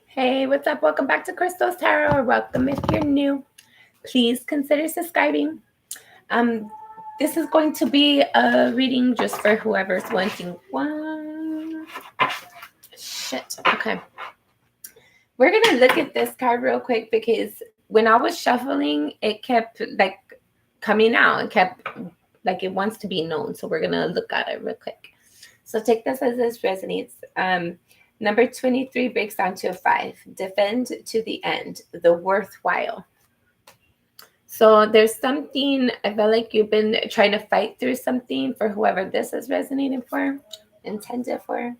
Hey, what's up? Welcome back to Crystal's Tarot, or welcome if you're new. Please consider subscribing. This is going to be a reading just for whoever's wanting one. Shit. Okay. We're gonna look at this card real quick because when I was shuffling, it kept like coming out. It kept like it wants to be known. So we're gonna look at it real quick. So take this as this resonates. Number 23 breaks down to a 5. Defend to the end, the worthwhile. So there's something, I feel like you've been trying to fight through something for whoever this is resonating for, intended for.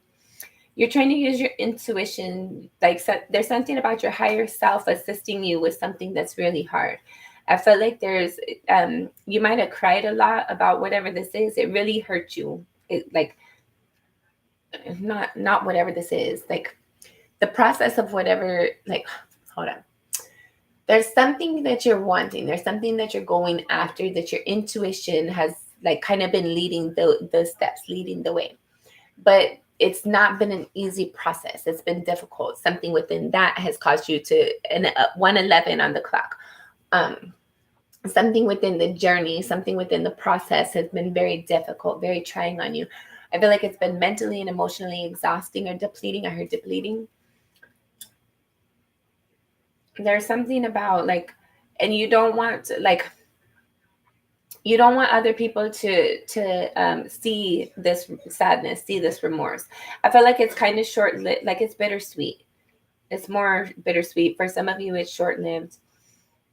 You're trying to use your intuition. Like there's something about your higher self assisting you with something that's really hard. I feel like there's, you might have cried a lot about whatever this is. It really hurt you. It like, not whatever this is, like the process of whatever, like, hold on, there's something that you're wanting, there's something that you're going after, that your intuition has like kind of been leading the steps, leading the way, but it's not been an easy process. It's been difficult. Something within that has caused you to, and 111 on the clock, something within the journey, something within the process has been very difficult, very trying on you. I feel like it's been mentally and emotionally exhausting or depleting. I heard depleting. There's something about like, and you don't want to, like, you don't want other people to see this sadness, see this remorse. I feel like it's kind of short-lived, like it's bittersweet. It's more bittersweet. For some of you, it's short-lived.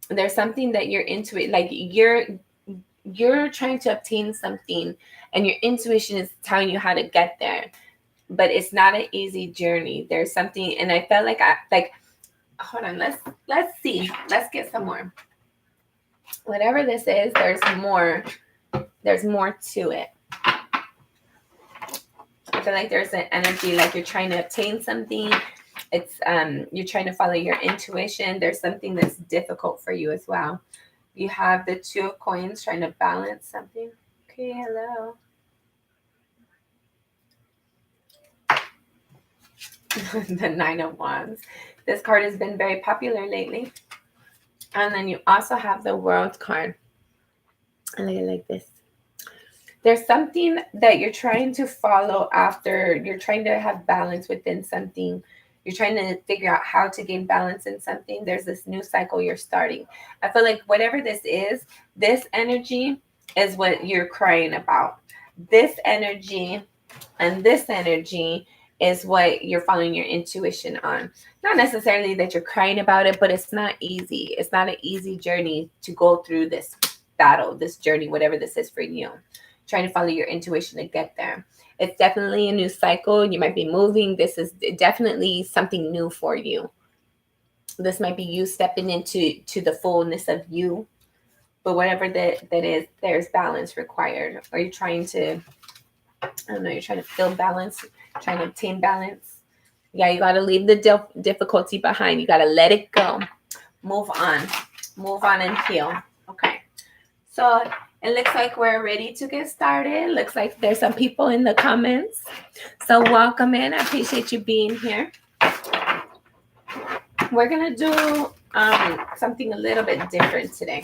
There's something that you're into it, like you're trying to obtain something and your intuition is telling you how to get there, but it's not an easy journey. There's something, and I felt like hold on, let's see, let's get some more. Whatever this is, there's more to it. I feel like there's an energy like you're trying to obtain something. It's you're trying to follow your intuition. There's something that's difficult for you as well. You have the 2 of coins trying to balance something. Okay, hello. The 9 of Wands. This card has been very popular lately. And then you also have the World card. I look at it like this. There's something that you're trying to follow after. You're trying to have balance within something. You're trying to figure out how to gain balance in something. There's this new cycle you're starting. I feel like whatever this is, this energy is what you're crying about. This energy and this energy is what you're following your intuition on. Not necessarily that you're crying about it, but it's not easy. It's not an easy journey to go through this battle, this journey, whatever this is for you. Trying to follow your intuition to get there. It's definitely a new cycle. You might be moving. This is definitely something new for you. This might be you stepping into the fullness of you. But whatever that is, there's balance required. Or you're trying to, I don't know, you're trying to feel balance, trying to obtain balance. Yeah, you got to leave the difficulty behind. You got to let it go. Move on and heal. Okay. So it looks like we're ready to get started. Looks like there's some people in the comments. So welcome in. I appreciate you being here. We're going to do something a little bit different today.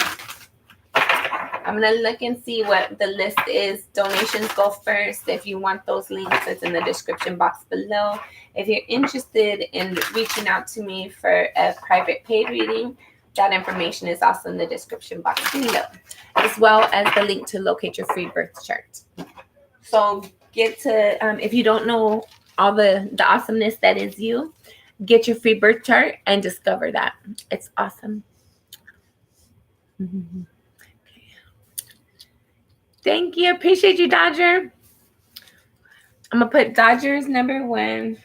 I'm going to look and see what the list is. Donations go first. If you want those links, it's in the description box below. If you're interested in reaching out to me for a private paid reading, that information is also in the description box below, as well as the link to locate your free birth chart. So get to, if you don't know all the awesomeness that is you, get your free birth chart and discover that. It's awesome. Mm-hmm. Thank you. Appreciate you, Dodger. I'm going to put Dodgers number 1.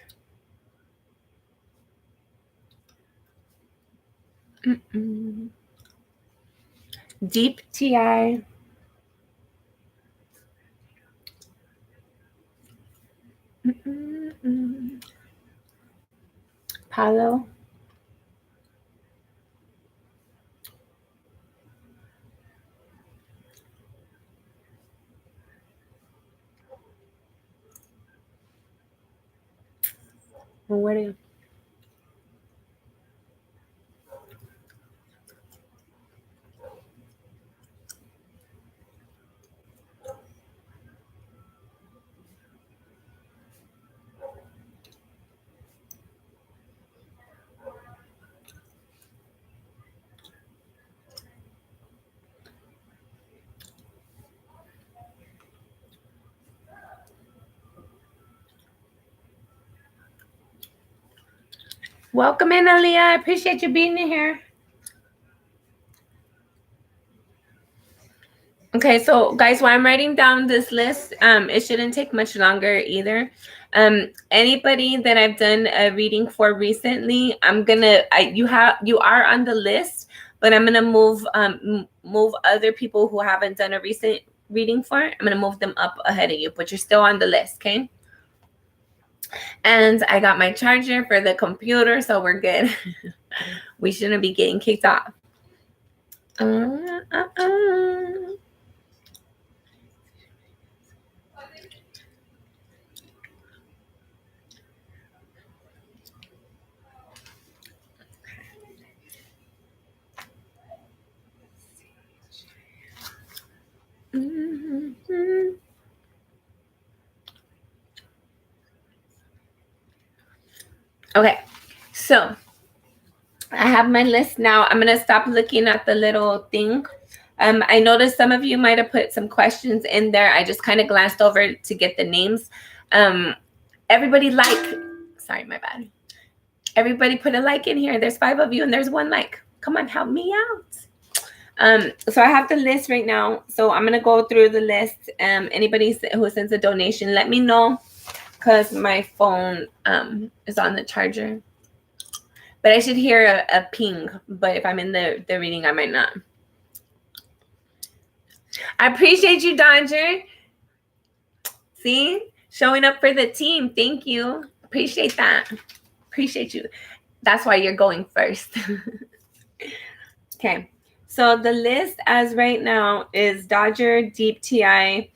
Deep TI. Paulo. Where do you? Welcome in, Aaliyah. I appreciate you being here. Okay, so guys, while I'm writing down this list, it shouldn't take much longer either. Anybody that I've done a reading for recently, you are on the list, but I'm gonna move other people who haven't done a recent reading for. I'm gonna move them up ahead of you, but you're still on the list, okay? And I got my charger for the computer, so we're good. We shouldn't be getting kicked off. Okay, so I have my list now. I'm going to stop looking at the little thing. I noticed some of you might have put some questions in there. I just kind of glanced over to get the names. Everybody sorry, my bad. Everybody put a like in here. There's 5 of you and there's 1 like. Come on, help me out. So I have the list right now. So I'm going to go through the list. Anybody who sends a donation, let me know because my phone is on the charger. But I should hear a ping. But if I'm in the reading, I might not. I appreciate you, Dodger. See? Showing up for the team. Thank you. Appreciate that. Appreciate you. That's why you're going first. Okay. So the list as right now is Dodger, Deep TI,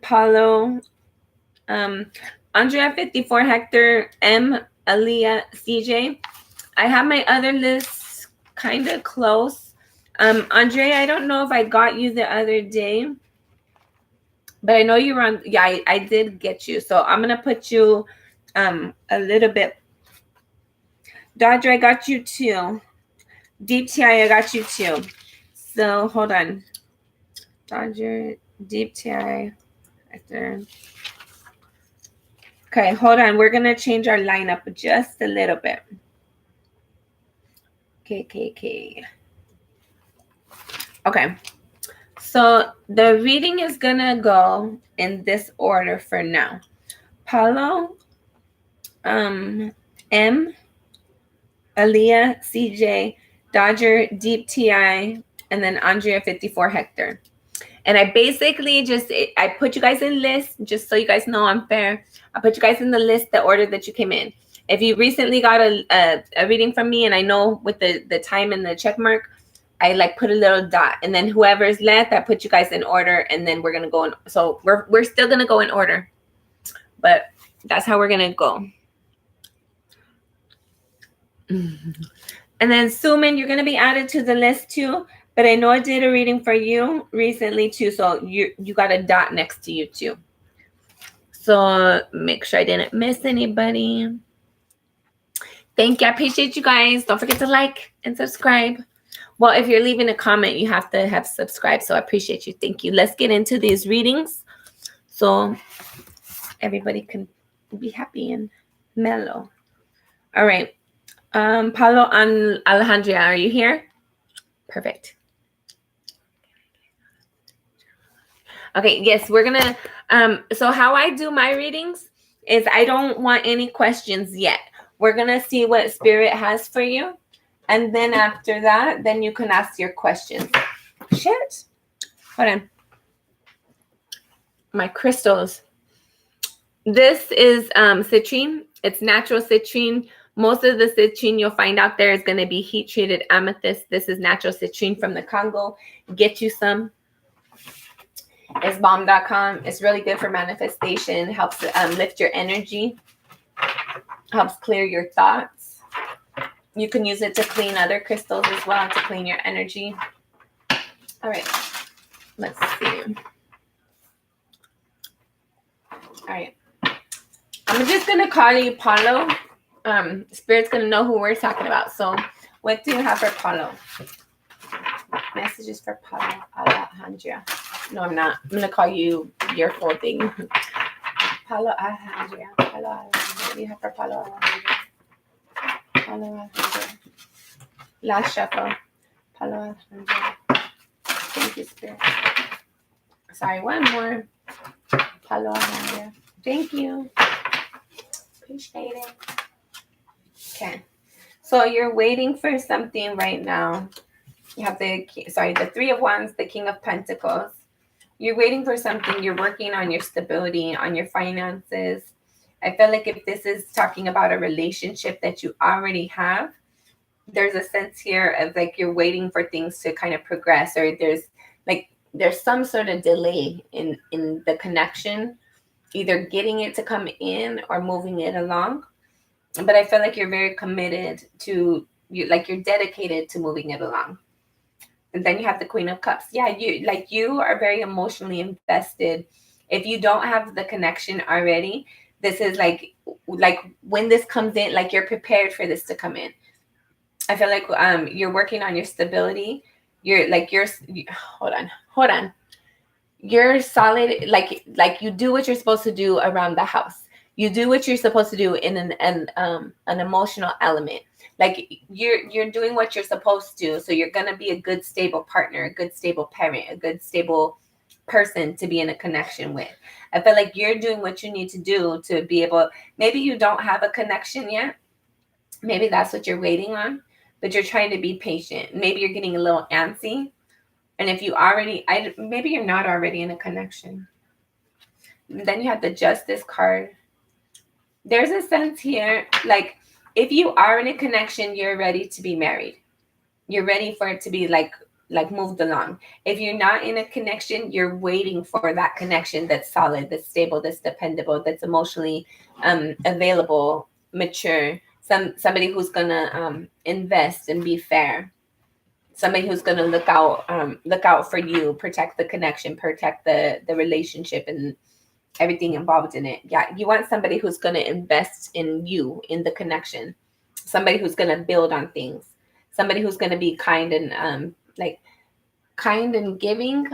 Paulo, Andrea 54, Hector, M, Aaliyah, CJ. I have my other lists kind of close. Andrea, I don't know if I got you the other day, but I know you were on. Yeah, I did get you. So I'm going to put you a little bit. Dodger, I got you too. Deep TI, I got you too. So hold on. Dodger, Deep TI, Hector. Okay, hold on. We're going to change our lineup just a little bit. KKK. Okay. So the reading is going to go in this order for now. Paulo, M, Aaliyah, CJ, Dodger, Deep TI, and then Andrea 54, Hector. And I basically I put you guys in lists just so you guys know I'm fair. I put you guys in the list, the order that you came in. If you recently got a reading from me and I know with the time and the check mark, I like put a little dot. And then whoever's left, I put you guys in order and then we're going to go in. So we're still going to go in order. But that's how we're going to go. And then Suman, you're going to be added to the list too. But I know I did a reading for you recently too. So you got a dot next to you too. So make sure I didn't miss anybody. Thank you. I appreciate you guys. Don't forget to like and subscribe. Well, if you're leaving a comment, you have to have subscribed. So I appreciate you. Thank you. Let's get into these readings so everybody can be happy and mellow. All right. Paulo and Alejandra, are you here? Perfect. Okay, yes, we're going to, so how I do my readings is I don't want any questions yet. We're going to see what Spirit has for you. And then after that, then you can ask your questions. Shit. Hold on. My crystals. This is citrine. It's natural citrine. Most of the citrine you'll find out there is going to be heat-treated amethyst. This is natural citrine from the Congo. Get you some. It's bomb.com. It's really good for manifestation. Helps lift your energy. Helps clear your thoughts. You can use it to clean other crystals as well, to clean your energy. All right. Let's see. All right. I'm just going to call you Paulo. Spirit's going to know who we're talking about. So what do you have for Paulo? Messages for Paulo Alejandra. No, I'm not. I'm going to call you your full thing. Paulo Alejandra. Paulo Alejandra. What do you have for Paulo Alejandra? Palo Alejandro. Last shuffle. Palo Alejandro. Thank you, Spirit. Sorry, one more. Palo Alejandro. Thank you. Appreciate it. Okay. So you're waiting for something right now. You have the Three of Wands, the King of Pentacles. You're waiting for something. You're working on your stability, on your finances. I feel like if this is talking about a relationship that you already have, there's a sense here of like you're waiting for things to kind of progress, or there's some sort of delay in the connection, either getting it to come in or moving it along. But I feel like you're very committed to you, like you're dedicated to moving it along. And then you have the Queen of Cups. Yeah, you are very emotionally invested. If you don't have the connection already, this is like when this comes in, like you're prepared for this to come in. I feel like you're working on your stability. Hold on. You're solid, like you do what you're supposed to do around the house. You do what you're supposed to do in an emotional element. Like you're doing what you're supposed to. So you're gonna be a good stable partner, a good stable parent, a good stable person to be in a connection with. I feel like you're doing what you need to do to be able. Maybe you don't have a connection yet. Maybe that's what you're waiting on, but you're trying to be patient. Maybe you're getting a little antsy. And if you maybe you're not already in a connection. Then you have the Justice card. There's a sense here, like if you are in a connection, you're ready to be married. You're ready for it to be like moved along. If you're not in a connection, you're waiting for that connection that's solid, that's stable, that's dependable, that's emotionally available, mature. Somebody who's gonna invest and be fair. Somebody who's going to look out for you, protect the connection, protect the relationship and everything involved in it. Yeah, you want somebody who's going to invest in you, in the connection. Somebody who's going to build on things. Somebody who's going to be kind and kind and giving,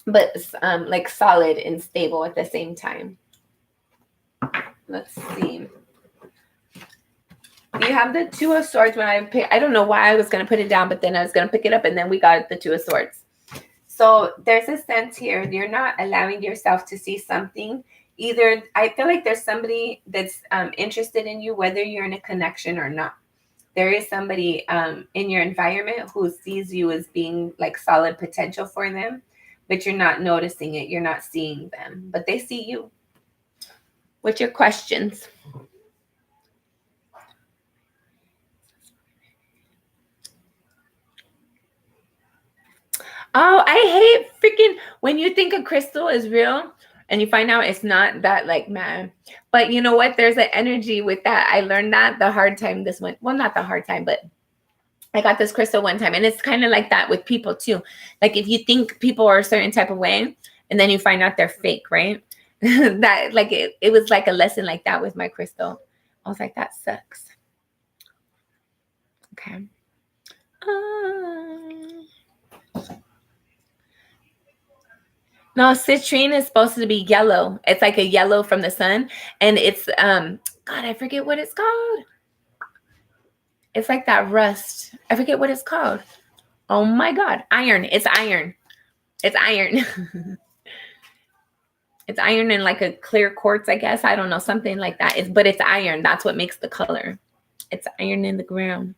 but like solid and stable at the same time. Let's see. You have the Two of Swords. I don't know why I was going to put it down, but then I was going to pick it up, and then we got the Two of Swords. So there's a sense here. You're not allowing yourself to see something. Either I feel like there's somebody that's interested in you, whether you're in a connection or not. There is somebody in your environment who sees you as being like solid potential for them, but you're not noticing it. You're not seeing them, but they see you. What's your questions? Oh, I hate freaking when you think a crystal is real and you find out it's not that, like, man. But you know what? There's an energy with that. I learned that the hard time this one. Well, not the hard time, but I got this crystal one time. And it's kind of like that with people too. Like if you think people are a certain type of way and then you find out they're fake, right? That like it was like a lesson like that with my crystal. I was like, that sucks. Okay. No, citrine is supposed to be yellow. It's like a yellow from the sun. And it's, God, I forget what it's called. It's like that rust. I forget what it's called. Oh my God. Iron. It's iron. It's iron. It's iron in like a clear quartz, I guess. I don't know. Something like that. But it's iron. That's what makes the color. It's iron in the ground.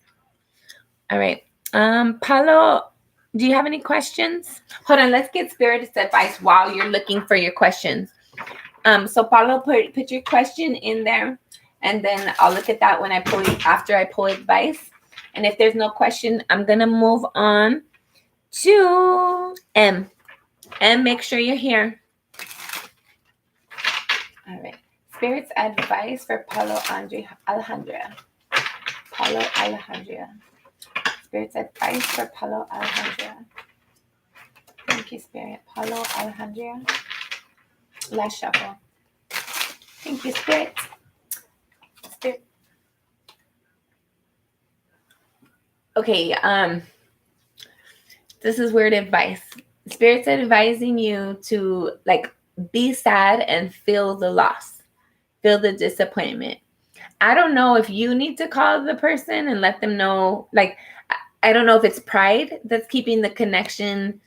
All right. Paulo, do you have any questions? Hold on, let's get Spirit's advice while you're looking for your questions. So Paulo, put your question in there, and then I'll look at that when after I pull advice. And if there's no question, I'm gonna move on to M. M, make sure you're here. All right. Spirit's advice for Paulo Alejandra. Paulo Alejandra. Spirit's advice for Paulo Alejandra. Thank you, Spirit. Paulo Alejandra. Last shuffle. Thank you, Spirit. Spirit. Okay, this is weird advice. Spirit's advising you to like be sad and feel the loss, feel the disappointment. I don't know if you need to call the person and let them know, like, I don't know if it's pride that's keeping the connection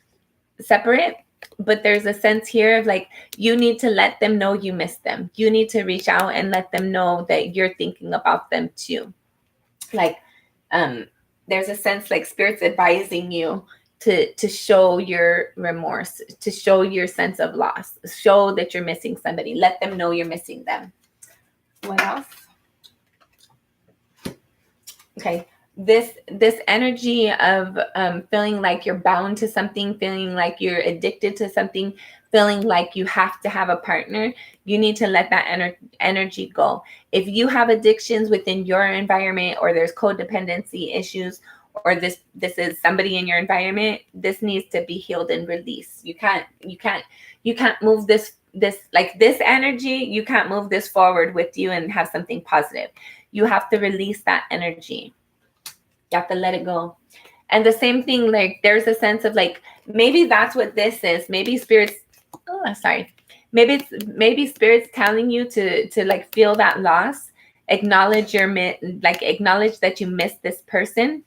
separate, but there's a sense here of like, you need to let them know you miss them. You need to reach out and let them know that you're thinking about them too. Like, there's a sense like spirit's advising you to show your remorse, to show your sense of loss, show that you're missing somebody, let them know you're missing them. What else? Okay, this energy of feeling like you're bound to something, feeling like you're addicted to something, feeling like you have to have a partner, you need to let that energy go. If you have addictions within your environment, or there's codependency issues, or this is somebody in your environment, this needs to be healed and released. You can't move this like this energy, you can't move this forward with you and have something positive. You have to release that energy. You have to let it go. And the same thing, like there's a sense of like, maybe that's what this is. Maybe spirits, maybe spirits telling you to like feel that loss, acknowledge acknowledge that you missed this person,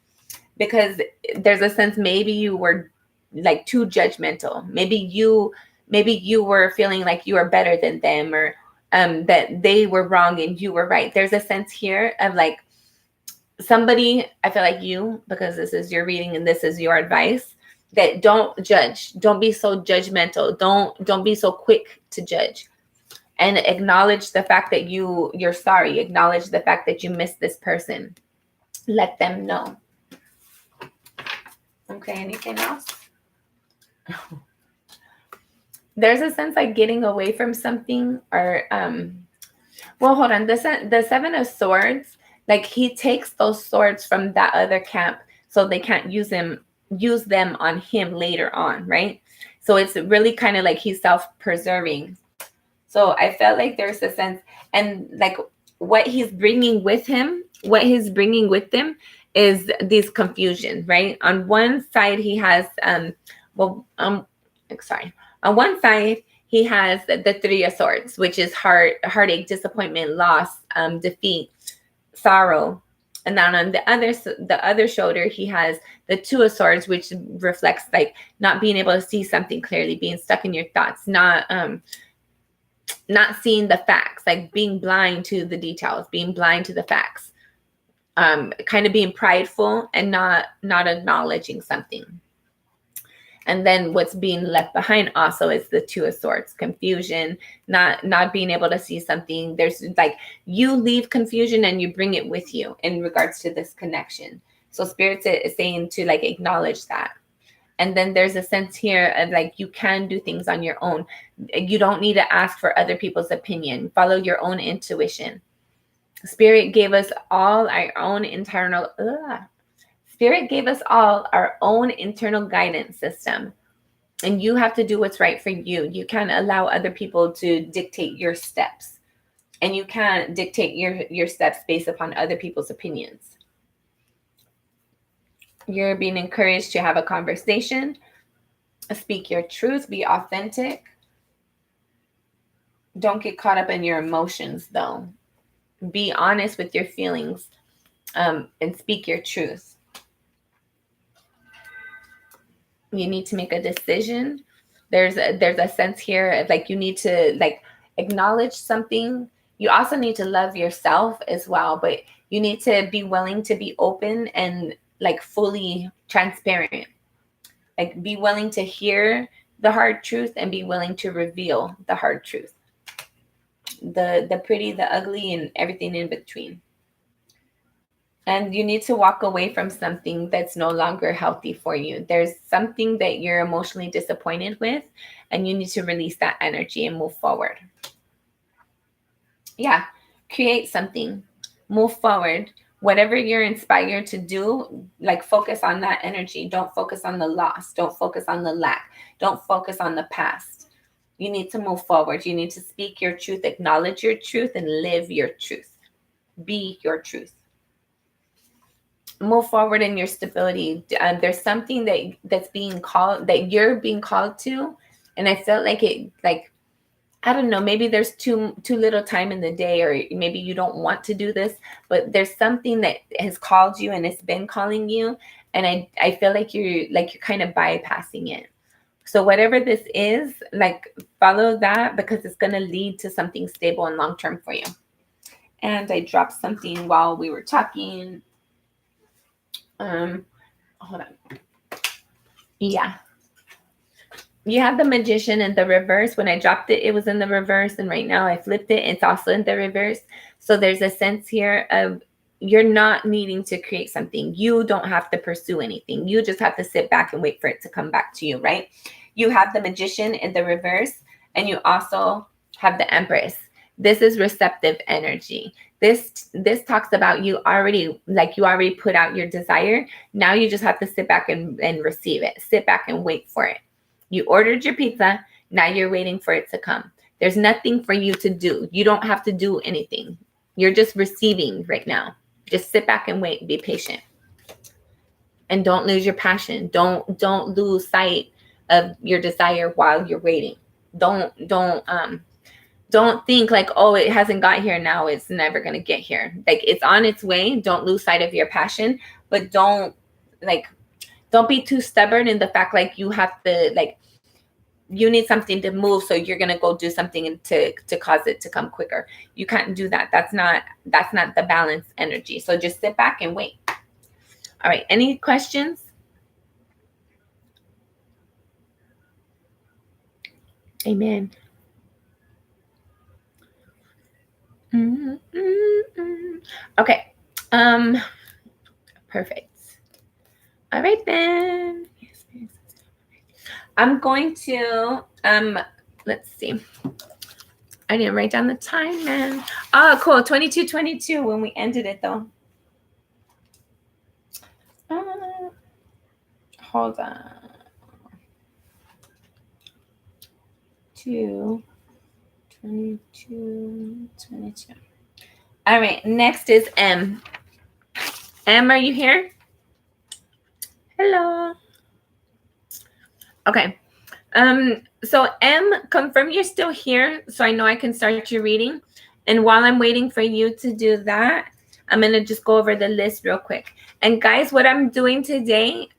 because there's a sense maybe you were like too judgmental. Maybe you were feeling like you were better than them, or that they were wrong and you were right. There's a sense here of like somebody, I feel like you, because this is your reading and this is your advice, that don't judge. Don't be so judgmental. Don't be so quick to judge. And acknowledge the fact that you're sorry. Acknowledge the fact that you missed this person. Let them know. Okay, anything else? There's a sense like getting away from something, or well, hold on. The Seven of Swords, like he takes those swords from that other camp so they can't use them on him later on, right? So it's really kind of like he's self-preserving. So I felt like there's a sense, and like what he's bringing with him is this confusion, right? On one side he has on one side he has the Three of Swords, which is heartache, disappointment, loss, defeat, sorrow. And then on the other shoulder, he has the Two of Swords, which reflects like not being able to see something clearly, being stuck in your thoughts, not seeing the facts, like being blind to the details, being blind to the facts, kind of being prideful and not acknowledging something. And then what's being left behind also is the Two of Swords, confusion, not being able to see something. There's like, you leave confusion and you bring it with you in regards to this connection. So Spirit is saying to like acknowledge that. And then there's a sense here of like, you can do things on your own. You don't need to ask for other people's opinion. Follow your own intuition. Spirit gave us all our own internal guidance system, and you have to do what's right for you. You can't allow other people to dictate your steps, and you can't dictate your steps based upon other people's opinions. You're being encouraged to have a conversation, speak your truth, be authentic. Don't get caught up in your emotions, though. Be honest with your feelings, and speak your truth. You need to make a decision. There's a sense here of like, you need to like acknowledge something. You also need to love yourself as well, but you need to be willing to be open and like fully transparent. Like be willing to hear the hard truth and be willing to reveal the hard truth. The pretty, the ugly, and everything in between. And you need to walk away from something that's no longer healthy for you. There's something that you're emotionally disappointed with, and you need to release that energy and move forward. Yeah, create something, move forward. Whatever you're inspired to do, like focus on that energy. Don't focus on the loss. Don't focus on the lack. Don't focus on the past. You need to move forward. You need to speak your truth, acknowledge your truth, and live your truth. Be your truth. Move forward in your stability. There's something that's being called, that you're being called to, and I felt like it, like I don't know, maybe there's too little time in the day, or maybe you don't want to do this, but there's something that has called you and it's been calling you, and I feel like you're kind of bypassing it. So whatever this is, like, follow that, because it's going to lead to something stable and long term for you. And I dropped something while we were talking. Hold on. Yeah. You have the Magician in the reverse. When I dropped it, it was in the reverse. And right now I flipped it. It's also in the reverse. So there's a sense here of you're not needing to create something. You don't have to pursue anything. You just have to sit back and wait for it to come back to you, right? You have the Magician in the reverse, and you also have the Empress. This is receptive energy. This talks about you already put out your desire. Now you just have to sit back and receive it. Sit back and wait for it. You ordered your pizza. Now you're waiting for it to come. There's nothing for you to do. You don't have to do anything. You're just receiving right now. Just sit back and wait. Be patient. And don't lose your passion. Don't lose sight of your desire while you're waiting. Don't think like, oh, it hasn't got here now, it's never going to get here. Like, it's on its way. Don't lose sight of your passion, but don't be too stubborn in the fact like you have to, like, you need something to move, so you're going to go do something to cause it to come quicker. You can't do that. That's not the balanced energy. So just sit back and wait. All right. Any questions? Amen. Okay. Perfect. All right then. I'm going to let's see. I didn't write down the time, man. Oh, cool. 22:22 when we ended it though. Hold on. 22:22. All right. Next is M. M, are you here? Hello. Okay. So M, confirm you're still here, so I know I can start your reading. And while I'm waiting for you to do that, I'm gonna just go over the list real quick. And guys, what I'm doing today,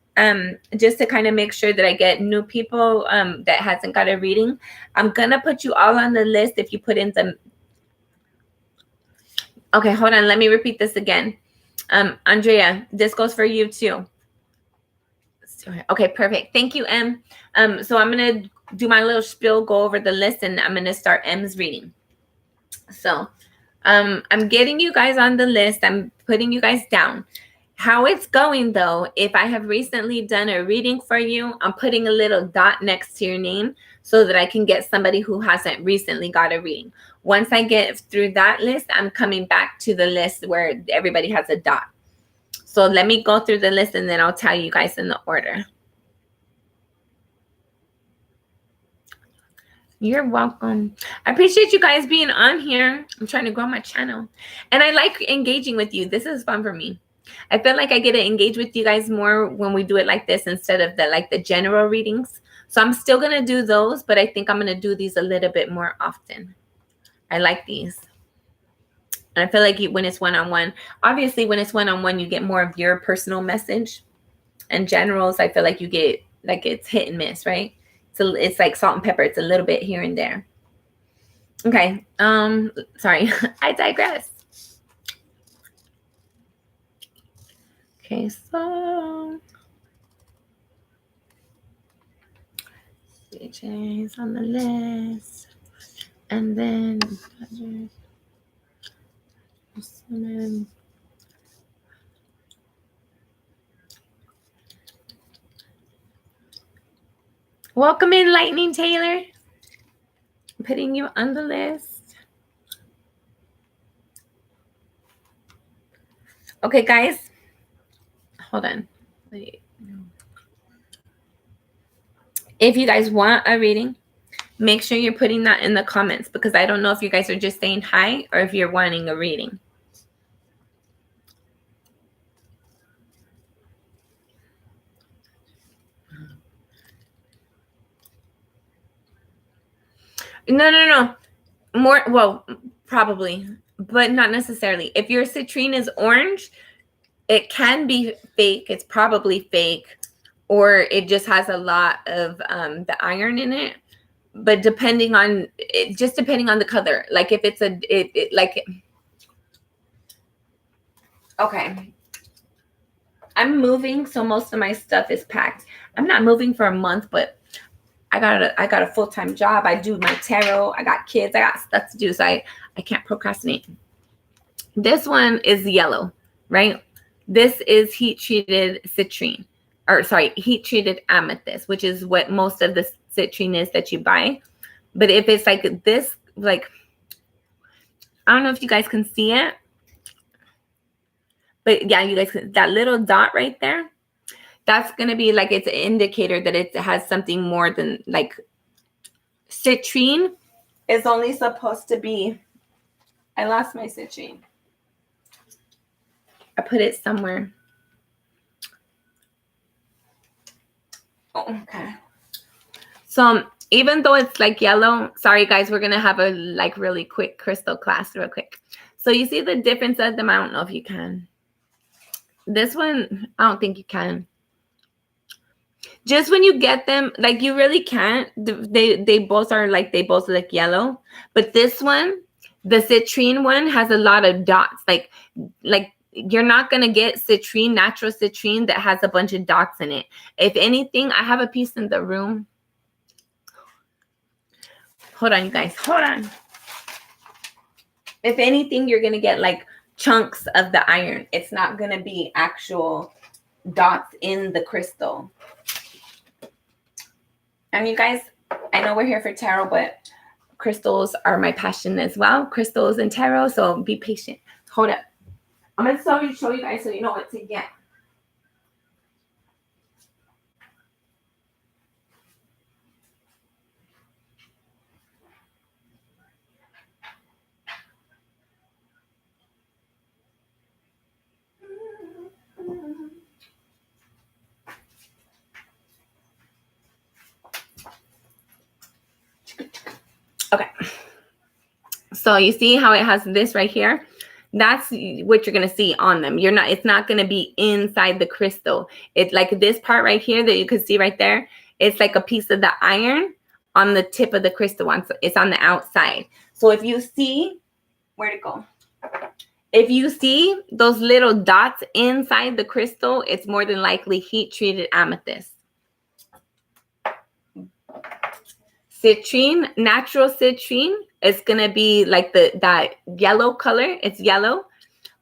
just to kind of make sure that I get new people that hasn't got a reading, I'm gonna put you all on the list if you put in the. Okay, hold on. Let me repeat this again. Andrea, this goes for you too. Okay, perfect. Thank you, M. So I'm going to do my little spiel, go over the list, and I'm going to start M's reading. So I'm getting you guys on the list. I'm putting you guys down. How it's going, though, if I have recently done a reading for you, I'm putting a little dot next to your name so that I can get somebody who hasn't recently got a reading. Once I get through that list, I'm coming back to the list where everybody has a dot. So let me go through the list and then I'll tell you guys in the order. You're welcome. I appreciate you guys being on here. I'm trying to grow my channel. And I like engaging with you. This is fun for me. I feel like I get to engage with you guys more when we do it like this instead of the general readings. So I'm still going to do those, but I think I'm going to do these a little bit more often. I like these. And I feel like when it's one-on-one, obviously when it's one-on-one, you get more of your personal message. And generals, I feel like you get, like, it's hit and miss, right? So it's like salt and pepper. It's a little bit here and there. Okay. Sorry, I digress. Okay, so CJ's on the list. And then welcome in, Lightning Taylor. I'm putting you on the list. Okay, guys. Hold on. Wait. If you guys want a reading, make sure you're putting that in the comments, because I don't know if you guys are just saying hi or if you're wanting a reading. No. More, well, probably, but not necessarily. If your citrine is orange, it can be fake. It's probably fake, or it just has a lot of the iron in it. But depending on it, just depending on the color. Like if it's okay. I'm moving, so most of my stuff is packed. I'm not moving for a month, but I got a full-time job. I do my tarot. I got kids. I got stuff to do, so I can't procrastinate. This one is yellow, right? This is heat-treated citrine, or sorry, heat-treated amethyst, which is what most of the citrine is that you buy. But if it's like this, like, I don't know if you guys can see it, but yeah, you guys, that little dot right there, that's going to be like, it's an indicator that it has something more than, like, citrine is only supposed to be, I lost my citrine. I put it somewhere. Oh, okay. So even though it's like yellow, sorry guys, we're going to have a like really quick crystal class real quick. So you see the difference of them? I don't know if you can. This one, I don't think you can. Just when you get them, like you really can't. They both are like, they both look yellow. But this one, the citrine one, has a lot of dots. Like you're not going to get citrine, natural citrine that has a bunch of dots in it. If anything, I have a piece in the room. Hold on, you guys. Hold on. If anything, you're going to get like chunks of the iron. It's not going to be actual dots in the crystal. And you guys, I know we're here for tarot, but crystals are my passion as well. Crystals and tarot. So be patient. Hold up. I'm going to show you guys so you know what to get. Okay. So you see how it has this right here? That's what you're going to see on them. It's not going to be inside the crystal. It's like this part right here that you can see right there. It's like a piece of the iron on the tip of the crystal one. So it's on the outside. So if you see, where'd it go? If you see those little dots inside the crystal, it's more than likely heat treated amethyst. Citrine, natural citrine, is going to be like that yellow color. It's yellow,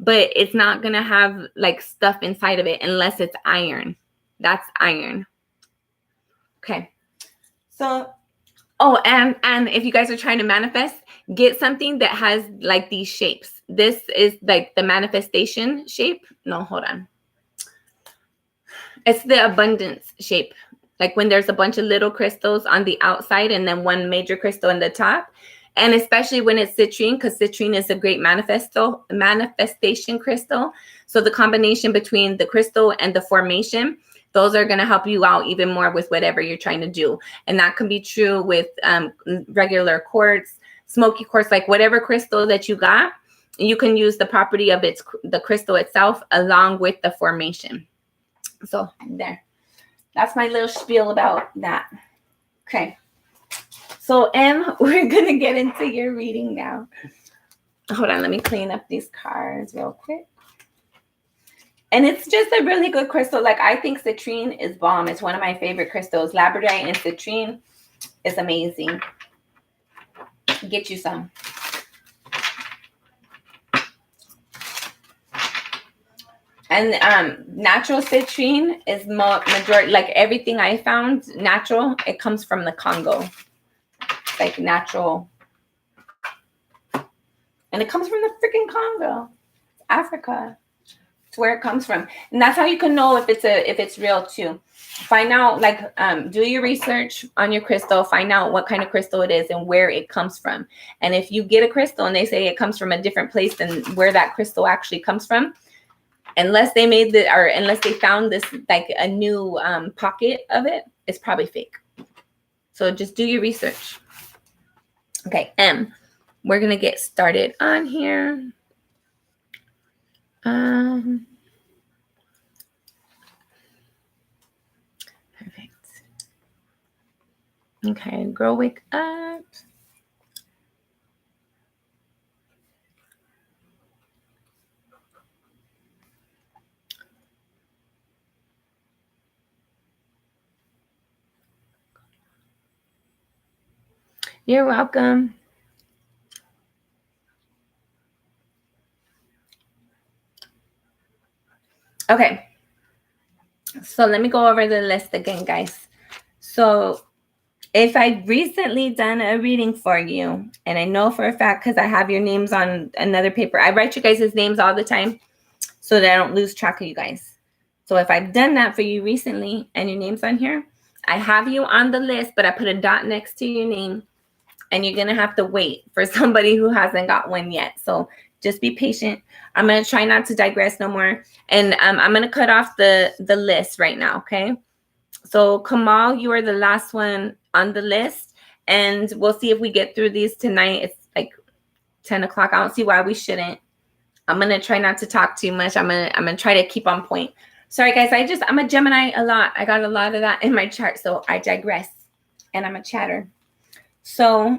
but it's not going to have like stuff inside of it unless it's iron. That's iron. Okay. So, oh, and if you guys are trying to manifest, get something that has like these shapes. This is like the manifestation shape. No, hold on. It's the abundance shape. Like when there's a bunch of little crystals on the outside and then one major crystal in the top. And especially when it's citrine, because citrine is a great manifestation crystal. So the combination between the crystal and the formation, those are going to help you out even more with whatever you're trying to do. And that can be true with regular quartz, smoky quartz, like whatever crystal that you got, you can use the property of the crystal itself along with the formation. So there. That's my little spiel about that. Okay. So, Em, we're going to get into your reading now. Hold on. Let me clean up these cards real quick. And it's just a really good crystal. Like, I think citrine is bomb. It's one of my favorite crystals. Labradorite and citrine is amazing. Get you some. And natural citrine is majority, like everything I found natural, it comes from the Congo. Like natural. And it comes from the freaking Congo. It's Africa. It's where it comes from. And that's how you can know if it's real too. Find out, like, do your research on your crystal. Find out what kind of crystal it is and where it comes from. And if you get a crystal and they say it comes from a different place than where that crystal actually comes from, unless they found this like a new pocket of it, it's probably fake. So just do your research. Okay, M. We're going to get started on here. Perfect. Okay, girl, wake up. You're welcome. Okay. So let me go over the list again, guys. So if I've recently done a reading for you, and I know for a fact because I have your names on another paper, I write you guys' names all the time so that I don't lose track of you guys. So if I've done that for you recently and your name's on here, I have you on the list, but I put a dot next to your name, and you're going to have to wait for somebody who hasn't got one yet. So just be patient. I'm going to try not to digress no more. And I'm going to cut off the list right now, okay? So Kamal, you are the last one on the list, and we'll see if we get through these tonight. It's like 10 o'clock. I don't see why we shouldn't. I'm going to try not to talk too much. I'm going to try to keep on point. Sorry, guys. I'm a Gemini a lot. I got a lot of that in my chart, so I digress, and I'm a chatter. So,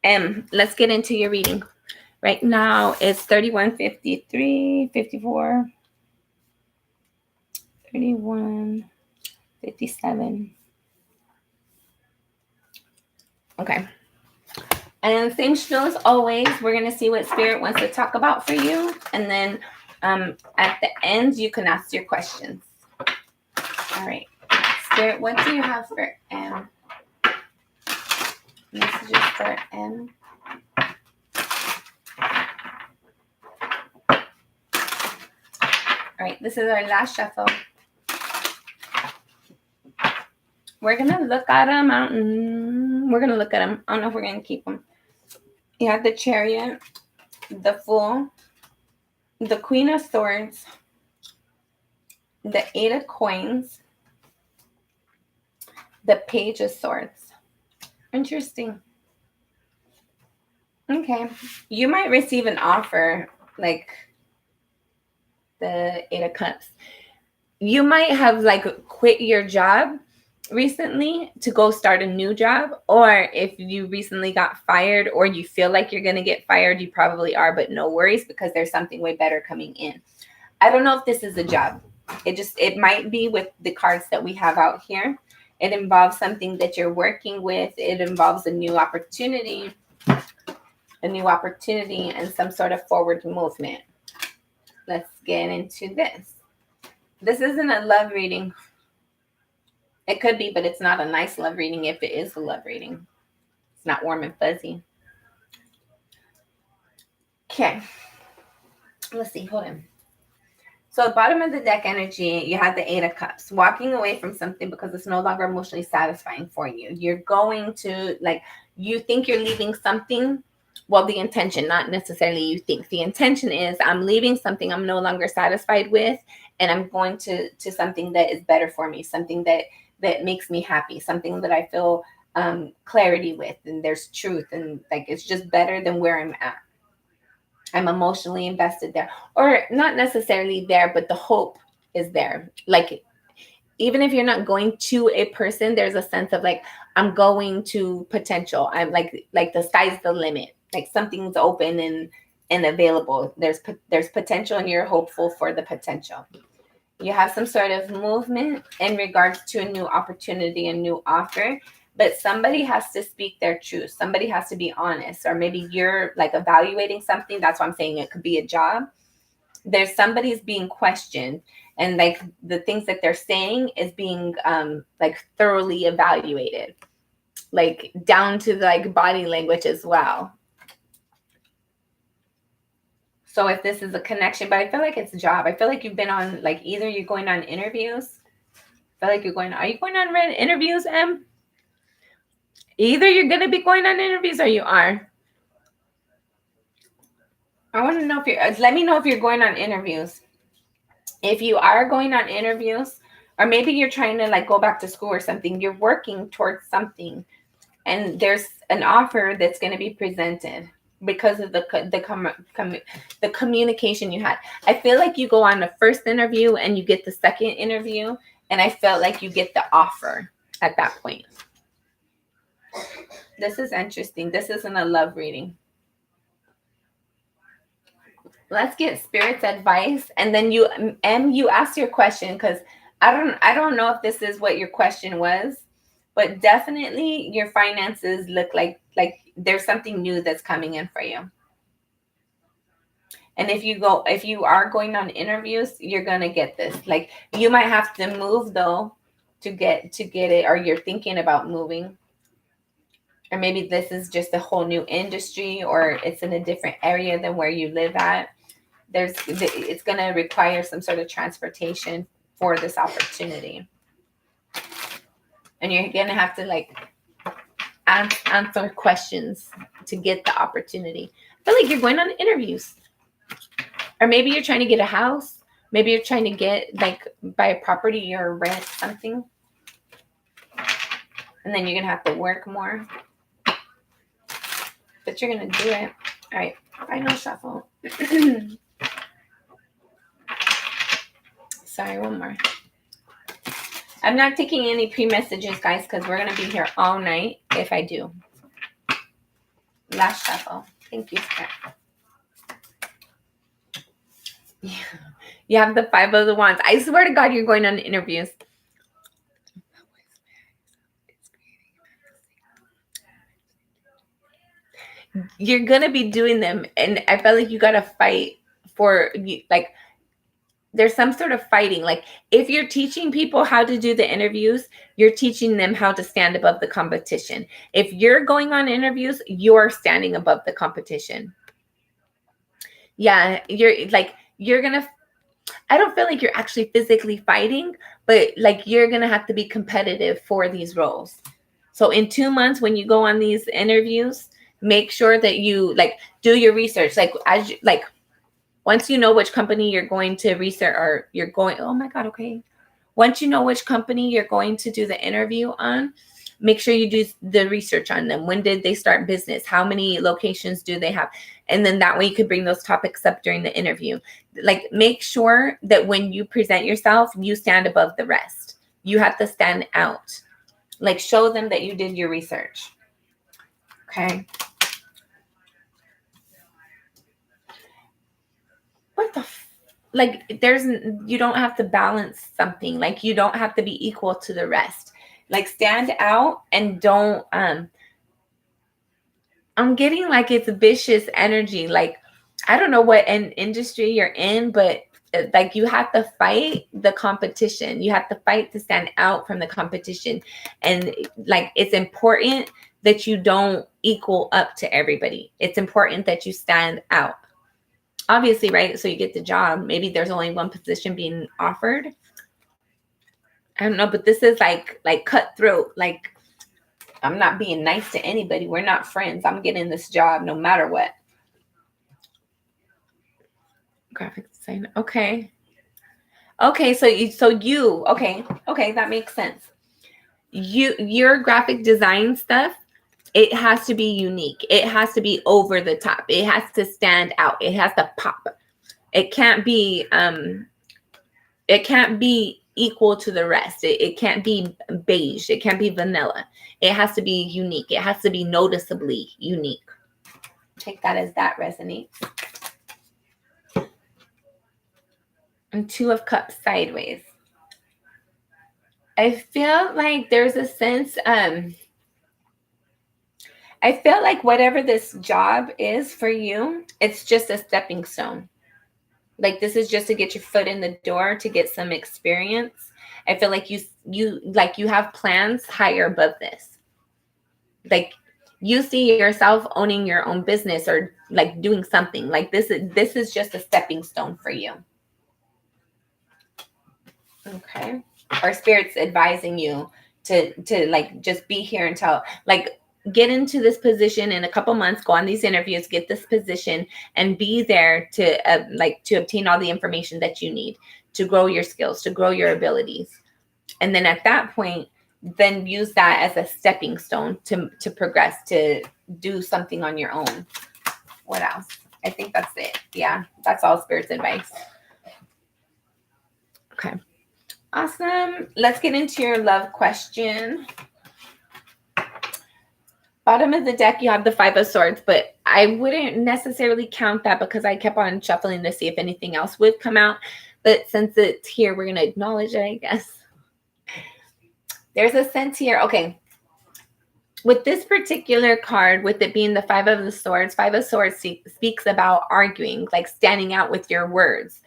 let's get into your reading. Right now, it's 31, 53, 54, 31, 57. Okay. And same spiel as always. We're going to see what Spirit wants to talk about for you. And then at the end, you can ask your questions. All right. Spirit, what do you have for M? Messages for M. All right. This is our last shuffle. We're going to look at them. We're going to look at them. I don't know if we're going to keep them. You have the Chariot, the Fool, the Queen of Swords, the Eight of Coins, the Page of Swords. Interesting. Okay. You might receive an offer like the Eight of Cups. You might have like quit your job recently to go start a new job, or if you recently got fired or you feel like you're going to get fired, you probably are, but no worries because there's something way better coming in. I don't know if this is a job. It might be with the cards that we have out here. It involves something that you're working with. It involves a new opportunity and some sort of forward movement. Let's get into this. This isn't a love reading. It could be, but it's not a nice love reading if it is a love reading. It's not warm and fuzzy. Okay. Let's see. Hold on. So bottom of the deck energy, you have the Eight of Cups. Walking away from something because it's no longer emotionally satisfying for you. You're going to, like, you think you're leaving something. Well, the intention, not necessarily you think. The intention is I'm leaving something I'm no longer satisfied with, and I'm going to something that is better for me, something that makes me happy, something that I feel clarity with, and there's truth, and like it's just better than where I'm at. I'm emotionally invested there, or not necessarily there, but the hope is there. Like, even if you're not going to a person, there's a sense of like, I'm going to potential. I'm like the sky's the limit. Like something's open and available. There's potential, and you're hopeful for the potential. You have some sort of movement in regards to a new opportunity, a new offer. But somebody has to speak their truth. Somebody has to be honest. Or maybe you're like evaluating something. That's why I'm saying it could be a job. There's somebody's being questioned. And like the things that they're saying is being like thoroughly evaluated. Like down to the, like body language as well. So if this is a connection, but I feel like it's a job. I feel like you've been on, like either you're going on interviews. I feel like are you going on interviews, Em? Either you're going to be going on interviews or you are. I want to know if let me know if you're going on interviews. If you are going on interviews, or maybe you're trying to like go back to school or something, you're working towards something. and there's an offer that's going to be presented because of the communication you had. I feel like you go on the first interview and you get the second interview, and I felt like you get the offer at that point. This is interesting. This isn't a love reading. Let's get Spirit's advice, and then you ask your question, because I don't know if this is what your question was, but definitely your finances look like there's something new that's coming in for you. And if you are going on interviews, you're gonna get this. Like, you might have to move though to get it, or you're thinking about moving. Or maybe this is just a whole new industry, or it's in a different area than where you live at. It's going to require some sort of transportation for this opportunity. And you're going to have to like answer questions to get the opportunity. I feel like you're going on interviews. Or maybe you're trying to get a house. Maybe you're trying to get like buy a property or rent something. And then you're going to have to work more. But you're going to do it. All right. Final shuffle. Sorry, one more. I'm not taking any pre-messages, guys, because we're going to be here all night if I do. Last shuffle. Thank you, Spirit. Yeah. You have the 5 of Wands. I swear to God, you're going on interviews. You're going to be doing them. And I felt like you got to fight for, like, there's some sort of fighting. Like, if you're teaching people how to do the interviews, you're teaching them how to stand above the competition. If you're going on interviews, you're standing above the competition. Yeah, you're gonna, I don't feel like you're actually physically fighting, but like you're gonna have to be competitive for these roles. So in 2 months, when you go on these interviews, make sure that you like do your research. Like, as you, like, once you know which company you're going to research, or you're going, oh my God, okay. Once you know which company you're going to do the interview on, make sure you do the research on them. When did they start business? How many locations do they have? And then that way you could bring those topics up during the interview. Like, make sure that when you present yourself, you stand above the rest. You have to stand out. Like, show them that you did your research. Okay. What the like, you don't have to balance something. Like, you don't have to be equal to the rest. Like, stand out and don't I'm getting like it's vicious energy. Like, I don't know what industry you're in, but like, you have to fight the competition. You have to fight to stand out from the competition. And like, it's important that you don't equal up to everybody. It's important that you stand out. Obviously, right? So you get the job. Maybe there's only one position being offered. I don't know, but this is like cutthroat. Like, I'm not being nice to anybody. We're not friends. I'm getting this job no matter what. Graphic design. Okay. Okay, so you okay, that makes sense. Your graphic design stuff, it has to be unique. It has to be over the top. It has to stand out. It has to pop. It can't be equal to the rest. It can't be beige. It can't be vanilla. It has to be unique. It has to be noticeably unique. Take that as that resonates. And 2 of Cups sideways. I feel like there's a sense, I feel like whatever this job is for you, it's just a stepping stone. Like, this is just to get your foot in the door, to get some experience. I feel like you have plans higher above this. Like, you see yourself owning your own business, or like doing something. Like, this is just a stepping stone for you. Okay. Our Spirit's advising you to like just be here until, like, get into this position in a couple months, go on these interviews, get this position, and be there to obtain all the information that you need to grow your skills, to grow your abilities. And then at that point, then use that as a stepping stone to progress, to do something on your own. What else? I think that's it. Yeah, that's all Spirit's advice. Okay. Awesome. Let's get into your love question. Bottom of the deck, you have the Five of Swords, but I wouldn't necessarily count that because I kept on shuffling to see if anything else would come out. But since it's here, we're going to acknowledge it, I guess. There's a sense here. Okay. With this particular card, with it being the Five of Swords speaks about arguing, like standing out with your words,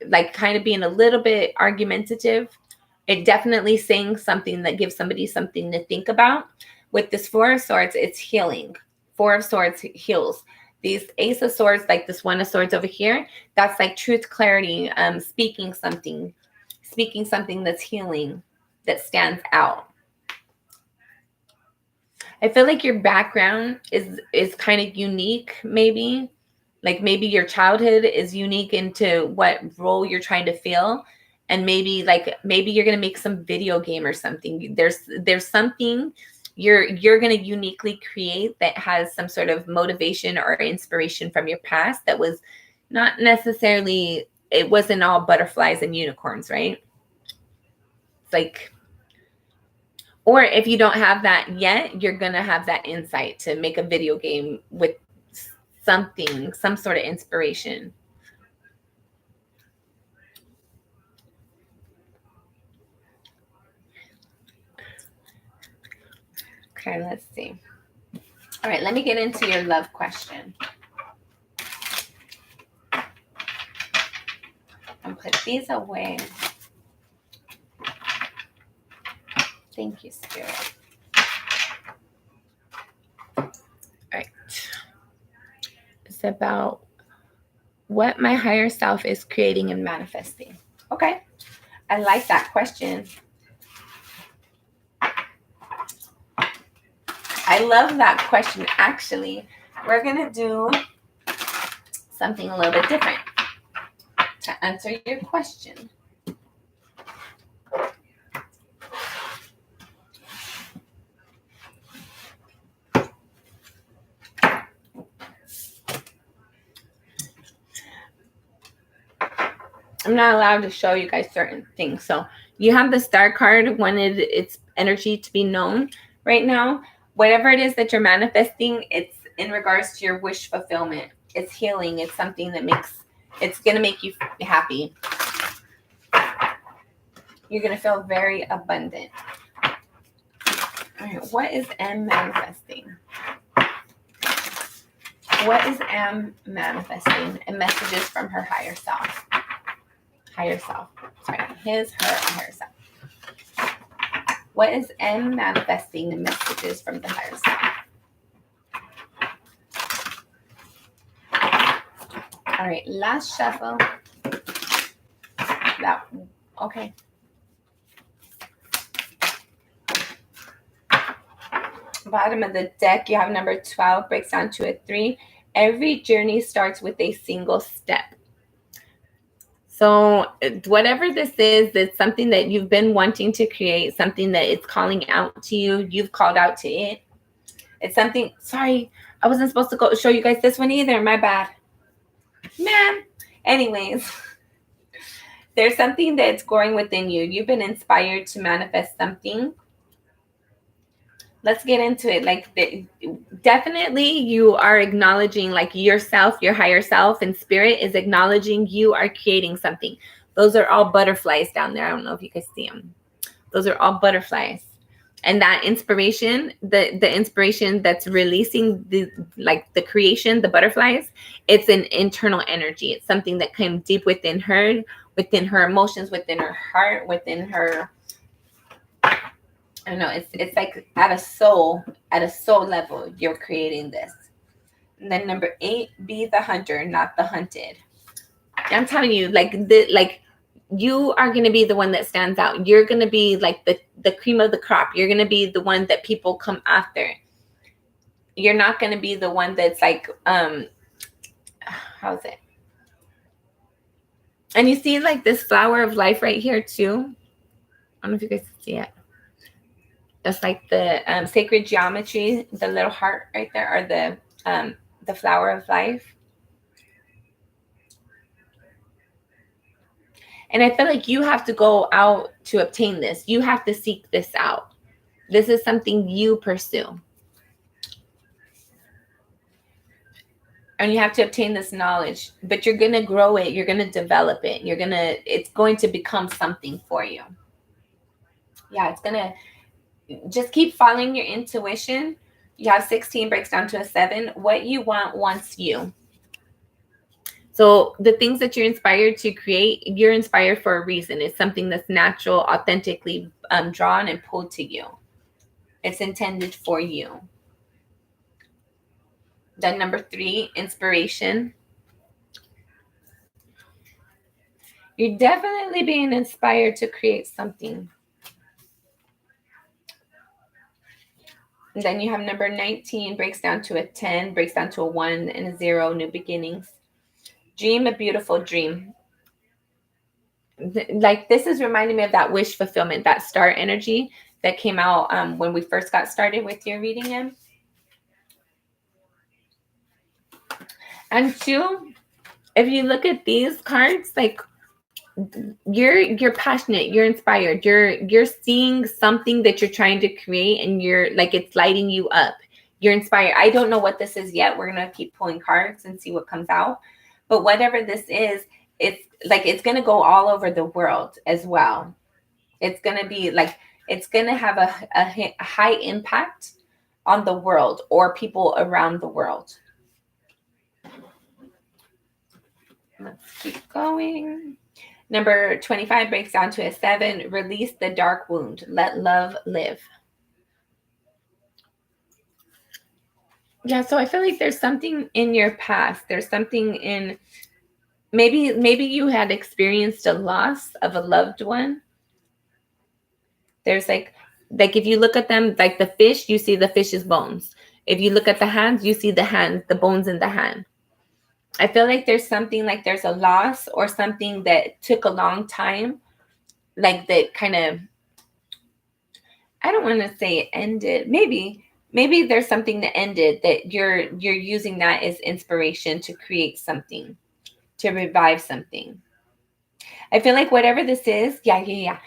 like kind of being a little bit argumentative. It definitely saying something that gives somebody something to think about. With this Four of Swords, it's healing. Four of Swords heals. These Ace of Swords, like this One of Swords over here, that's like truth, clarity, speaking something that's healing, that stands out. I feel like your background is kind of unique, maybe. Like maybe your childhood is unique into what role you're trying to fill. And maybe you're gonna make some video game or something. There's something you're gonna uniquely create that has some sort of motivation or inspiration from your past that was not necessarily, it wasn't all butterflies and unicorns, right? It's like, or if you don't have that yet, you're gonna have that insight to make a video game with something, some sort of inspiration. Okay, let's see. All right, let me get into your love question. And put these away. Thank you, Spirit. All right. It's about what my higher self is creating and manifesting. Okay. I like that question. I love that question. Actually, we're going to do something a little bit different to answer your question. I'm not allowed to show you guys certain things. So you have the Star card, wanted its energy to be known right now. Whatever it is that you're manifesting, it's in regards to your wish fulfillment. It's healing. It's something that it's going to make you happy. You're going to feel very abundant. All right. What is M manifesting? What is M manifesting? And messages from her higher self. Sorry, his, her, higher self. What is M manifesting? The messages from the higher self. All right, last shuffle. Okay. Bottom of the deck, you have number 12, breaks down to a 3. Every journey starts with a single step. So whatever this is, it's something that you've been wanting to create, something that it's calling out to you. You've called out to it. It's something, sorry, I wasn't supposed to go show you guys this one either. My bad. Man. Anyways, there's something that's growing within you. You've been inspired to manifest something. Let's get into it. Like, definitely you are acknowledging, like, yourself, your higher self, and spirit is acknowledging you are creating something. Those are all butterflies down there. I don't know if you can see them. Those are all butterflies. And that inspiration, the inspiration that's releasing the creation, the butterflies, it's an internal energy. It's something that came deep within her emotions, within her heart, within her, I don't know, it's like at a soul level, you're creating this. And then number 8, be the hunter, not the hunted. I'm telling you, you are going to be the one that stands out. You're going to be like the cream of the crop. You're going to be the one that people come after. You're not going to be the one that's like, how's it? And you see like this flower of life right here too. I don't know if you guys can see it. That's like the sacred geometry, the little heart right there, or the flower of life. And I feel like you have to go out to obtain this. You have to seek this out. This is something you pursue. And you have to obtain this knowledge, but you're going to grow it. You're going to develop it. It's going to become something for you. Yeah, it's going to just keep following your intuition. You have 16 breaks down to a 7. What you want wants you. So the things that you're inspired to create, you're inspired for a reason. It's something that's natural, authentically drawn and pulled to you. It's intended for you. Then number 3, inspiration. You're definitely being inspired to create something. And then you have number 19, breaks down to a 10, breaks down to a 1 and a 0, new beginnings. Dream a beautiful dream. Like this is reminding me of that wish fulfillment, that star energy that came out when we first got started with your reading in. And 2, if you look at these cards, like you're passionate, you're inspired, you're seeing something that you're trying to create, and you're like, it's lighting you up. You're inspired. I don't know what this is yet. We're gonna keep pulling cards and see what comes out. But whatever this is, it's like it's gonna go all over the world as well. It's gonna be like it's gonna have a high impact on the world or people around the world. Let's keep going. Number 25 breaks down to a 7. Release the dark wound. Let love live. Yeah, so I feel like there's something in your past. There's something in maybe you had experienced a loss of a loved one. There's like if you look at them, like the fish, you see the fish's bones. If you look at the hands, you see the bones in the hand. I feel like there's something, like there's a loss or something that took a long time, like that kind of, I don't want to say it ended. Maybe there's something that ended that you're using that as inspiration to create something, to revive something. I feel like whatever this is, yeah.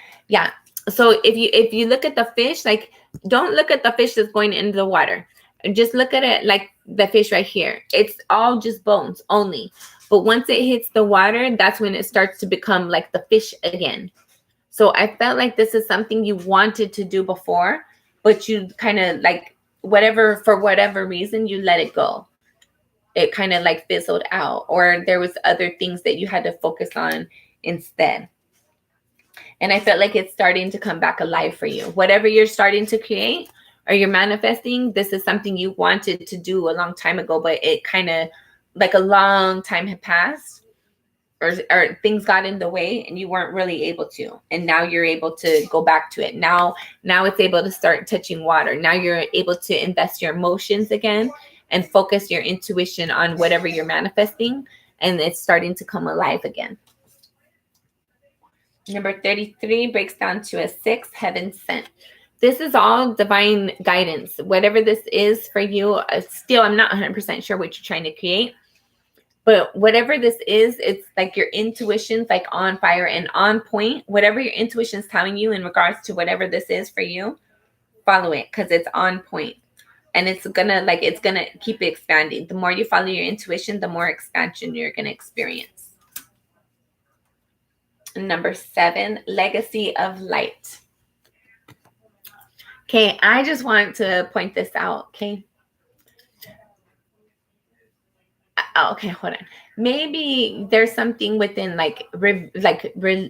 So if you look at the fish, like don't look at the fish that's going into the water. Just look at it like the fish right here. It's all just bones only. But once it hits the water, that's when it starts to become like the fish again. So I felt like this is something you wanted to do before, but you kind of like for whatever reason, you let it go. It kind of like fizzled out, or there was other things that you had to focus on instead. And I felt like it's starting to come back alive for you. Whatever you're starting to create or you're manifesting, this is something you wanted to do a long time ago, but it kind of like a long time had passed, or things got in the way and you weren't really able to. And now you're able to go back to it. Now it's able to start touching water. Now you're able to invest your emotions again and focus your intuition on whatever you're manifesting. And it's starting to come alive again. Number 33 breaks down to a 6, heaven sent. This is all divine guidance. Whatever this is for you, still, I'm not 100% sure what you're trying to create. But whatever this is, it's like your intuition's like on fire and on point. Whatever your intuition's telling you in regards to whatever this is for you, follow it because it's on point. And it's gonna keep expanding. The more you follow your intuition, the more expansion you're gonna experience. Number 7, legacy of light. Okay, I just want to point this out, okay? Okay, hold on. Maybe there's something within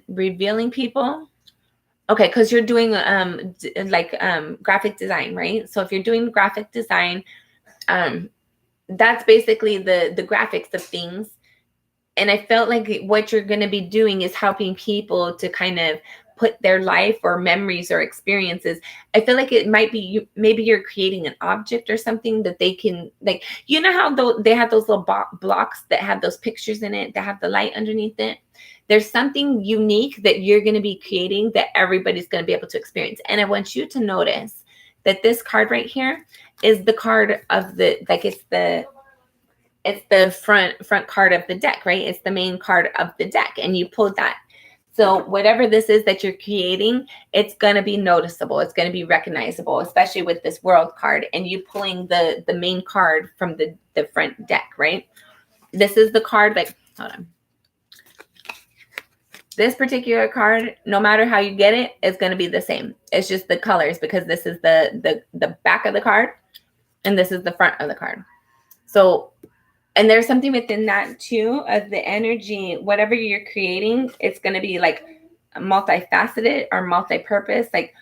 revealing people. Okay, because you're doing graphic design, right? So if you're doing graphic design, that's basically the graphics of things. And I felt like what you're going to be doing is helping people to kind of put their life or memories or experiences. I feel like it might be maybe you're creating an object or something that they can, like, you know how they have those little blocks that have those pictures in it that have the light underneath it. There's something unique that you're going to be creating that everybody's going to be able to experience. And I want you to notice that this card right here is the card of the, like it's the front card of the deck, right? It's the main card of the deck, and you pulled that. So whatever this is that you're creating, it's going to be noticeable. It's going to be recognizable, especially with this world card and you pulling the main card from the front deck, right? This is the card, like, hold on. This particular card, no matter how you get it, it's going to be the same. It's just the colors, because this is the back of the card and this is the front of the card. So, and there's something within that too, of the energy, whatever you're creating, it's going to be like multifaceted or multi-purpose. Like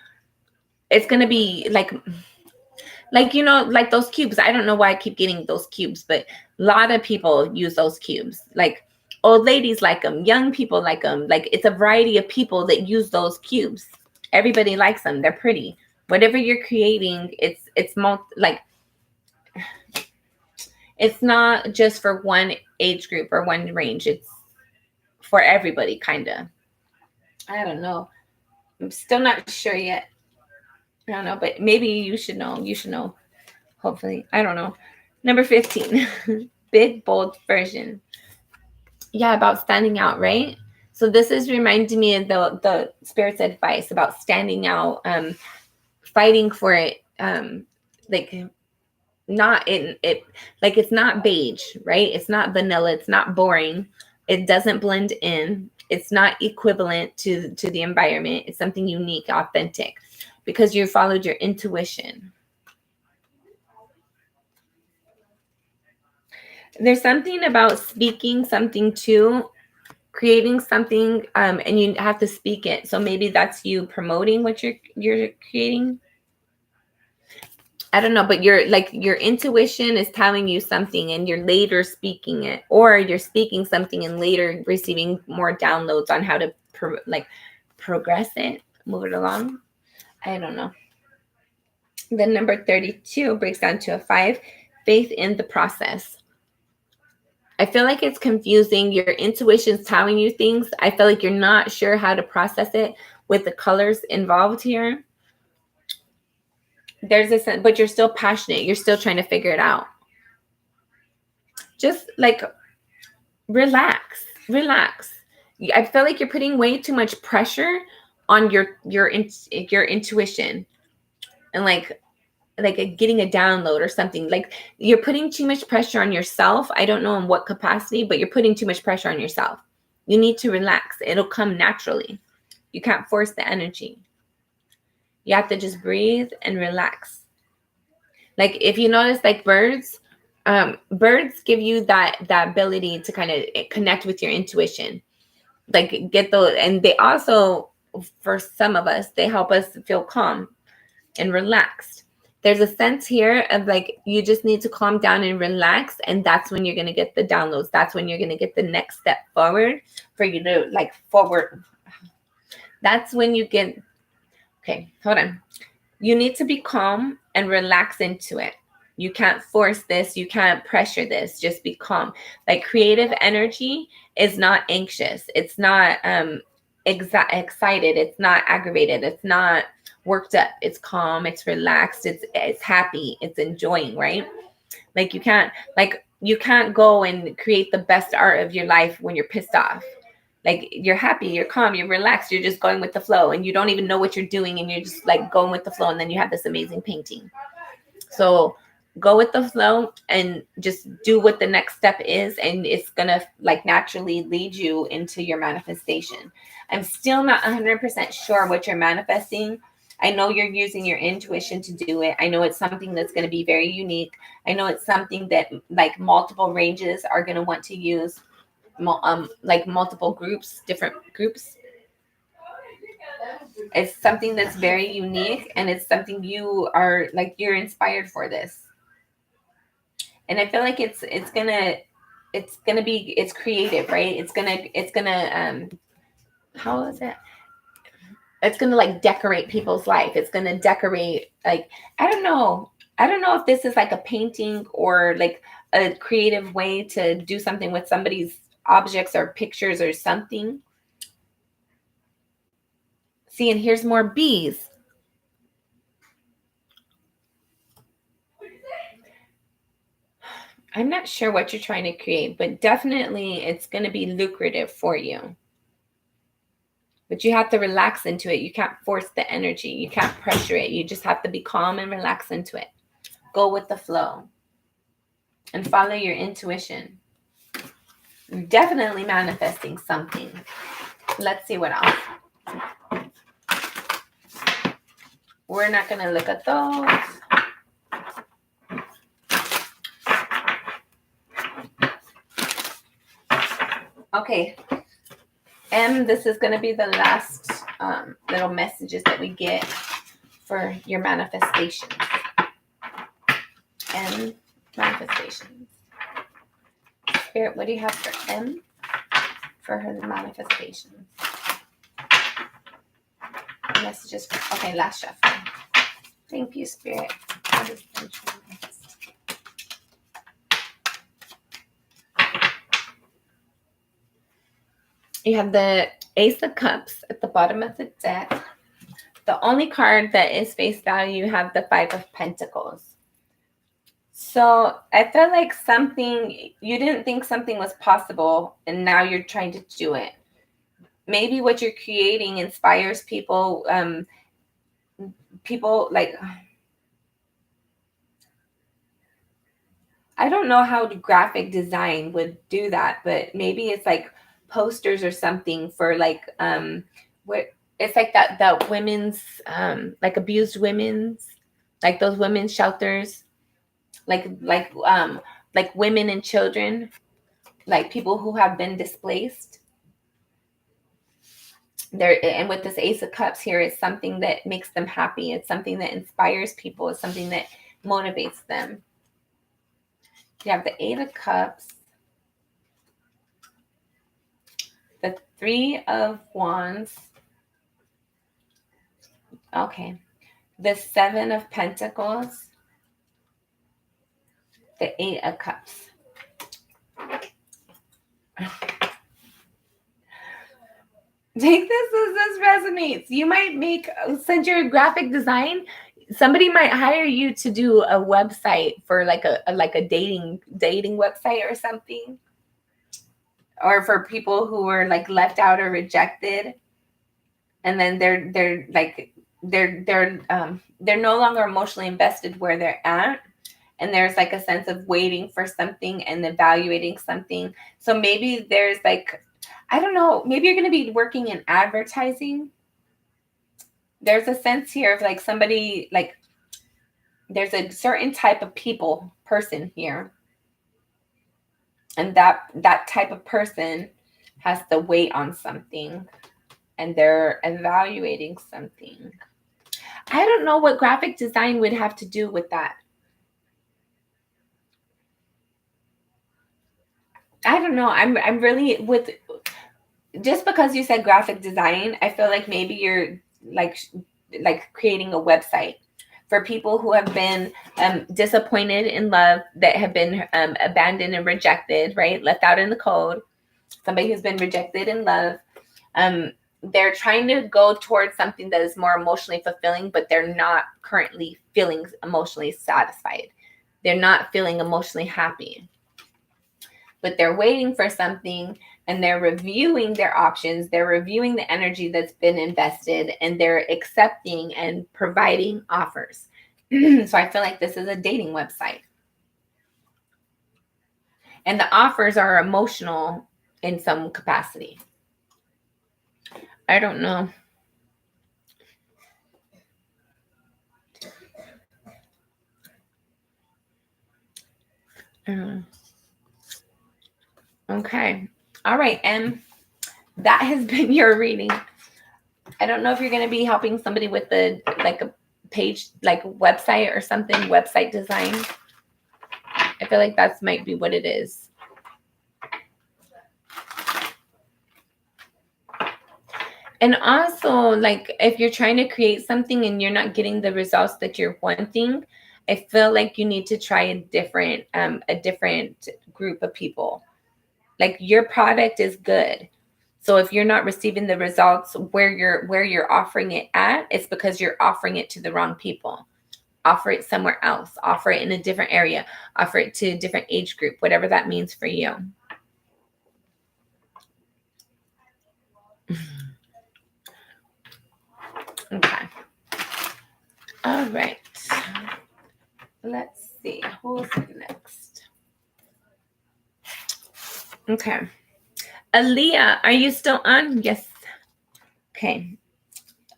it's going to be like, you know, like those cubes. I don't know why I keep getting those cubes, but a lot of people use those cubes. Like old ladies like them, young people like them. Like it's a variety of people that use those cubes. Everybody likes them. They're pretty. Whatever you're creating, it's like, it's not just for one age group or one range. It's for everybody, kind of. I don't know. I'm still not sure yet. I don't know, but maybe you should know. You should know. Hopefully. I don't know. Number 15. Big, bold version. Yeah, about standing out, right? So this is reminding me of the Spirit's advice about standing out, fighting for it, like not in it, like it's not beige, right? It's not vanilla, it's not boring, it doesn't blend in, it's not equivalent to the environment. It's something unique, authentic, because you followed your intuition. There's something about speaking something too, creating something, and you have to speak it. So maybe that's you promoting what you're creating. I don't know, but your intuition is telling you something and you're later speaking it, or you're speaking something and later receiving more downloads on how to progress it, move it along. I don't know. Then number 32 breaks down to a 5, faith in the process. I feel like it's confusing. Your intuition's telling you things. I feel like you're not sure how to process it with the colors involved here. There's a sense, but you're still passionate. You're still trying to figure it out. Just like relax. I feel like you're putting way too much pressure on your intuition, and like getting a download or something. Like you're putting too much pressure on yourself. I don't know in what capacity, but you're putting too much pressure on yourself. You need to relax. It'll come naturally. You can't force the energy. You have to just breathe and relax. Like if you notice, like birds give you that ability to kind of connect with your intuition, like get those. And they also, for some of us, they help us feel calm and relaxed. There's a sense here of like, you just need to calm down and relax. And that's when you're going to get the downloads. That's when you're going to get the next step forward for you to like forward. That's when you get, okay, hold on. You need to be calm and relax into it. You can't force this. You can't pressure this. Just be calm. Like creative energy is not anxious. It's not excited. It's not aggravated. It's not worked up. It's calm. It's relaxed. It's happy. It's enjoying, right? Like you can't go and create the best art of your life when you're pissed off. Like you're happy, you're calm, you're relaxed, you're just going with the flow, and you don't even know what you're doing, and you're just like going with the flow, and then you have this amazing painting. So go with the flow and just do what the next step is, and it's gonna like naturally lead you into your manifestation. I'm still not 100% sure what you're manifesting. I know you're using your intuition to do it. I know it's something that's going to be very unique. I know it's something that like multiple ranges are going to want to use, like multiple groups, different groups. It's something that's very unique, and it's something you are like, you're inspired for this. And I feel like it's creative, right? It's gonna how is it? It's gonna like decorate people's life. It's gonna decorate, like, I don't know if this is like a painting or like a creative way to do something with somebody's objects or pictures or something. See, and here's more bees. I'm not sure what you're trying to create, but definitely it's going to be lucrative for you. But you have to relax into it. You can't force the energy. You can't pressure it. You just have to be calm and relax into it. Go with the flow and follow your intuition. You're definitely manifesting something. Let's see what else. We're not going to look at those. Okay. This is going to be the last little messages that we get for your manifestations. Manifestations. Spirit, what do you have for M for her manifestations? Messages for, okay, last shuffle. Thank you, Spirit. You have the Ace of Cups at the bottom of the deck. The only card that is face value, you have the Five of Pentacles. So I feel like you didn't think something was possible, and now you're trying to do it. Maybe what you're creating inspires people. People like, I don't know how graphic design would do that, but maybe it's like posters or something for like what it's like that women's like abused women's, like those women's shelters, like women and children, like people who have been displaced. There, and with this Ace of Cups here, it's something that makes them happy. It's something that inspires people. It's something that motivates them. You have the Eight of Cups, the Three of Wands. Okay. The Seven of Pentacles, the Eight of Cups. Take this as this resonates. You might since you're a graphic design, somebody might hire you to do a website for like a dating website or something. Or for people who are like left out or rejected. And then they're no longer emotionally invested where they're at. And there's like a sense of waiting for something and evaluating something. So maybe there's like, I don't know, maybe you're going to be working in advertising. There's a sense here of like somebody, like there's a certain type of person here. And that type of person has to wait on something. And they're evaluating something. I don't know what graphic design would have to do with that. I don't know. I'm really with, just because you said graphic design, I feel like maybe you're like creating a website for people who have been disappointed in love, that have been abandoned and rejected, right? Left out in the cold. Somebody who's been rejected in love. They're trying to go towards something that is more emotionally fulfilling, but they're not currently feeling emotionally satisfied. They're not feeling emotionally happy. But they're waiting for something, and they're reviewing their options. They're reviewing the energy that's been invested, and they're accepting and providing offers. So I feel like this is a dating website. And the offers are emotional in some capacity. I don't know. Okay. All right, Em. That has been your reading. I don't know if you're going to be helping somebody with a page, like website or something, website design. I feel like that might be what it is. And also, like, if you're trying to create something and you're not getting the results that you're wanting, I feel like you need to try a different group of people. Like, your product is good. So if you're not receiving the results where you're offering it at, it's because you're offering it to the wrong people. offer it somewhere else, offer it in a different area, offer it to a different age group, whatever that means for you. Okay. All right. Let's see. Who's next? Okay. Aaliyah, are you still on? Yes. Okay.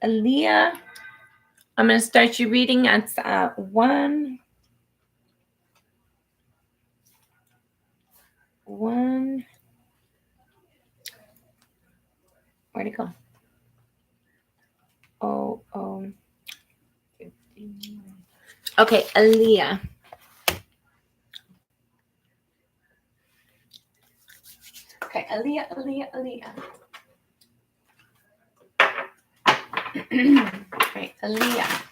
Aaliyah, I'm going to start you reading at 1. Where'd it go? Oh. Okay, Aaliyah. Okay, Aaliyah. Right, Aaliyah.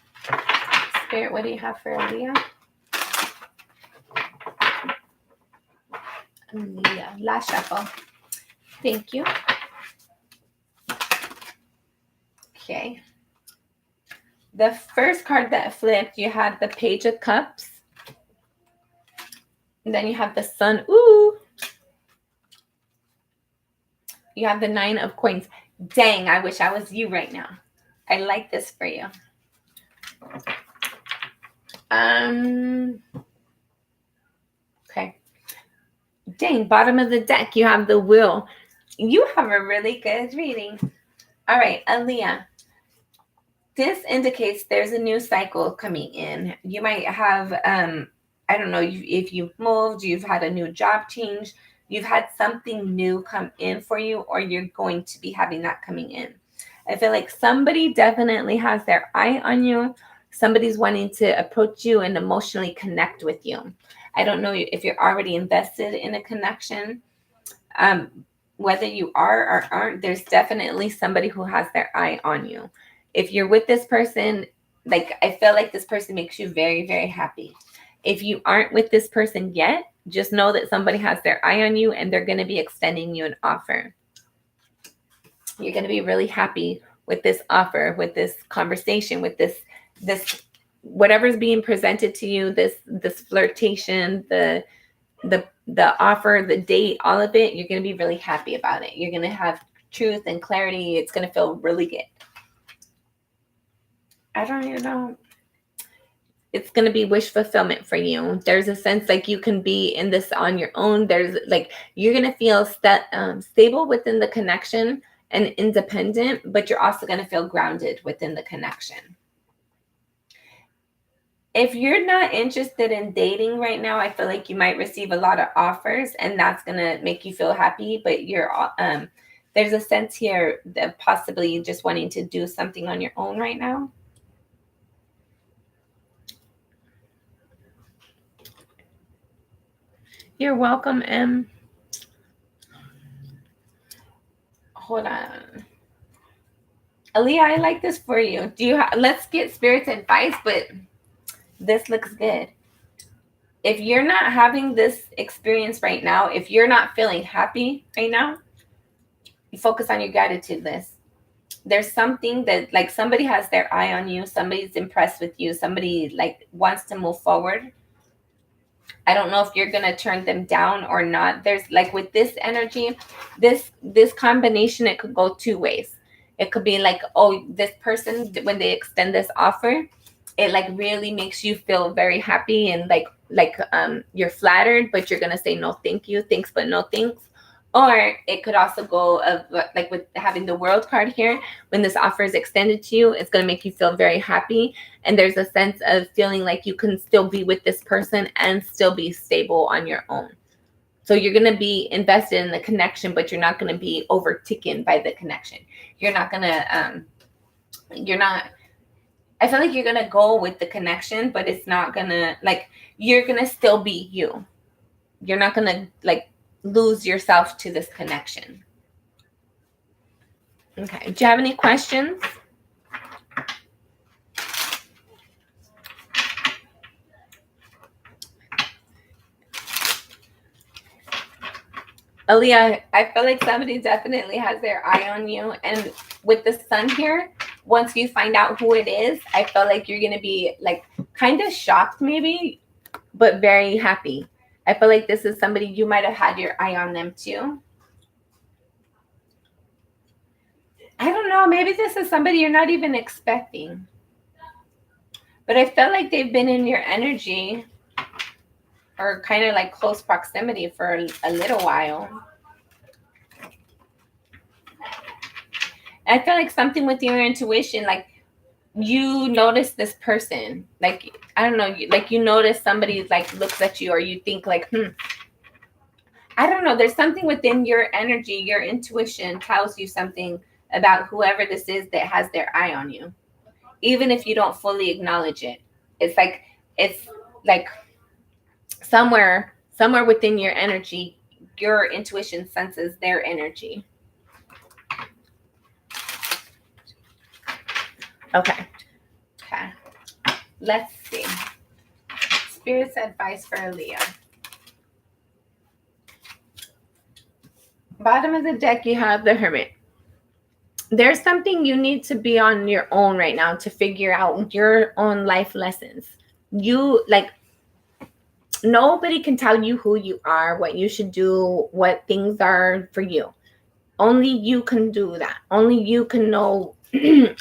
Spirit, what do you have for Aaliyah? Aaliyah. Last shuffle. Thank you. Okay. The first card that flipped, you had the Page of Cups. And then you have the Sun. Ooh. You have the 9 of Coins. Dang, I wish I was you right now. I like this for you. Okay. Dang, bottom of the deck, you have the Wheel. You have a really good reading. All right, Aaliyah. This indicates there's a new cycle coming in. You might have, I don't know, if you've moved, you've had a new job change, you've had something new come in for you, or you're going to be having that coming in. I feel like somebody definitely has their eye on you. Somebody's wanting to approach you and emotionally connect with you. I don't know if you're already invested in a connection. Whether you are or aren't, there's definitely somebody who has their eye on you. If you're with this person, like, I feel like this person makes you very, very happy. If you aren't with this person yet, just know that somebody has their eye on you and they're going to be extending you an offer. You're going to be really happy with this offer, with this conversation, with this whatever's being presented to you, this flirtation, the offer, the date, all of it. You're going to be really happy about it. You're going to have truth and clarity. It's going to feel really good. I don't even know. It's going to be wish fulfillment for you. There's a sense like you can be in this on your own. There's like, you're going to feel stable within the connection and independent, but you're also going to feel grounded within the connection. If you're not interested in dating right now, I feel like you might receive a lot of offers and that's going to make you feel happy, but you're there's a sense here that possibly just wanting to do something on your own right now. You're welcome, M. Hold on. Aaliyah, I like this for you. Let's get Spirit's advice, but this looks good. If you're not having this experience right now, if you're not feeling happy right now, you focus on your gratitude list. There's something that like somebody has their eye on you, somebody's impressed with you, somebody like wants to move forward. I don't know if you're going to turn them down or not. There's like with this energy, this combination, it could go 2 ways. It could be like, oh, this person, when they extend this offer, it like really makes you feel very happy and like you're flattered, but you're going to say no, thank you, thanks, but no thanks. Or it could also go of like with having the World card here, when this offer is extended to you, it's going to make you feel very happy. And there's a sense of feeling like you can still be with this person and still be stable on your own. So you're going to be invested in the connection, but you're not going to be overtaken by the connection. You're not going to, I feel like you're going to go with the connection, but it's not going to, like, you're going to still be you. You're not going to, like, lose yourself to this connection. Okay. Do you have any questions? Aaliyah, I feel like somebody definitely has their eye on you. And with the Sun here, once you find out who it is, I feel like you're going to be like kind of shocked maybe, but very happy. I feel like this is somebody you might have had your eye on them too. I don't know. Maybe this is somebody you're not even expecting. But I felt like they've been in your energy or kind of like close proximity for a little while. I feel like something with your intuition, like you notice this person, like, I don't know, like you notice somebody like looks at you or you think like, I don't know. There's something within your energy, your intuition tells you something about whoever this is that has their eye on you. Even if you don't fully acknowledge it. It's like somewhere within your energy, your intuition senses their energy. Okay. Let's see. Spirit's advice for Leo. Bottom of the deck, you have the Hermit. There's something you need to be on your own right now to figure out your own life lessons. You like, nobody can tell you who you are, what you should do, what things are for you. Only you can do that. Only you can know.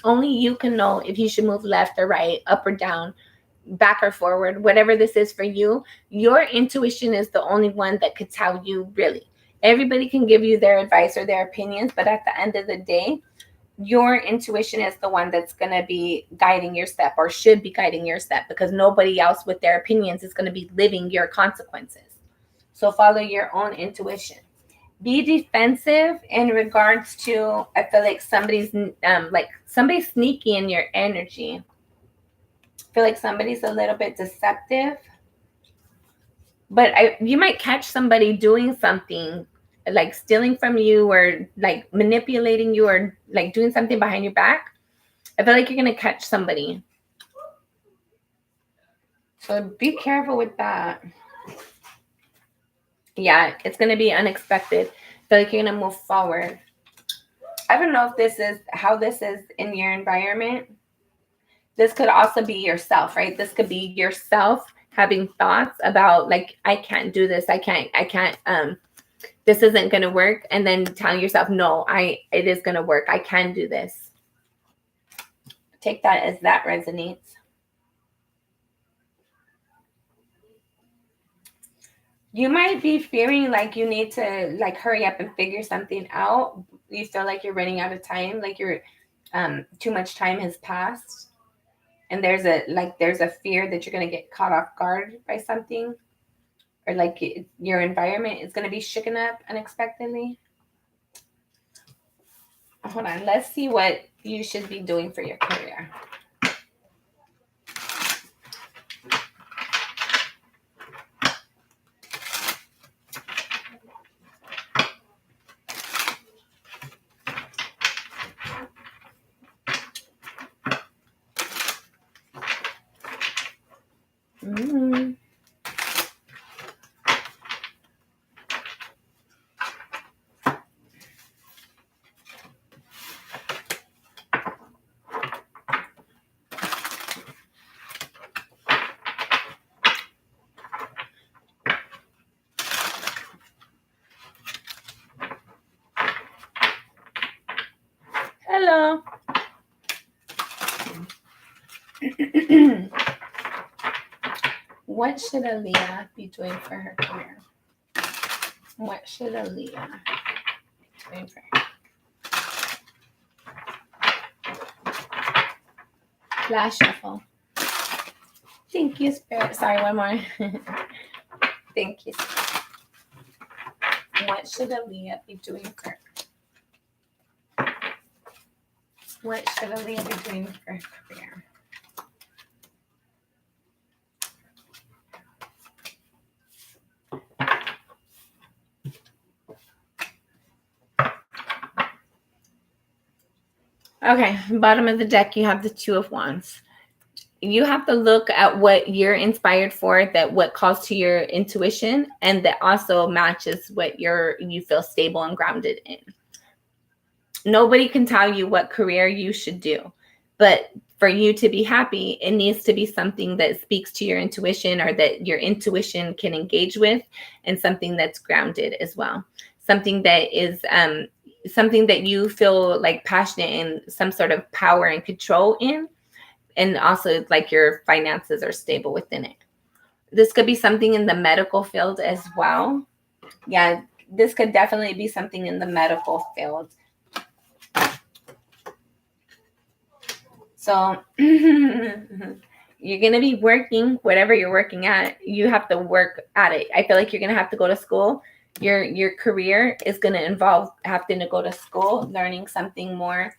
Only you can know if you should move left or right, up or down, back or forward, whatever this is for you. Your intuition is the only one that could tell you really. Everybody can give you their advice or their opinions, but at the end of the day, your intuition is the one that's going to be guiding your step or should be guiding your step, because nobody else with their opinions is going to be living your consequences. So follow your own intuition. Be defensive in regards to, I feel like somebody's sneaky in your energy. I feel like somebody's a little bit deceptive, but you might catch somebody doing something like stealing from you or like manipulating you or like doing something behind your back. I feel like you're going to catch somebody. So be careful with that. Yeah, it's going to be unexpected. I feel like you're going to move forward. I don't know if this is how this is in your environment. This could also be yourself, right? This could be yourself having thoughts about like, I can't do this. I can't, this isn't going to work. And then telling yourself, no, it is going to work. I can do this. Take that as that resonates. You might be feeling like you need to like hurry up and figure something out. You feel like you're running out of time, like you're too much time has passed. And there's a fear that you're going to get caught off guard by something, or like your environment is going to be shaken up unexpectedly. Hold on. Let's see what you should be doing for your career. Hello. What should Aaliyah be doing for her career? What should Aaliyah be doing for her? Last shuffle. Thank you, Spirit. Sorry, one more. Thank you, Spirit. What should Aaliyah be doing for her? What should Aaliyah be doing for her career? Okay, bottom of the deck, you have the Two of Wands. You have to look at what you're inspired for, that what calls to your intuition, and that also matches what you feel stable and grounded in. Nobody can tell you what career you should do, but for you to be happy, it needs to be something that speaks to your intuition, or that your intuition can engage with, and something that's grounded as well. Something that is something that you feel like passionate and some sort of power and control in, and also like your finances are stable within it. This could be something in the medical field as well. Yeah, this could definitely be something in the medical field. So you're going to be working, whatever you're working at, you have to work at it. I feel like you're going to have to go to school. Your career is going to involve having to go to school, learning something more.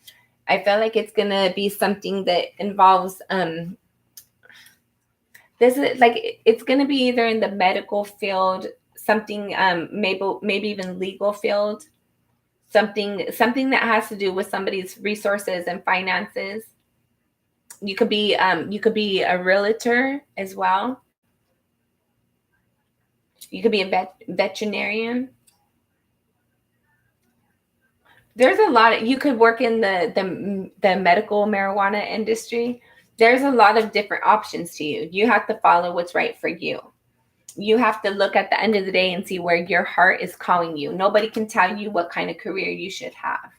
I feel like it's going to be something that involves this is like, it's going to be either in the medical field, something maybe even legal field, something that has to do with somebody's resources and finances. You could be a realtor as well. You could be a veterinarian. There's a lot of, you could work in the medical marijuana industry. There's a lot of different options to you. You have to follow what's right for you. You have to look at the end of the day and see where your heart is calling you. Nobody can tell you what kind of career you should have.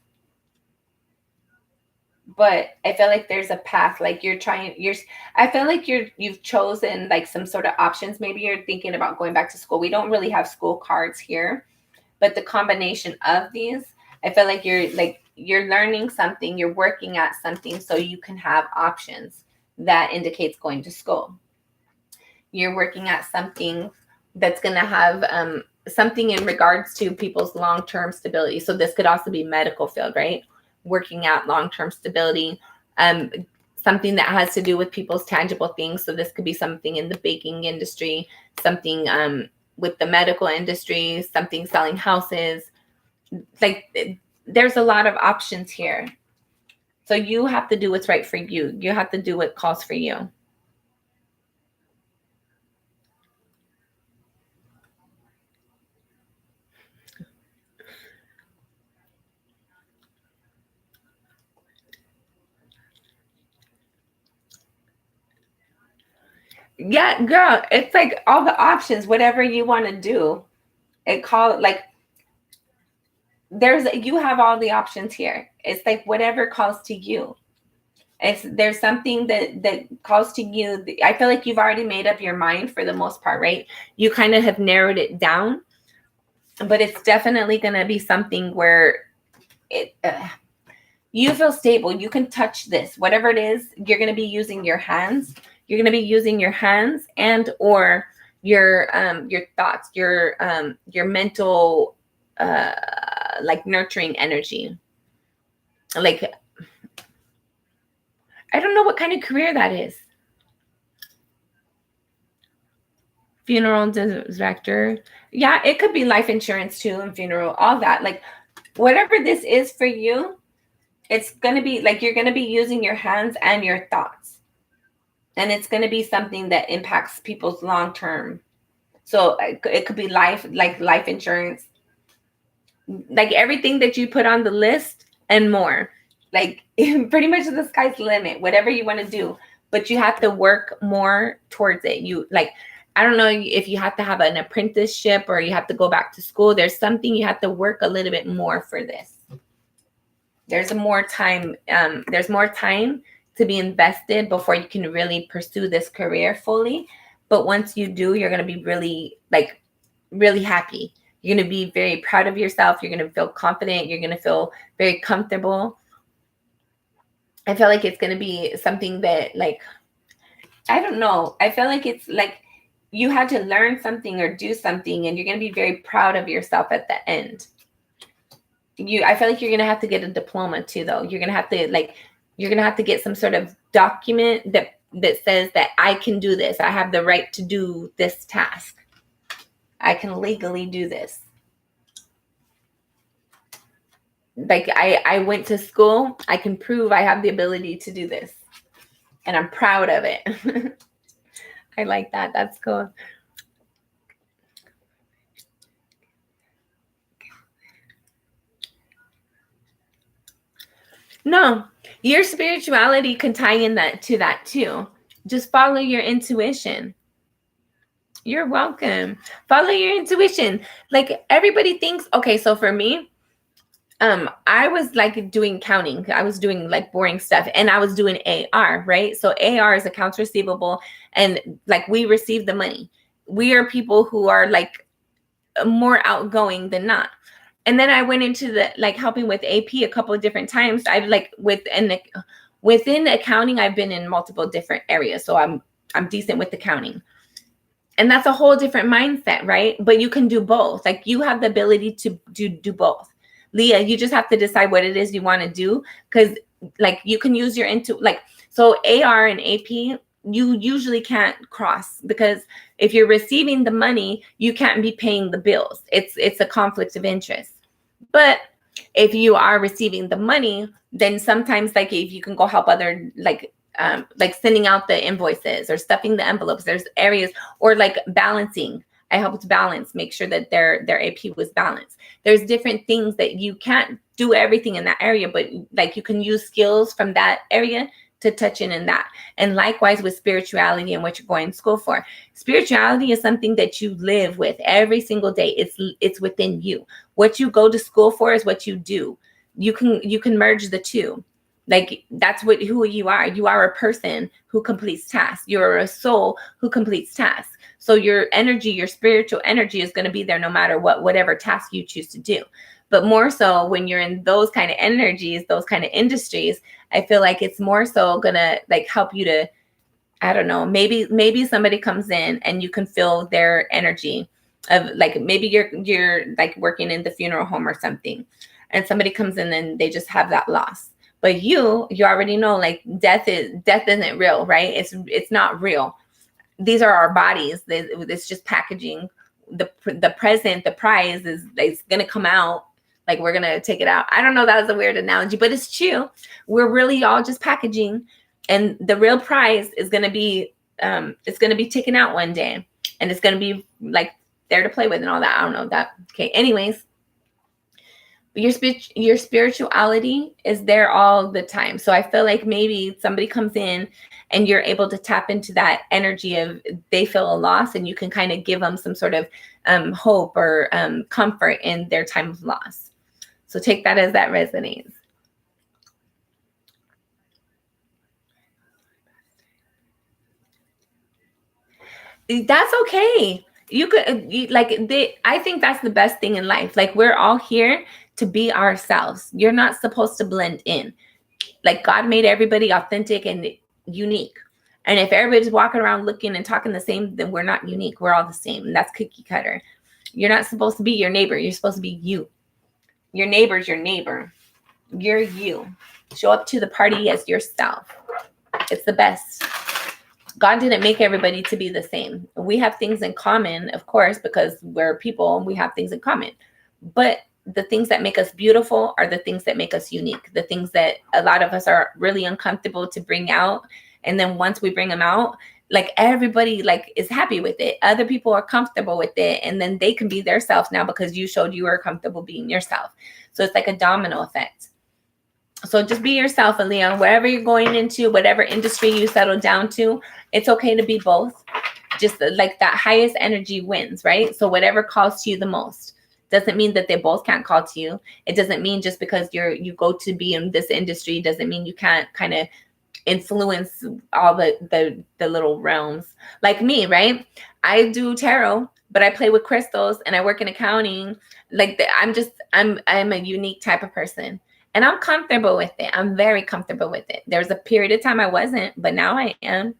But I feel like there's a path, like I feel like you've chosen like some sort of options. Maybe you're thinking about going back to school. We don't really have school cards here, but the combination of these, I feel like you're learning something, you're working at something so you can have options. That indicates going to school. You're working at something that's going to have something in regards to people's long-term stability. So this could also be medical field, right? Working at long-term stability, something that has to do with people's tangible things. So this could be something in the baking industry, something with the medical industry, something selling houses. Like there's a lot of options here. So you have to do what's right for you. You have to do what calls for you. Yeah, girl, it's like all the options, whatever you want to do. You have all the options here. It's like whatever calls to you. If there's something that calls to you, I feel like you've already made up your mind for the most part, right? You kind of have narrowed it down, but it's definitely going to be something where you feel stable. You can touch this, whatever it is. You're going to be using your hands. You're going to be using your hands and or your thoughts, your mental, like nurturing energy. Like, I don't know what kind of career that is. Funeral director. Yeah, it could be life insurance too, and funeral, all that. Like, whatever this is for you, it's going to be like you're going to be using your hands and your thoughts. And it's going to be something that impacts people's long term. So it could be life insurance, like everything that you put on the list and more. Like pretty much the sky's the limit, whatever you want to do. But you have to work more towards it. You like, I don't know if you have to have an apprenticeship or you have to go back to school. There's something you have to work a little bit more for this. There's more time. There's more time to be invested before you can really pursue this career fully. But once you do, you're going to be really happy. You're going to be very proud of yourself. You're going to feel confident. You're going to feel very comfortable. I feel like it's going to be something that, like, I don't know. I feel like it's like you had to learn something or do something, and you're going to be very proud of yourself at the end. I feel like you're going to have to get a diploma too, though. You're going to have to get some sort of document that says that I can do this. I have the right to do this task. I can legally do this. Like I went to school. I can prove I have the ability to do this. And I'm proud of it. I like that. That's cool. No, Your spirituality can tie in that too. Just follow your intuition. You're welcome. Follow your intuition. Like everybody thinks, okay, so for me, I was like doing counting. I was doing like boring stuff and I was doing AR, right? So AR is accounts receivable, and like we receive the money. We are people who are like more outgoing than not. And then I went into the like helping with AP a couple of different times. I've like within accounting, I've been in multiple different areas. So I'm decent with accounting. And that's a whole different mindset, right? But you can do both. Like you have the ability to do both. Leah, you just have to decide what it is you want to do, because like you can use your so AR and AP, you usually can't cross, because if you're receiving the money, you can't be paying the bills. It's a conflict of interest. But if you are receiving the money, then sometimes like if you can go help other like sending out the invoices or stuffing the envelopes, there's areas, or like balancing. I helped balance, make sure that their AP was balanced. There's different things that you can't do everything in that area, but like you can use skills from that area to touch in that. And likewise with spirituality and what you're going to school for. Spirituality is something that you live with every single day. It's within you. What you go to school for is what you do. You can merge the two. Like that's who you are. You are a person who completes tasks. You're a soul who completes tasks. So your energy, your spiritual energy is going to be there no matter whatever task you choose to do. But more so when you're in those kind of energies, those kind of industries, I feel like it's more so going to like help you to, I don't know, maybe somebody comes in and you can feel their energy of like, maybe you're like working in the funeral home or something, and somebody comes in and they just have that loss. But you already know like death isn't real, right? It's not real. These are our bodies. It's just packaging. The present, the prize is going to come out. Like we're going to take it out. I don't know. That was a weird analogy, but it's true. We're really all just packaging, and the real prize is going to be, it's going to be taken out one day, and it's going to be like there to play with and all that. I don't know that. Okay. Anyways, your spirituality is there all the time. So I feel like maybe somebody comes in and you're able to tap into that energy of they feel a loss, and you can kind of give them some sort of hope or comfort in their time of loss. So take that as that resonates. That's okay. You could I think that's the best thing in life. Like we're all here to be ourselves. You're not supposed to blend in. Like God made everybody authentic and unique. And if everybody's walking around looking and talking the same, then we're not unique. We're all the same. And that's cookie cutter. You're not supposed to be your neighbor. You're supposed to be you. Your neighbor's your neighbor. You're you. Show up to the party as yourself. It's the best. God didn't make everybody to be the same. We have things in common, of course, because we're people and we have things in common. But the things that make us beautiful are the things that make us unique. The things that a lot of us are really uncomfortable to bring out. And then once we bring them out, like everybody like is happy with it. Other people are comfortable with it. And then they can be their self now because you showed you were comfortable being yourself. So it's like a domino effect. So just be yourself, Aaliyah. Wherever you're going into, whatever industry you settle down to, it's okay to be both. Just like that highest energy wins, right? So whatever calls to you the most. Doesn't mean that they both can't call to you. It doesn't mean just because you go to be in this industry doesn't mean you can't kind of influence all the little realms. Like me, right? I do tarot, but I play with crystals and I work in accounting. Like I'm a unique type of person. And I'm comfortable with it. I'm very comfortable with it. There was a period of time I wasn't, but now I am.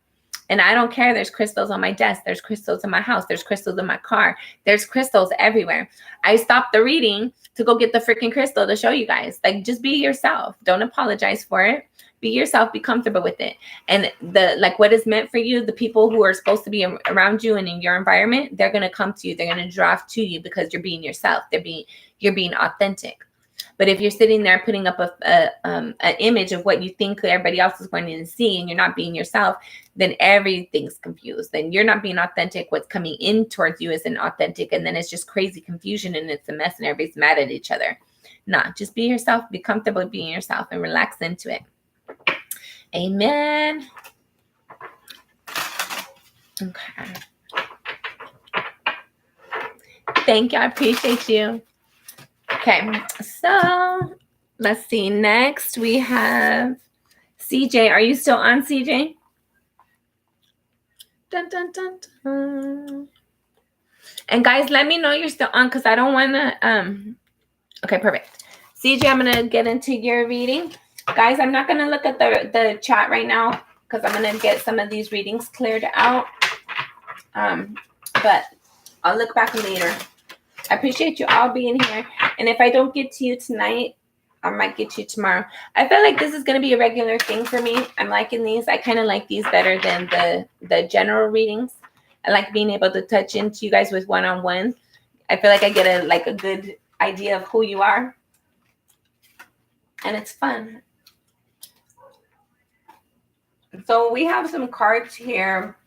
And I don't care. There's crystals on my desk. There's crystals in my house. There's crystals in my car. There's crystals everywhere. I stopped the reading to go get the freaking crystal to show you guys. Like, just be yourself. Don't apologize for it. Be yourself. Be comfortable with it. And what is meant for you, the people who are supposed to be around you and in your environment, they're going to come to you. They're going to draft to you because you're being yourself. You're being authentic. But if you're sitting there putting up an image of what you think everybody else is going to see and you're not being yourself, then everything's confused. Then you're not being authentic. What's coming in towards you isn't authentic. And then it's just crazy confusion and it's a mess and everybody's mad at each other. Nah, just be yourself. Be comfortable being yourself and relax into it. Amen. Okay. Thank you. I appreciate you. Okay. So let's see. Next we have CJ. Are you still on, CJ? Dun, dun, dun, dun. And guys, let me know you're still on because I don't want to. Okay, perfect. CJ, I'm going to get into your reading. Guys, I'm not going to look at the chat right now because I'm going to get some of these readings cleared out. But I'll look back later. I appreciate you all being here. And if I don't get to you tonight, I might get to you tomorrow. I feel like this is going to be a regular thing for me. I'm liking these. I kind of like these better than the general readings. I like being able to touch into you guys with one-on-one. I feel like I get a good idea of who you are. And it's fun. So we have some cards here,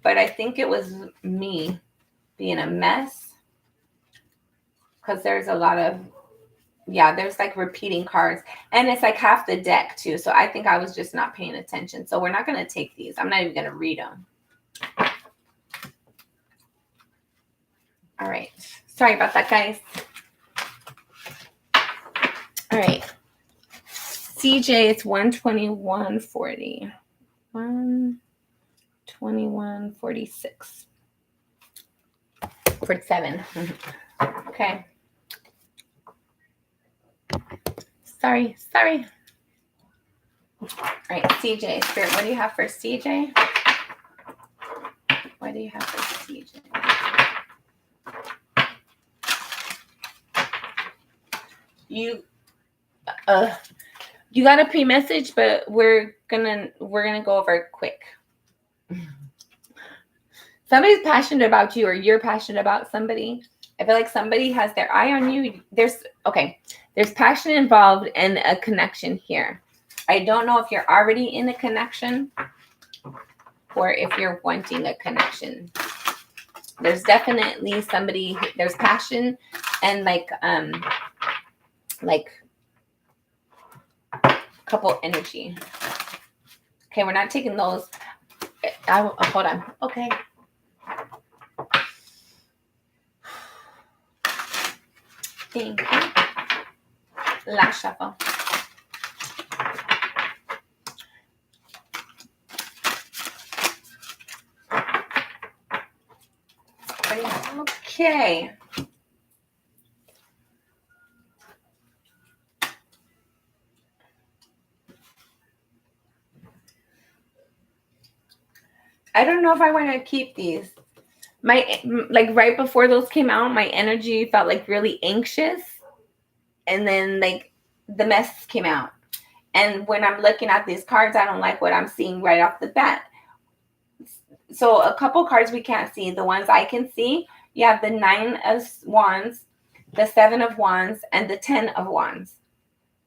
but I think it was me being a mess. Because there's a lot of, there's like repeating cards. And it's like half the deck too. So I think I was just not paying attention. So we're not going to take these. I'm not even going to read them. All right. Sorry about that, guys. All right. CJ, it's 121.40. 121.46. 47. Okay. Sorry. All right, CJ, Spirit, what do you have for CJ? What do you have for CJ? You got a pre-message, but we're gonna go over it quick. Somebody's passionate about you, or you're passionate about somebody. I feel like somebody has their eye on you. There's passion involved and a connection here. I don't know if you're already in a connection or if you're wanting a connection. There's definitely somebody, there's passion and like couple energy. Okay, we're not taking those. Hold on. Okay. Thank you. Last shuffle. Okay. I don't know if I want to keep these. Right before those came out, my energy felt like really anxious. And then the mess came out. And when I'm looking at these cards, I don't like what I'm seeing right off the bat. So a couple cards we can't see. The ones I can see, you have the 9 of Wands, the 7 of Wands, and the 10 of Wands.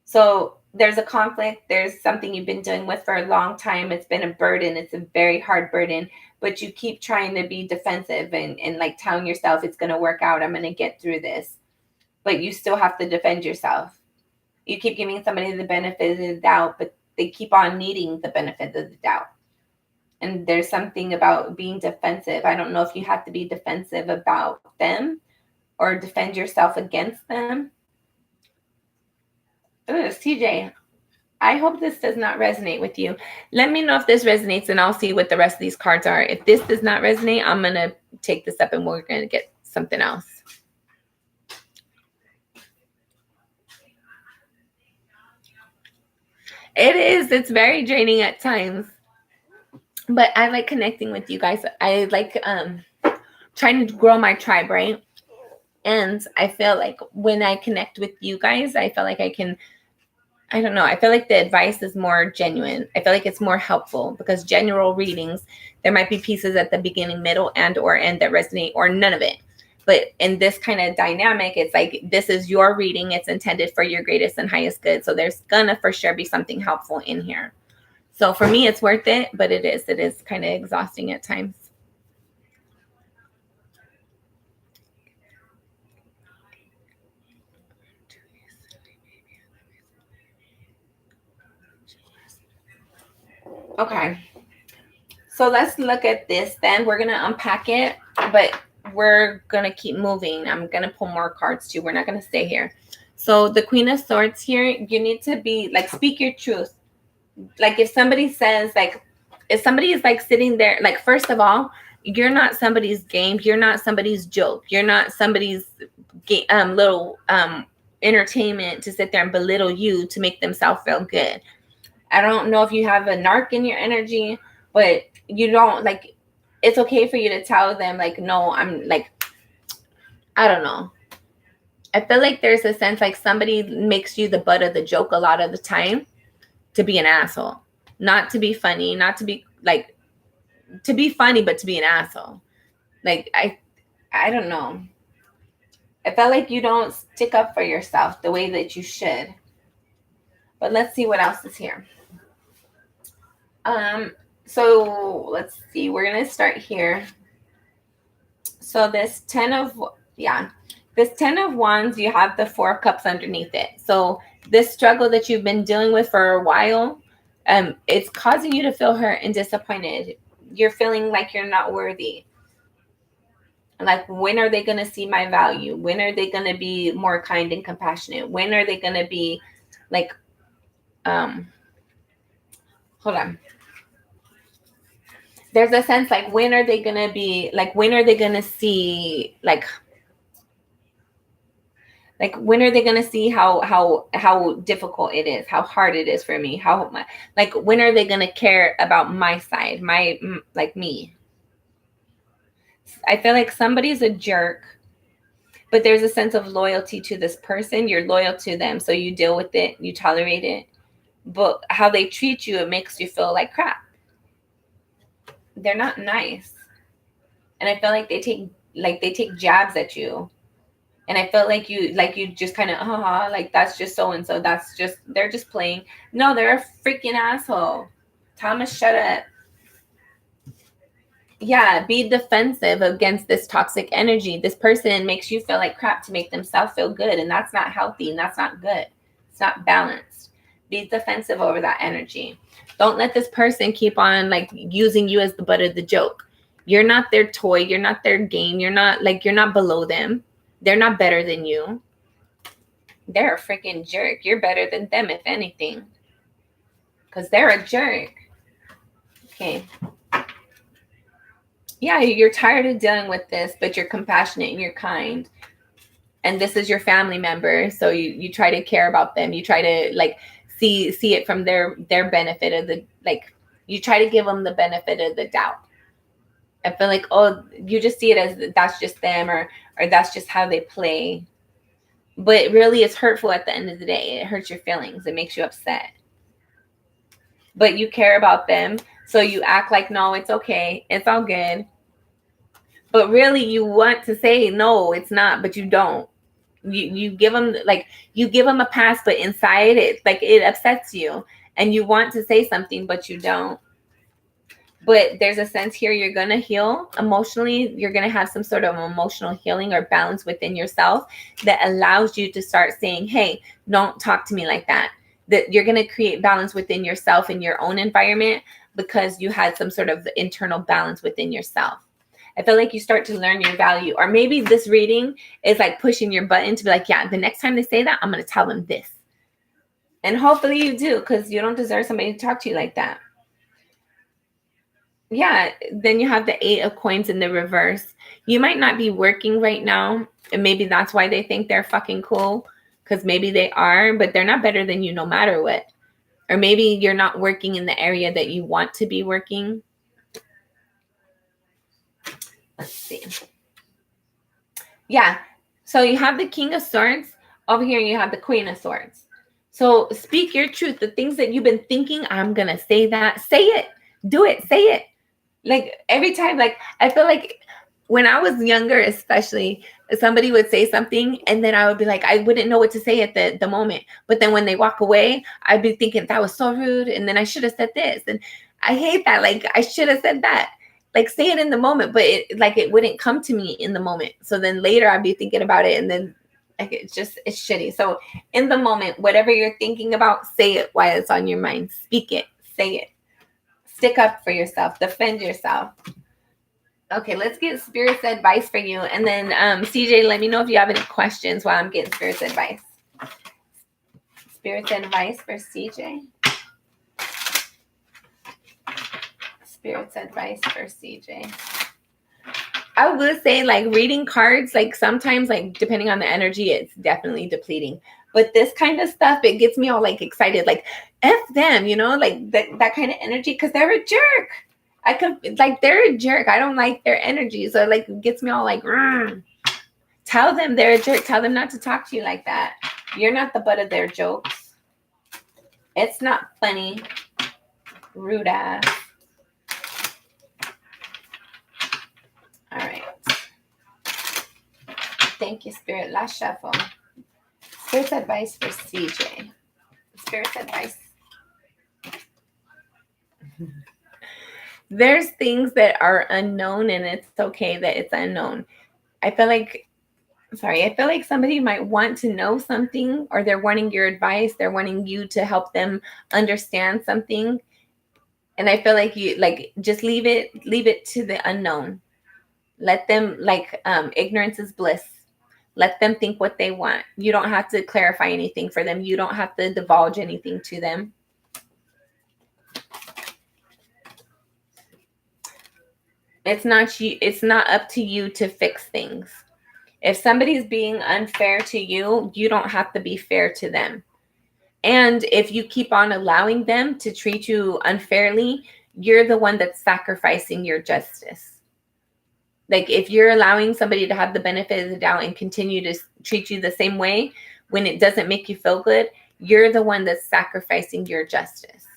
So there's a conflict. There's something you've been dealing with for a long time. It's been a burden. It's a very hard burden. But you keep trying to be defensive and like telling yourself it's going to work out. I'm going to get through this. But you still have to defend yourself. You keep giving somebody the benefit of the doubt, but they keep on needing the benefit of the doubt. And there's something about being defensive. I don't know if you have to be defensive about them or defend yourself against them. Ooh, CJ, I hope this does not resonate with you. Let me know if this resonates and I'll see what the rest of these cards are. If this does not resonate, I'm going to take this up and we're going to get something else. It is. It's very draining at times. But I like connecting with you guys. I like trying to grow my tribe, right? And I feel like when I connect with you guys, I feel like I can, I don't know, I feel like the advice is more genuine. I feel like it's more helpful because general readings, there might be pieces at the beginning, middle, and or end that resonate or none of it. But in this kind of dynamic, it's like this is your reading. It's intended for your greatest and highest good. So there's gonna for sure be something helpful in here. So for me, it's worth it, but it is kind of exhausting at times. Okay. So let's look at this then. We're going to unpack it, but we're going to keep moving. I'm going to pull more cards too. We're not going to stay here. So the Queen of Swords here, you need to be like, speak your truth. Like if somebody says like, if somebody is like sitting there, like first of all, you're not somebody's game. You're not somebody's joke. You're not somebody's little entertainment to sit there and belittle you to make themselves feel good. I don't know if you have a narc in your energy, but you don't like, it's okay for you to tell them like, no, I'm like, I don't know. I feel like there's a sense like somebody makes you the butt of the joke a lot of the time to be an asshole, not to be funny, not to be like, to be funny, but to be an asshole. Like, I don't know. I felt like you don't stick up for yourself the way that you should. But let's see what else is here. So let's see. We're gonna start here. So this 10 of Wands, you have the 4 of Cups underneath it. So this struggle that you've been dealing with for a while, it's causing you to feel hurt and disappointed. You're feeling like you're not worthy. Like, when are they going to see my value? When are they going to be more kind and compassionate? When are they going to be like, hold on. There's a sense like, when are they going to be like, when are they going to see like when are they going to see how difficult it is, how hard it is for me, how like when are they going to care about my side, my like me? I feel like somebody's a jerk, but there's a sense of loyalty to this person. You're loyal to them, so you deal with it, you tolerate it. But how they treat you, it makes you feel like crap. They're not nice. And I feel like they take jabs at you. And I felt like you just kind of, like that's just so and so. That's just, they're just playing. No, they're a freaking asshole. Thomas, shut up. Yeah, be defensive against this toxic energy. This person makes you feel like crap to make themselves feel good, and that's not healthy, and that's not good. It's not balanced. Be defensive over that energy. Don't let this person keep on like using you as the butt of the joke. You're not their toy. You're not their game. You're not below them. They're not better than you. They're a freaking jerk. You're better than them, if anything, because they're a jerk. Okay. Yeah, you're tired of dealing with this, but you're compassionate and you're kind. And this is your family member, so you try to care about them. You try to like see it from their benefit of the, like, you try to give them the benefit of the doubt. I feel like, oh, you just see it as that's just them, or that's just how they play. But really, it's hurtful at the end of the day. It hurts your feelings. It makes you upset. But you care about them, so you act like, no, it's okay. It's all good. But really, you want to say, no, it's not, but you don't. You give them a pass, but inside it upsets you. And you want to say something, but you don't. But there's a sense here you're going to heal emotionally. You're going to have some sort of emotional healing or balance within yourself that allows you to start saying, hey, don't talk to me like that. That you're going to create balance within yourself in your own environment because you had some sort of internal balance within yourself. I feel like you start to learn your value. Or maybe this reading is like pushing your button to be like, yeah, the next time they say that, I'm going to tell them this. And hopefully you do, because you don't deserve somebody to talk to you like that. Yeah, then you have the 8 of Coins in the reverse. You might not be working right now, and maybe that's why they think they're fucking cool, because maybe they are, but they're not better than you no matter what. Or maybe you're not working in the area that you want to be working. Let's see. Yeah, so you have the King of Swords. Over here you have the Queen of Swords. So speak your truth. The things that you've been thinking, I'm going to say that. Say it. Do it. Say it. Like every time, like I feel like when I was younger, especially, somebody would say something and then I would be like, I wouldn't know what to say at the moment. But then when they walk away, I'd be thinking that was so rude. And then I should have said this. And I hate that. Like I should have said that. Like say it in the moment, but it wouldn't come to me in the moment. So then later I'd be thinking about it and then like it's shitty. So in the moment, whatever you're thinking about, say it while it's on your mind. Speak it. Say it. Stick up for yourself. Defend yourself. Okay, let's get Spirit's advice for you. And then CJ, let me know if you have any questions while I'm getting Spirit's advice. Spirit's advice for CJ. Spirit's advice for CJ. I would say, like, reading cards, like, sometimes, like, depending on the energy, it's definitely depleting. But this kind of stuff, it gets me all, like, excited. Like, F them, you know? Like, that kind of energy, because they're a jerk. They're a jerk. I don't like their energy. So, like, it gets me all, like, Tell them they're a jerk. Tell them not to talk to you like that. You're not the butt of their jokes. It's not funny. Rude ass. All right. Thank you, Spirit. Last shuffle. Spirit's advice for CJ. Spirit's advice. There's things that are unknown, and it's okay that it's unknown. I feel like somebody might want to know something, or they're wanting your advice. They're wanting you to help them understand something. And I feel like you, like, just leave it to the unknown. Let them, like, ignorance is bliss. Let them think what they want. You don't have to clarify anything for them. You don't have to divulge anything to them. It's not up to you to fix things. If somebody's being unfair to you, you don't have to be fair to them. And if you keep on allowing them to treat you unfairly, you're the one that's sacrificing your justice. Like, if you're allowing somebody to have the benefit of the doubt and continue to treat you the same way when it doesn't make you feel good, you're the one that's sacrificing your justice.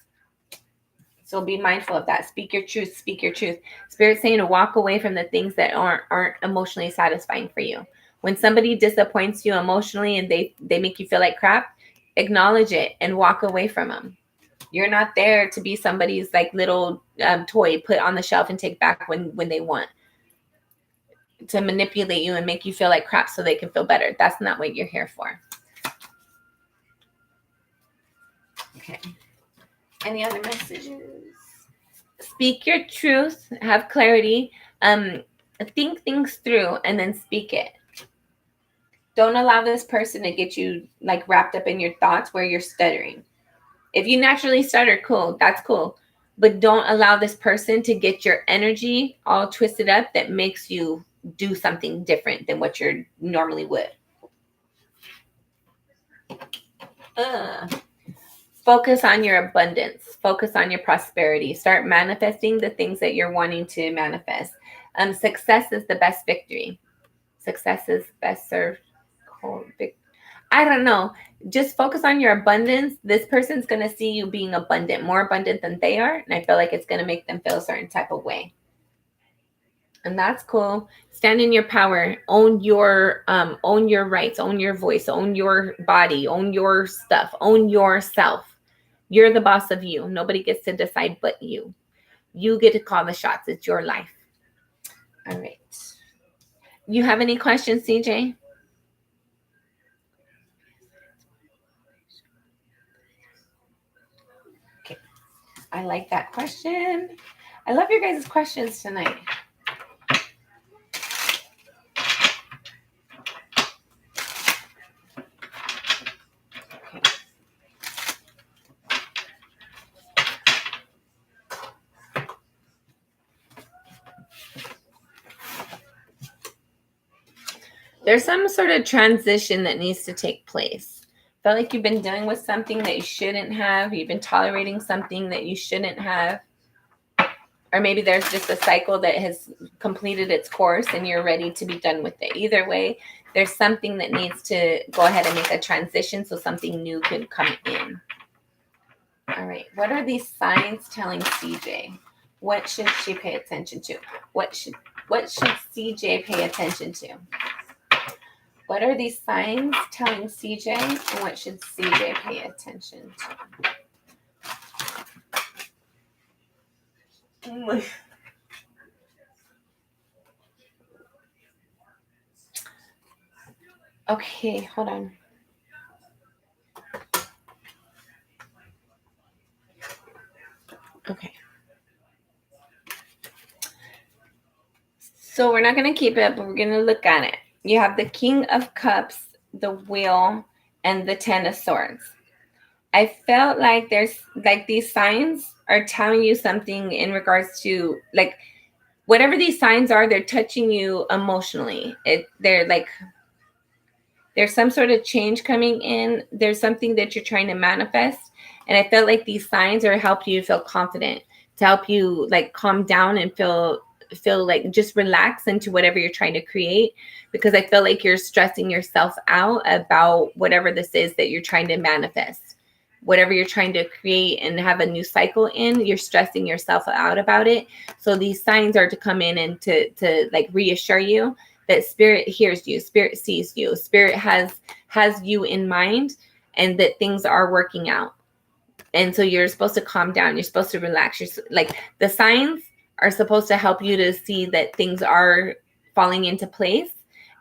So be mindful of that. Speak your truth. Speak your truth. Spirit's saying to walk away from the things that aren't emotionally satisfying for you. When somebody disappoints you emotionally and they make you feel like crap, acknowledge it and walk away from them. You're not there to be somebody's, like, little toy put on the shelf and take back when they want to manipulate you and make you feel like crap so they can feel better. That's not what you're here for. Okay. Any other messages? Speak your truth. Have clarity. Think things through and then speak it. Don't allow this person to get you, like, wrapped up in your thoughts where you're stuttering. If you naturally stutter, cool. That's cool. But don't allow this person to get your energy all twisted up that makes you do something different than what you normally would. Focus on your abundance. Focus on your prosperity. Start manifesting the things that you're wanting to manifest. Success is the best victory. Success is best served. I don't know. Just focus on your abundance. This person's going to see you being abundant, more abundant than they are. And I feel like it's going to make them feel a certain type of way. And that's cool. Stand in your power. Own your rights. Own your voice. Own your body. Own your stuff. Own yourself. You're the boss of you. Nobody gets to decide but you. You get to call the shots. It's your life. All right. You have any questions, CJ? Okay. I like that question. I love your guys' questions tonight. There's some sort of transition that needs to take place. I feel like you've been dealing with something that you shouldn't have. You've been tolerating something that you shouldn't have. Or maybe there's just a cycle that has completed its course and you're ready to be done with it. Either way, there's something that needs to go ahead and make a transition so something new can come in. All right. What are these signs telling CJ? What should she pay attention to? What should CJ pay attention to? What are these signs telling CJ, and what should CJ pay attention to? Okay, hold on. Okay. So we're not going to keep it, but we're going to look at it. You have the King of Cups, the Wheel, and the Ten of Swords. I felt like there's like these signs are telling you something in regards to like whatever these signs are, they're touching you emotionally. They're like there's some sort of change coming in. There's something that you're trying to manifest. And I felt like these signs are helping you feel confident, to help you like calm down and feel like just relax into whatever you're trying to create, because I feel like you're stressing yourself out about whatever this is that you're trying to manifest. Whatever you're trying to create and have a new cycle in, you're stressing yourself out about it. So these signs are to come in and to like reassure you that spirit hears you, spirit sees you, spirit has you in mind, and that things are working out. And so you're supposed to calm down. You're supposed to relax. You're like the signs are supposed to help you to see that things are falling into place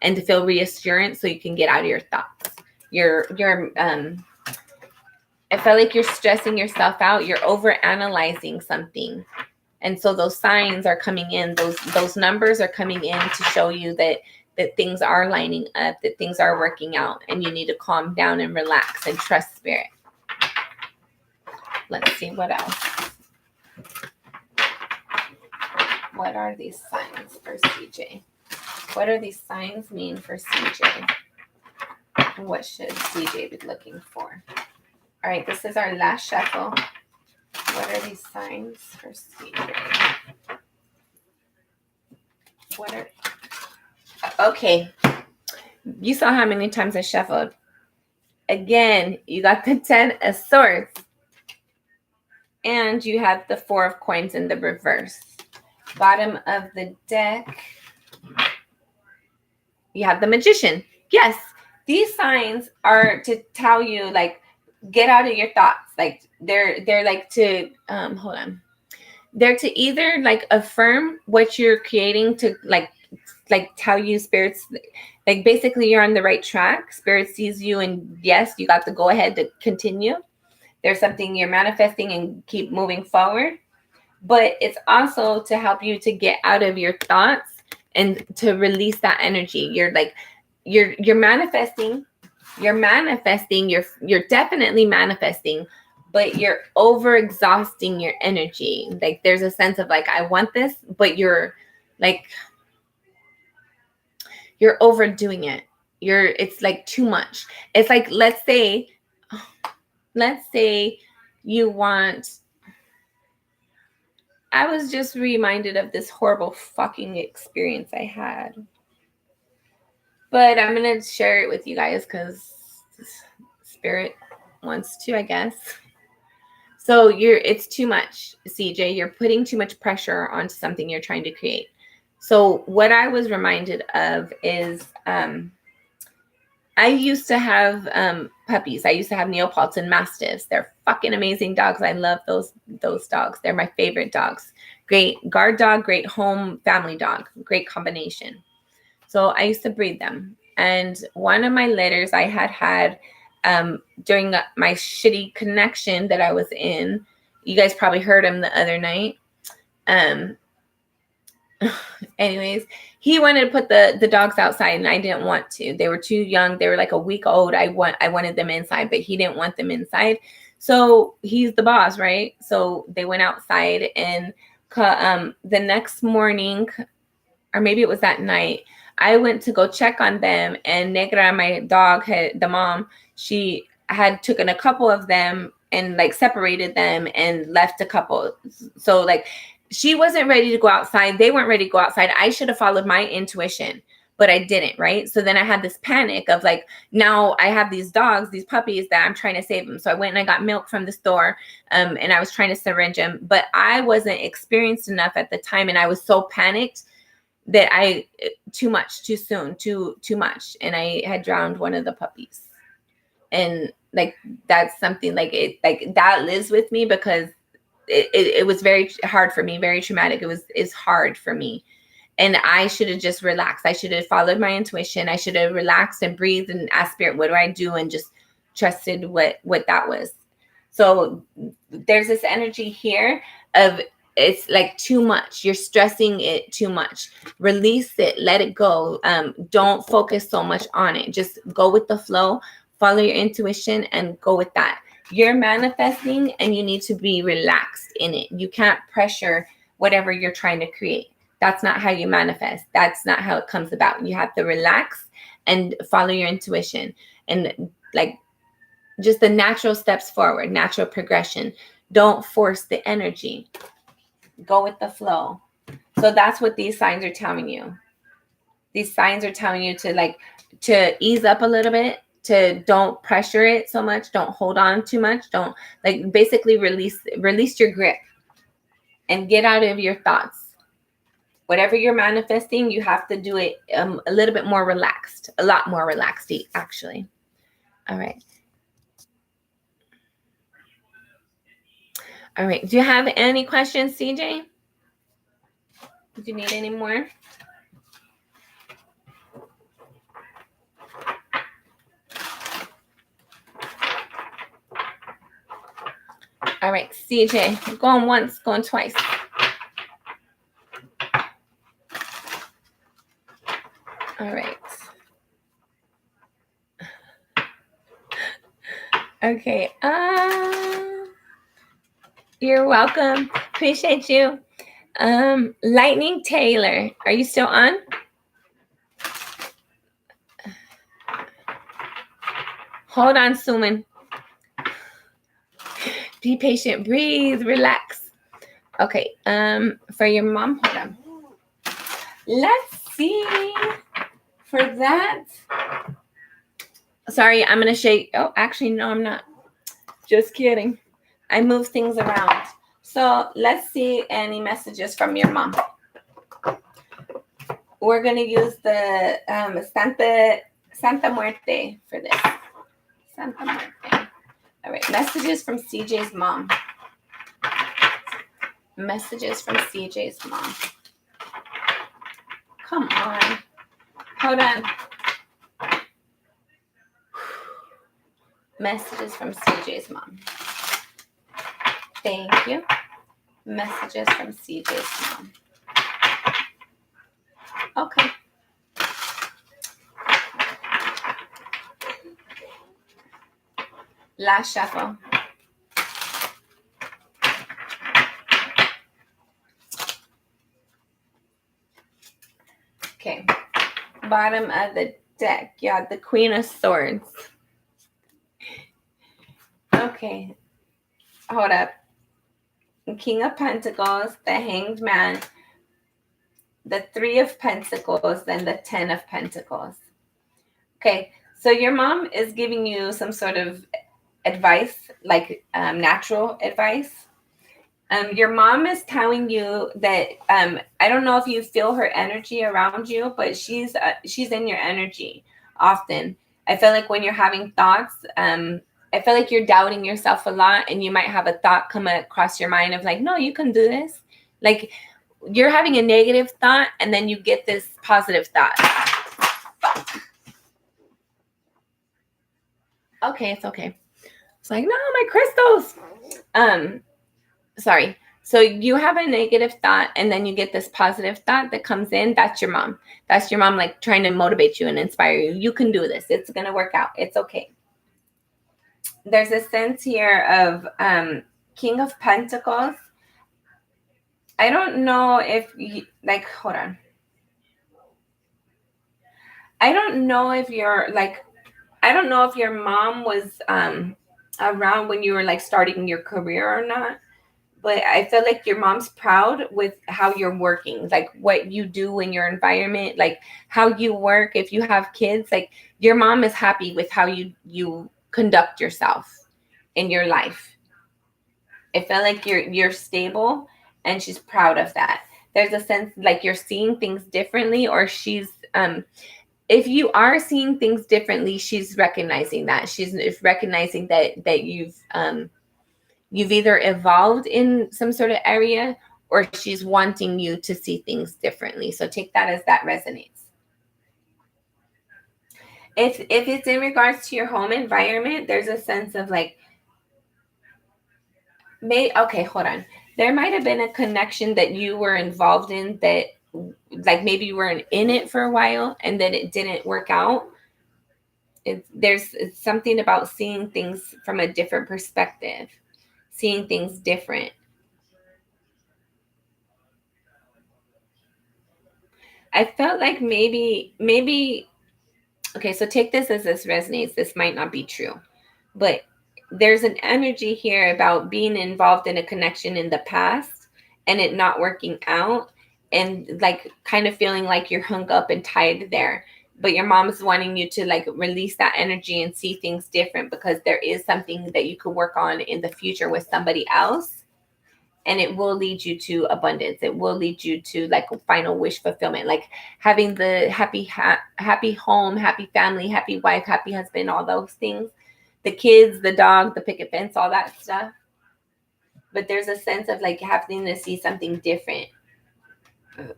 and to feel reassurance so you can get out of your thoughts. I feel like you're stressing yourself out. You're over analyzing something. And so those signs are coming in. Those numbers are coming in to show you that things are lining up, that things are working out, and you need to calm down and relax and trust spirit. Let's see what else. What are these signs for CJ? What do these signs mean for CJ? What should CJ be looking for? All right, this is our last shuffle. What are these signs for CJ? Okay. You saw how many times I shuffled. Again, you got the 10 of Swords. And you have the 4 of Coins in the reverse. Bottom of the deck, you have the Magician. Yes, these signs are to tell you, like, get out of your thoughts. Like, they're like to, hold on. They're to either, like, affirm what you're creating, to, like tell you spirits, like, basically you're on the right track. Spirit sees you, and yes, you got to go ahead to continue. There's something you're manifesting and keep moving forward. But it's also to help you to get out of your thoughts and to release that energy. You're like, you're manifesting. You're manifesting. You're definitely manifesting, but you're over exhausting your energy. Like, there's a sense of like, I want this, but you're like, you're overdoing it. It's like too much. It's like, let's say you want, I was just reminded of this horrible fucking experience I had. But I'm going to share it with you guys because spirit wants to, I guess. So it's too much, CJ. You're putting too much pressure onto something you're trying to create. So what I was reminded of is I used to have puppies. I used to have Neapolitan Mastiffs. They're fucking amazing dogs. I love those dogs. They're my favorite dogs. Great guard dog, great home family dog, great combination. So I used to breed them. And one of my litters I had during my shitty connection that I was in, you guys probably heard him the other night. Anyways, he wanted to put the dogs outside, and I didn't want to. They were too young. They were like a week old. I wanted them inside, but he didn't want them inside. So he's the boss, right? So they went outside, and the next morning, or maybe it was that night, I went to go check on them, and Negra, my dog, the mom, she had taken a couple of them and like separated them and left a couple. So like, she wasn't ready to go outside. They weren't ready to go outside. I should have followed my intuition, but I didn't, right? So then I had this panic of like, now I have these dogs, these puppies that I'm trying to save them. So I went and I got milk from the store, and I was trying to syringe them, but I wasn't experienced enough at the time, and I was so panicked that too much, too soon, too much, and I had drowned one of the puppies. And like, that's something like that lives with me because it was very hard for me, very traumatic. It's hard for me. And I should have just relaxed. I should have followed my intuition. I should have relaxed and breathed and asked spirit, what do I do? And just trusted what that was. So there's this energy here of it's like too much. You're stressing it too much. Release it, let it go. Don't focus so much on it. Just go with the flow, follow your intuition, and go with that. You're manifesting and you need to be relaxed in it. You can't pressure whatever you're trying to create. That's not how you manifest. That's not how it comes about. You have to relax and follow your intuition and like just the natural steps forward, natural progression. Don't force the energy. Go with the flow. So that's what these signs are telling you. These signs are telling you to ease up a little bit, to don't pressure it so much, don't hold on too much, don't like basically release your grip and get out of your thoughts. Whatever you're manifesting, you have to do it a little bit more relaxed, a lot more relaxed actually. All right. All right. Do you have any questions, CJ? Do you need any more? All right, CJ, going once, going twice. All right. Okay. You're welcome. Appreciate you. Lightning Taylor, are you still on? Hold on, Suman. Be patient. Breathe. Relax. Okay. For your mom, hold on. Let's see. For that. Sorry, I'm gonna shake. Oh, actually, no, I'm not. Just kidding. I move things around. So let's see any messages from your mom. We're gonna use the Santa Muerte for this. Santa Muerte. All right, messages from CJ's mom. Messages from CJ's mom. Come on. Hold on. Messages from CJ's mom. Thank you. Messages from CJ's mom. Okay. Last shuffle. Okay. Bottom of the deck. Yeah, the Queen of Swords. Okay. Hold up. King of Pentacles, the Hanged Man, the Three of Pentacles, and the Ten of Pentacles. Okay, so your mom is giving you some sort of advice, like natural advice. Your mom is telling you that I don't know if you feel her energy around you, but she's in your energy often. I feel like when you're having thoughts, I feel like you're doubting yourself a lot, and you might have a thought come across your mind of like, no, you can do this. Like you're having a negative thought, and then you get this positive thought. Okay, it's okay. It's like, no, my crystals. Sorry. So you have a negative thought, and then you get this positive thought that comes in. That's your mom. That's your mom, like trying to motivate you and inspire you. You can do this. It's going to work out. It's okay. There's a sense here of King of Pentacles. I don't know if you, like, hold on. I don't know if you're like, I don't know if your mom was around when you were like starting your career or not. But I feel like your mom's proud with how you're working, like what you do in your environment, like how you work. If you have kids, like your mom is happy with how you conduct yourself in your life. I feel like you're stable, and she's proud of that. There's a sense like you're seeing things differently, or she's if you are seeing things differently, she's recognizing that. She's recognizing that you've either evolved in some sort of area, or she's wanting you to see things differently. So take that as that resonates. If it's in regards to your home environment, there's a sense of like, okay, hold on. There might have been a connection that you were involved in that, like maybe you weren't in it for a while and then it didn't work out. It's something about seeing things from a different perspective, seeing things different. I felt like maybe, okay, so take this as this resonates. This might not be true, but there's an energy here about being involved in a connection in the past and it not working out, and like kind of feeling like you're hung up and tied there. But your mom's wanting you to like release that energy and see things different, because there is something that you could work on in the future with somebody else, and it will lead you to abundance. It will lead you to like final wish fulfillment, like having the happy home, happy family, happy wife, happy husband, all those things, the kids, the dog, the picket fence, all that stuff. But there's a sense of like having to see something different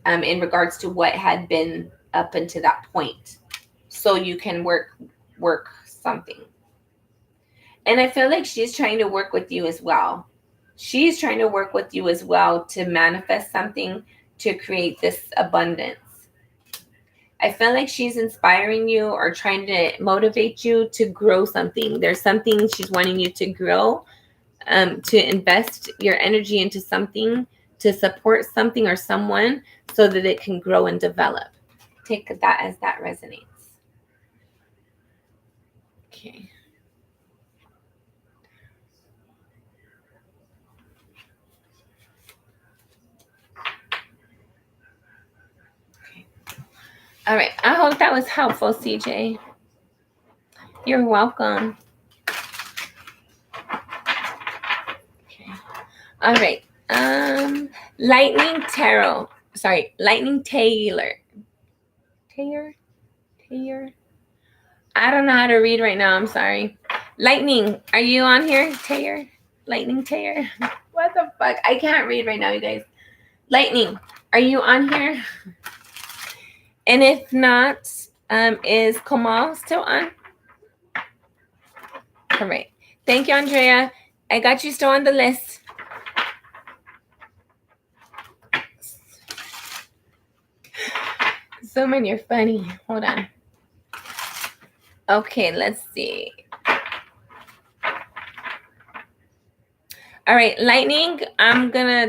in regards to what had been up until that point, so you can work something. And I feel like she's trying to work with you as well. She's trying to work with you as well to manifest something, to create this abundance. I feel like she's inspiring you or trying to motivate you to grow something. There's something she's wanting you to grow, to invest your energy into something, to support something or someone so that it can grow and develop. Take that as that resonates. Okay. All right. I hope that was helpful, CJ. You're welcome. Okay. All right. Lightning Tarot. Sorry, Lightning Taylor. Taylor? I don't know how to read right now. I'm sorry. Lightning, are you on here? Taylor? Lightning Taylor? What the fuck? I can't read right now, you guys. Lightning, are you on here? And if not, is Kamal still on? All right. Thank you, Andrea. I got you still on the list. Zoom, you're funny. Hold on. Okay, let's see. All right, Lightning,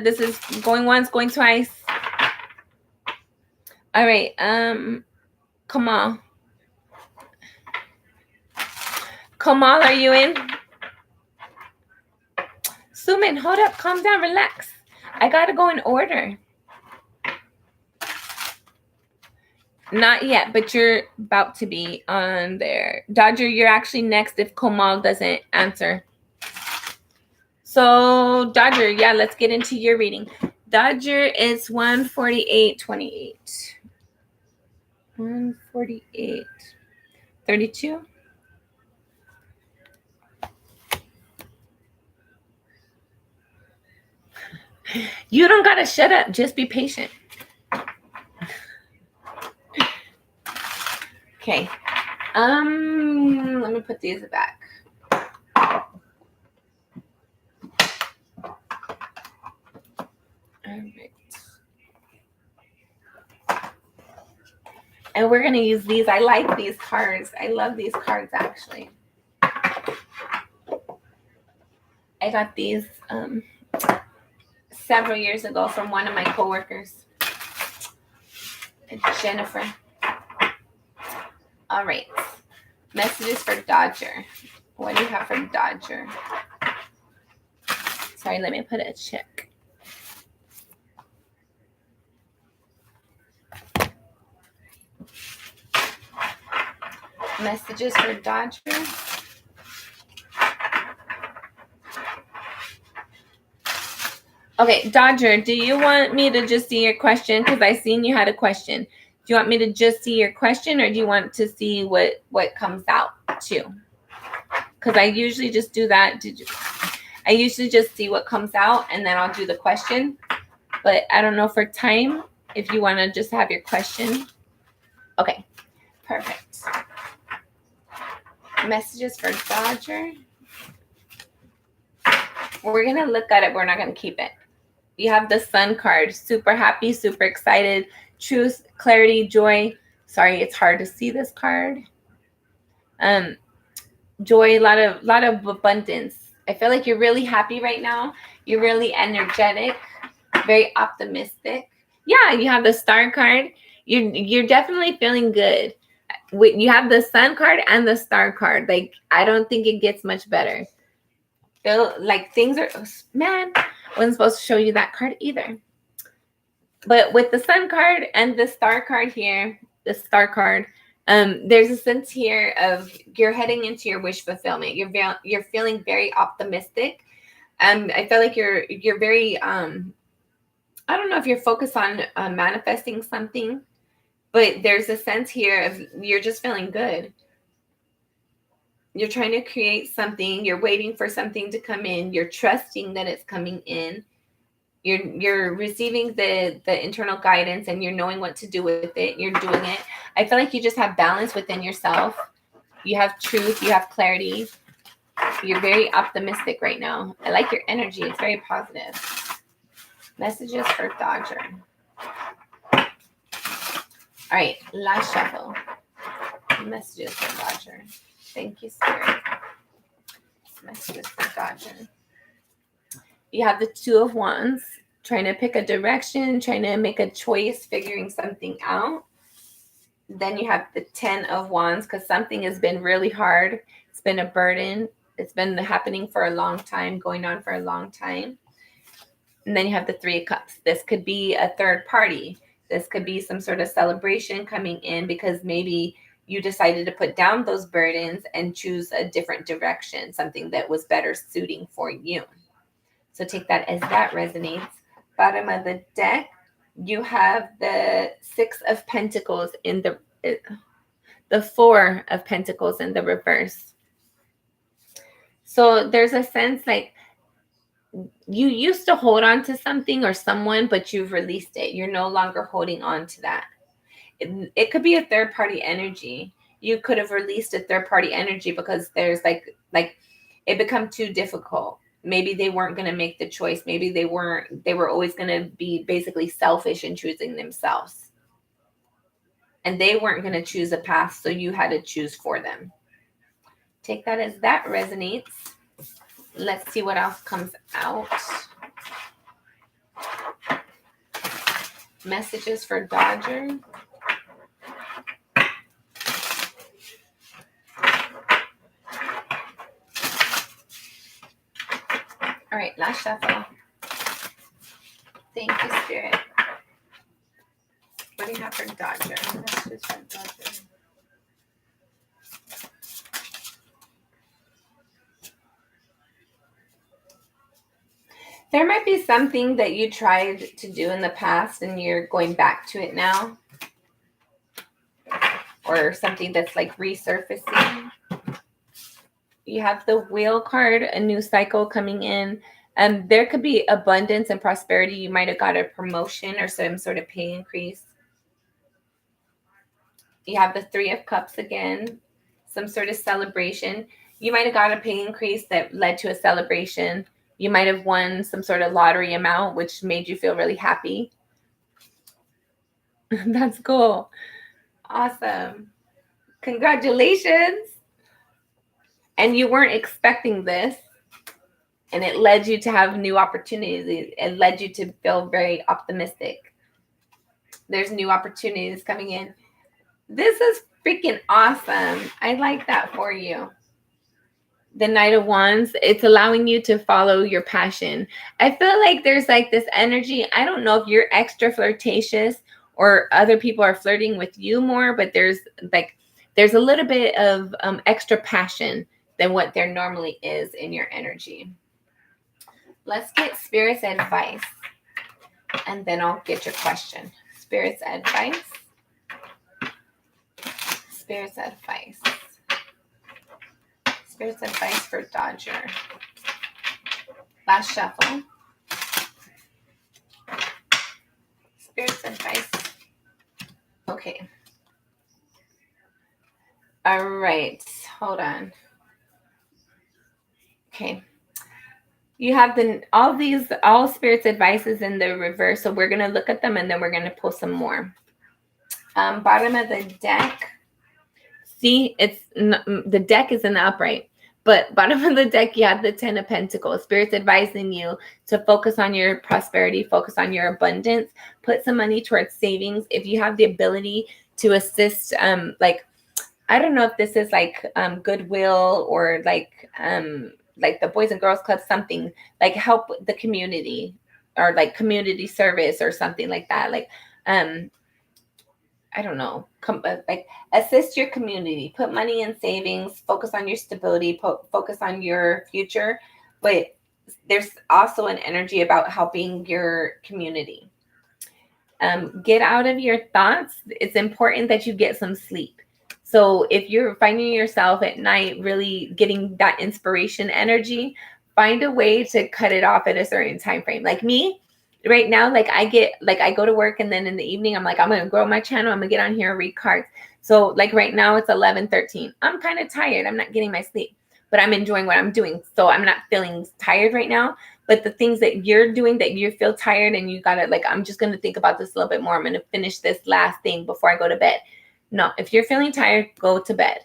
this is going once, going twice. All right, Kamal. Kamal, are you in? Suman, hold up, calm down, relax. I gotta go in order. Not yet, but you're about to be on there. Dodger, you're actually next if Kamal doesn't answer. So, Dodger, yeah, let's get into your reading. Dodger is 148.28. 148.32. You don't gotta shut up. Just be patient. Okay. Let me put these back. All right. And we're gonna use these. I like these cards. I love these cards actually. I got these several years ago from one of my coworkers, Jennifer. All right. Messages for Dodger. What do you have for Dodger? Sorry, let me put a check. Messages for Dodger. Okay, Dodger, do you want me to just see your question? Because I seen you had a question. Do you want me to just see your question, or do you want to see what comes out too? Because I usually just do that. I usually just see what comes out, and then I'll do the question. But I don't know for time if you want to just have your question. Okay, perfect. Messages for Dodger. We're going to look at it. We're not going to keep it. You have the Sun card. Super happy, super excited. Truth, clarity, joy. Sorry, it's hard to see this card. Joy, a lot of abundance. I feel like you're really happy right now. You're really energetic, very optimistic. Yeah, you have the Star card. You're definitely feeling good. You have the Sun card and the Star card. Like, I don't think it gets much better. Feel like things are, man, I wasn't supposed to show you that card either. But with the Sun card and the Star card here, the Star card, there's a sense here of you're heading into your wish fulfillment. You're feeling very optimistic. I feel like you're very I don't know if you're focused on manifesting something, but there's a sense here of you're just feeling good. You're trying to create something. You're waiting for something to come in. You're trusting that it's coming in. You're receiving the internal guidance, and you're knowing what to do with it. You're doing it. I feel like you just have balance within yourself. You have truth. You have clarity. You're very optimistic right now. I like your energy. It's very positive. Messages for Dodger. All right, last shuffle. Messages for Dodger. Thank you, Spirit. Messages for Dodger. You have the Two of Wands, trying to pick a direction, trying to make a choice, figuring something out. Then you have the Ten of Wands, because something has been really hard. It's been a burden. It's been happening for a long time, going on for a long time. And then you have the Three of Cups. This could be a third party. This could be some sort of celebration coming in because maybe you decided to put down those burdens and choose a different direction, something that was better suiting for you. So take that as that resonates. Bottom of the deck, you have the Six of Pentacles in the Four of Pentacles in the reverse. So there's a sense like you used to hold on to something or someone, but you've released it. You're no longer holding on to that. It could be a third party energy. You could have released a third party energy because there's like it become too difficult. Maybe they weren't going to make the choice. Maybe they were always going to be basically selfish in choosing themselves. And they weren't going to choose a path, so you had to choose for them. Take that as that resonates. Let's see what else comes out. Messages for Dodger. All right, last shuffle. Thank you, Spirit. What do you have for Dodger? Messages for Dodger. There might be something that you tried to do in the past and you're going back to it now. Or something that's like resurfacing. You have the Wheel card, a new cycle coming in. There could be abundance and prosperity. You might have got a promotion or some sort of pay increase. You have the Three of Cups again, some sort of celebration. You might have got a pay increase that led to a celebration. You might have won some sort of lottery amount, which made you feel really happy. That's cool. Awesome. Congratulations. And you weren't expecting this. And it led you to have new opportunities. It led you to feel very optimistic. There's new opportunities coming in. This is freaking awesome. I like that for you. The Knight of Wands, it's allowing you to follow your passion. I feel like there's like this energy. I don't know if you're extra flirtatious or other people are flirting with you more, but there's a little bit of extra passion than what there normally is in your energy. Let's get Spirit's advice, and then I'll get your question. Spirit's advice. Spirit's advice. Spirit's advice for Dodger. Last shuffle. Spirit's advice. Okay. All right. Hold on. Okay. You have all Spirit's advices in the reverse. So we're going to look at them and then we're going to pull some more. Bottom of the deck. See, the deck is in the upright. But bottom of the deck, you have the 10 of Pentacles. Spirit's advising you to focus on your prosperity, focus on your abundance, put some money towards savings. If you have the ability to assist, like, I don't know if this is like Goodwill or like the Boys and Girls Club, something like help the community or like community service or something like that. Like, I don't know, like assist your community, put money in savings, focus on your stability, focus on your future. But there's also an energy about helping your community. Get out of your thoughts. It's important that you get some sleep. So if you're finding yourself at night really getting that inspiration energy, find a way to cut it off at a certain time frame. Like me, right now, like I go to work and then in the evening I'm like, I'm gonna grow my channel, I'm gonna get on here and read cards. So like right now it's 11:13. I'm kind of tired, I'm not getting my sleep, but I'm enjoying what I'm doing, so I'm not feeling tired right now. But the things that you're doing that you feel tired and you gotta, like, I'm just gonna think about this a little bit more, I'm gonna finish this last thing before I go to bed. No, if you're feeling tired, go to bed.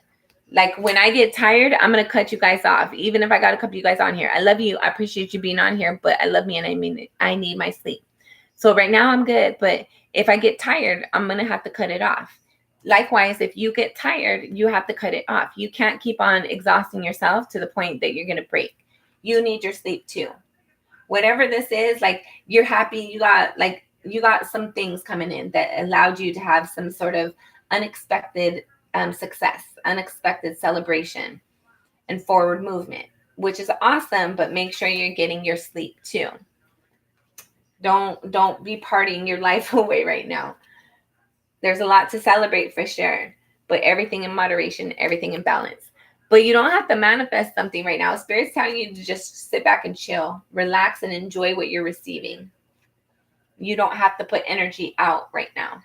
Like when I get tired, I'm gonna cut you guys off. Even if I gotta cut you guys on here. I love you. I appreciate you being on here, but I love me and I mean it. I need my sleep. So right now I'm good, but if I get tired, I'm gonna have to cut it off. Likewise, if you get tired, you have to cut it off. You can't keep on exhausting yourself to the point that you're gonna break. You need your sleep too. Whatever this is, like you're happy, you got some things coming in that allowed you to have some sort of unexpected success, unexpected celebration, and forward movement, which is awesome. But make sure you're getting your sleep too. Don't be partying your life away right now. There's a lot to celebrate for sure, but everything in moderation, everything in balance. But you don't have to manifest something right now. Spirit's telling you to just sit back and chill, relax, and enjoy what you're receiving. You don't have to put energy out right now.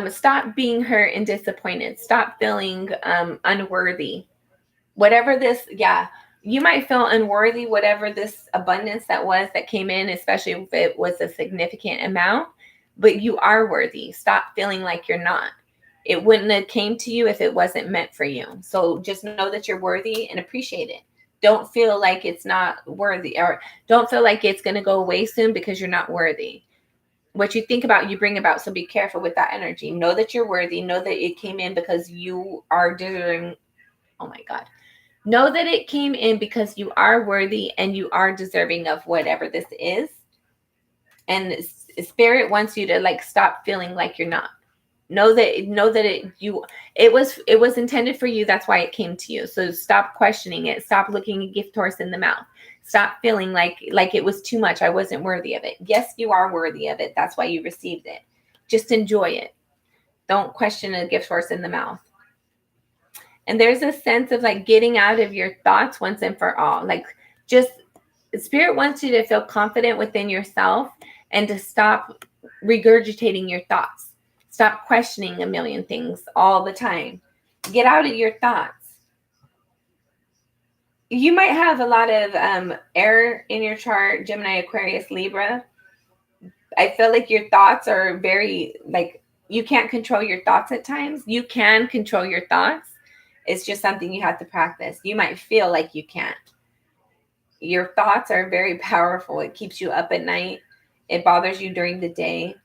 Stop being hurt and disappointed. Stop feeling unworthy. Whatever this, you might feel unworthy, whatever this abundance that came in, especially if it was a significant amount, but you are worthy. Stop feeling like you're not. It wouldn't have came to you if it wasn't meant for you. So just know that you're worthy and appreciate it. Don't feel like it's not worthy, or don't feel like it's going to go away soon because you're not worthy. What you think about, you bring about. So be careful with that energy. Know that you're worthy. Know that it came in because you are doing, oh my God. Know that it came in because you are worthy and you are deserving of whatever this is. And Spirit wants you to like stop feeling like you're not. Know that it was intended for you. That's why it came to you. So stop questioning it. Stop looking a gift horse in the mouth. Stop feeling like it was too much. I wasn't worthy of it. Yes, you are worthy of it. That's why you received it. Just enjoy it. Don't question a gift horse in the mouth. And there's a sense of like getting out of your thoughts once and for all. Like just Spirit wants you to feel confident within yourself and to stop regurgitating your thoughts. Stop questioning a million things all the time. Get out of your thoughts. You might have a lot of air in your chart, Gemini, Aquarius, Libra. I feel like your thoughts are very, like, you can't control your thoughts at times. You can control your thoughts. It's just something you have to practice. You might feel like you can't. Your thoughts are very powerful. It keeps you up at night. It bothers you during the day.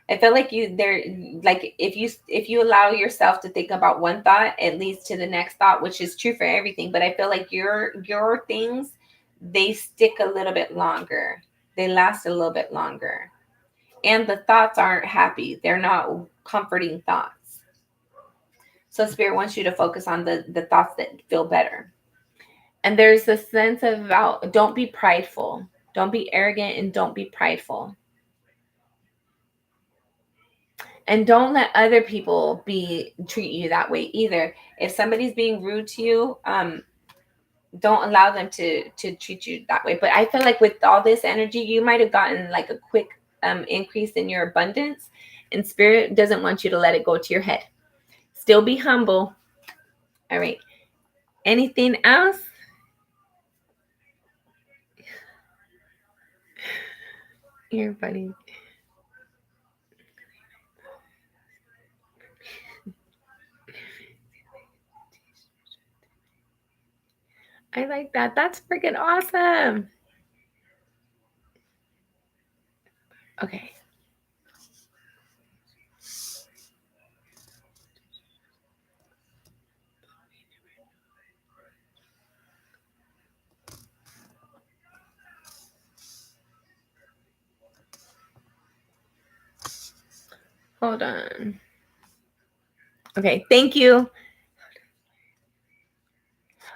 I feel like if you allow yourself to think about one thought, it leads to the next thought, which is true for everything. But I feel like your things, they stick a little bit longer. They last a little bit longer. And the thoughts aren't happy. They're not comforting thoughts. So Spirit wants you to focus on the thoughts that feel better. And there's a sense of don't be prideful. Don't be arrogant and don't be prideful. And don't let other people treat you that way either. If somebody's being rude to you, don't allow them to treat you that way. But I feel like with all this energy, you might have gotten like a quick increase in your abundance, and Spirit doesn't want you to let it go to your head. Still be humble. All right. Anything else? You're funny. I like that. That's freaking awesome. Okay. Hold on. Okay, thank you.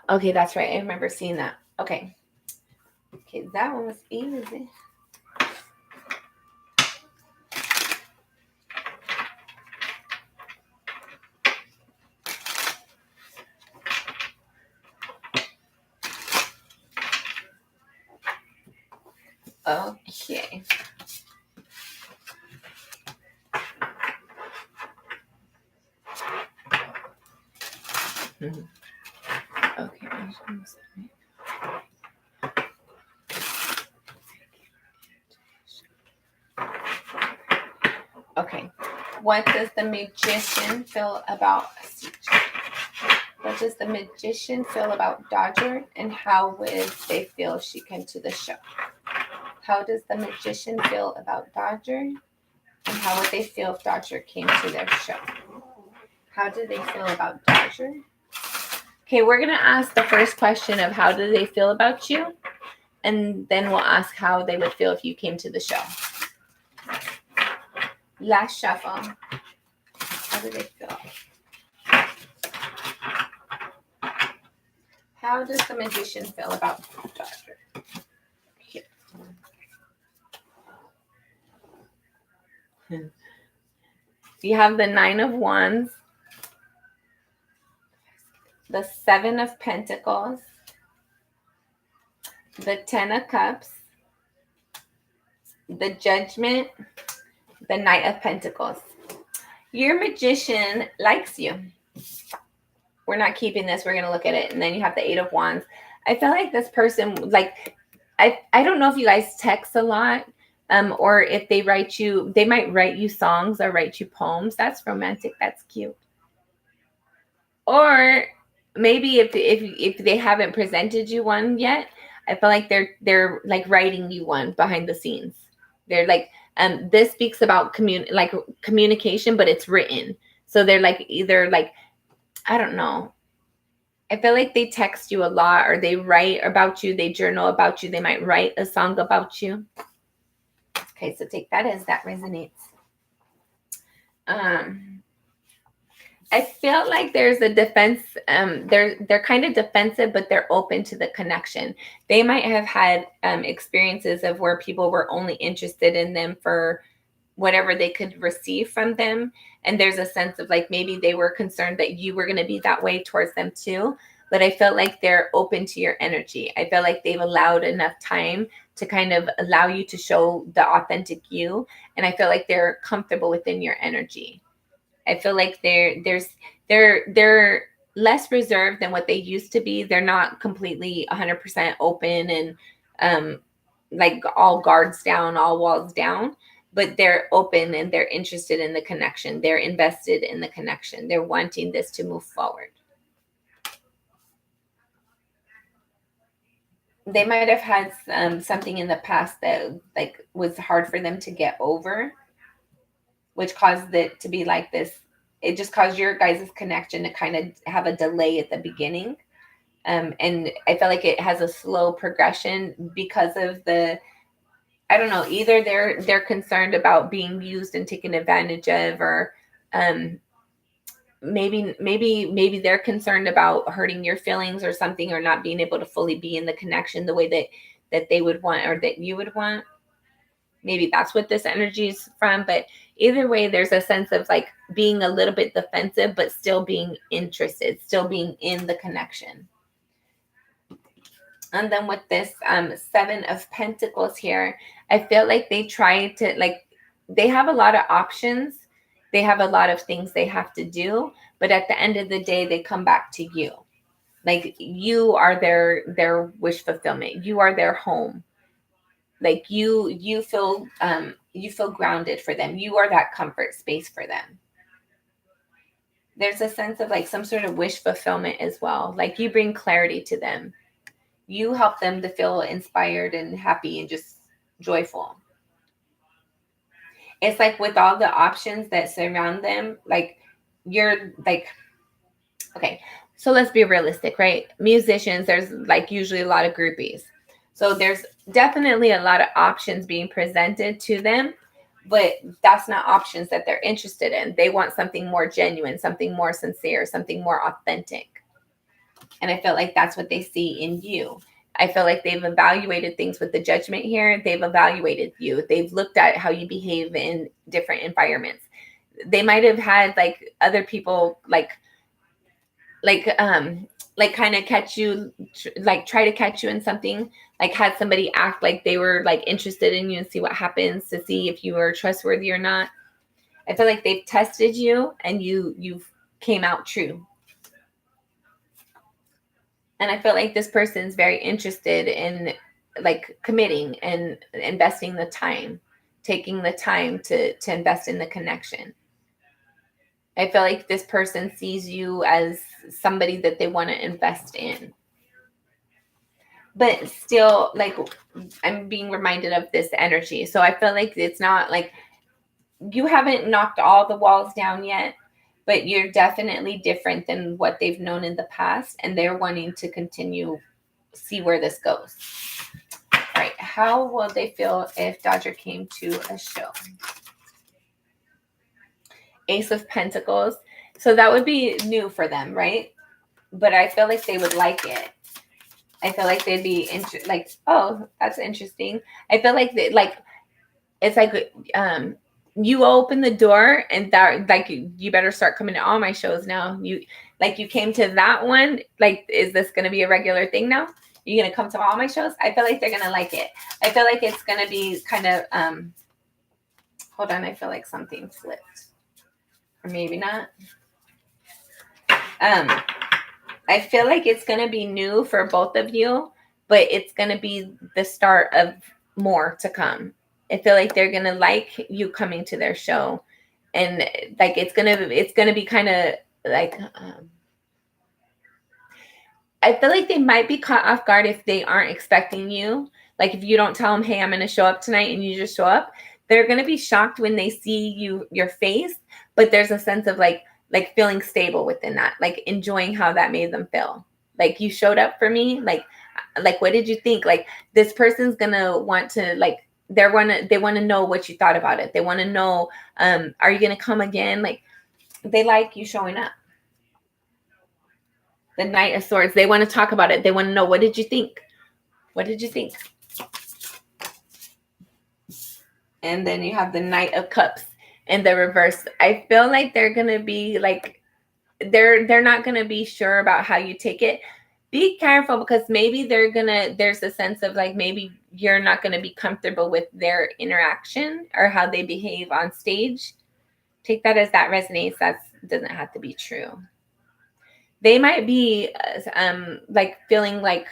Okay, that's right. I remember seeing that. Okay. Okay, that one was easy. Okay. Mhm. Okay. Okay. What does the magician feel about what does the magician feel about Dodger, and how would they feel if she came to the show? How does the magician feel about Dodger, and how would they feel if Dodger came to their show? How do they feel about Dodger? Okay, we're gonna ask the first question of how do they feel about you, and then we'll ask how they would feel if you came to the show. Last shuffle. How do they feel? How does the magician feel about Dodger? Here. You have the 9 of Wands, the 7 of Pentacles, the 10 of Cups, the Judgment, the Knight of Pentacles. Your magician likes you. We're not keeping this. We're going to look at it. And then you have the 8 of Wands. I feel like this person, like, I don't know if you guys text a lot, or if they write you, they might write you songs or write you poems. That's romantic. That's cute. Or maybe if they haven't presented you one yet, I feel like they're like writing you one behind the scenes. They're like, this speaks about communication, but it's written. So they're like either like, I don't know. I feel like they text you a lot, or they write about you, they journal about you, they might write a song about you. Okay, so take that as that resonates. I feel like there's a defense. They're kind of defensive, but they're open to the connection. They might have had experiences of where people were only interested in them for whatever they could receive from them, and there's a sense of like maybe they were concerned that you were going to be that way towards them too. But I felt like they're open to your energy. I feel like they've allowed enough time to kind of allow you to show the authentic you, and I feel like they're comfortable within your energy. I feel like they're less reserved than what they used to be. They're not completely 100% open and like all guards down, all walls down, but they're open and they're interested in the connection. They're invested in the connection. They're wanting this to move forward. They might have had something in the past that like was hard for them to get over, which caused it to be like this. It just caused your guys' connection to kind of have a delay at the beginning. And I feel like it has a slow progression because of the, I don't know, either they're concerned about being used and taken advantage of, or maybe they're concerned about hurting your feelings or something, or not being able to fully be in the connection the way that they would want or that you would want. Maybe that's what this energy is from. But either way, there's a sense of like being a little bit defensive, but still being interested, still being in the connection. And then with this 7 of Pentacles here, I feel like they try to like, they have a lot of options. They have a lot of things they have to do, but at the end of the day, they come back to you. Like you are their wish fulfillment. You are their home. Like you feel grounded for them. You are that comfort space for them. There's a sense of like some sort of wish fulfillment as well. Like you bring clarity to them. You help them to feel inspired and happy and just joyful. It's like with all the options that surround them, like you're like, okay, so let's be realistic, right? Musicians, there's like usually a lot of groupies. So there's definitely a lot of options being presented to them, but that's not options that they're interested in. They want something more genuine, something more sincere, something more authentic. And I feel like that's what they see in you. I feel like they've evaluated things with the judgment here. They've evaluated you. They've looked at how you behave in different environments. They might have had like other people like kind of catch you, like try to catch you in something, like had somebody act like they were like interested in you and see what happens, to see if you were trustworthy or not. I feel like they've tested you and you came out true. And I feel like this person's very interested in like committing and investing the time, taking the time to invest in the connection. I feel like this person sees you as somebody that they want to invest in. But still, like, I'm being reminded of this energy. So I feel like it's not like you haven't knocked all the walls down yet, but you're definitely different than what they've known in the past. And they're wanting to continue, see where this goes. All right. How will they feel if Dodger came to a show? Ace of Pentacles. So that would be new for them, right? But I feel like they would like it. I feel like they'd be like, oh, that's interesting. I feel like it's like you open the door and that like you better start coming to all my shows now. You came to that one. Like, is this gonna be a regular thing now? You're gonna come to all my shows? I feel like they're gonna like it. I feel like it's gonna be kind of hold on, I feel like something flipped. Or maybe not. I feel like it's going to be new for both of you, but it's going to be the start of more to come. I feel like they're going to like you coming to their show, and like it's going to be kind of like I feel like they might be caught off guard if they aren't expecting you. Like if you don't tell them, "Hey, I'm going to show up tonight," and you just show up, they're going to be shocked when they see your face, but there's a sense of like feeling stable within that, like enjoying how that made them feel. Like, you showed up for me, like what did you think? Like, this person's gonna want to like they want to know what you thought about it. They want to know, are you gonna come again? Like, they like you showing up. The Knight of Swords, they want to talk about it. They want to know, what did you think? What did you think? And then you have the Knight of Cups in the reverse. I feel like they're gonna be like they're not gonna be sure about how you take it. Be careful, because maybe there's a sense of like maybe you're not gonna be comfortable with their interaction or how they behave on stage. Take that as that resonates. That doesn't have to be true. They might be like feeling like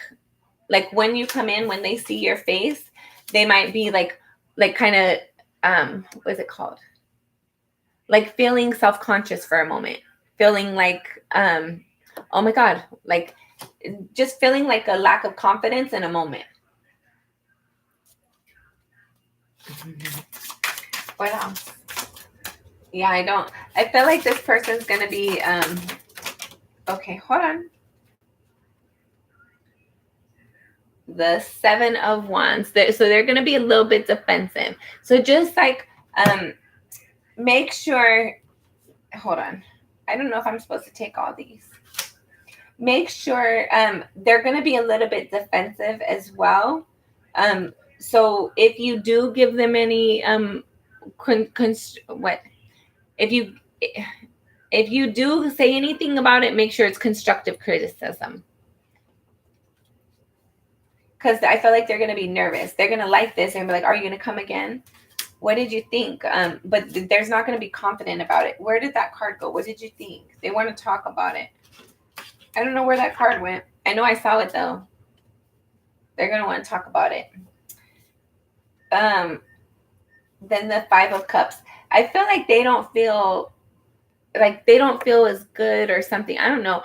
when you come in, when they see your face, they might be like kind of what is it called? Like feeling self-conscious for a moment, feeling like oh my God, like just feeling like a lack of confidence in a moment. What else? Yeah, I feel like this person's gonna be okay, hold on. The Seven of Wands. So they're gonna be a little bit defensive. So just like make sure, hold on. I don't know if I'm supposed to take all these. Make sure they're going to be a little bit defensive as well. So if you do give them any if you do say anything about it, make sure it's constructive criticism. Because I feel like they're going to be nervous. They're going to like this and be like, are you going to come again? What did you think? But there's not going to be confident about it. Where did that card go? What did you think? They want to talk about it. I don't know where that card went. I know I saw it though. They're going to want to talk about it. Then the Five of Cups. I feel like they don't feel as good or something. I don't know.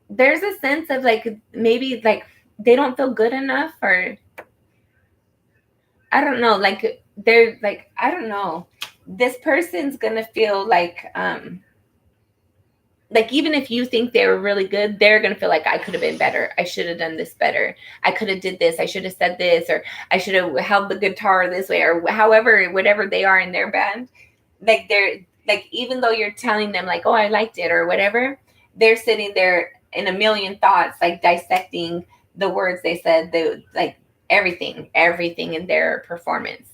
There's a sense of like maybe like they don't feel good enough, or I don't know. Like they're like, I don't know. This person's gonna feel like even if you think they were really good, they're gonna feel like I could have been better. I should have done this better. I could have did this. I should have said this, or I should have held the guitar this way, or however, whatever they are in their band. Like they're like, even though you're telling them like, oh, I liked it or whatever, they're sitting there in a million thoughts, like dissecting the words they said, the like everything in their performance,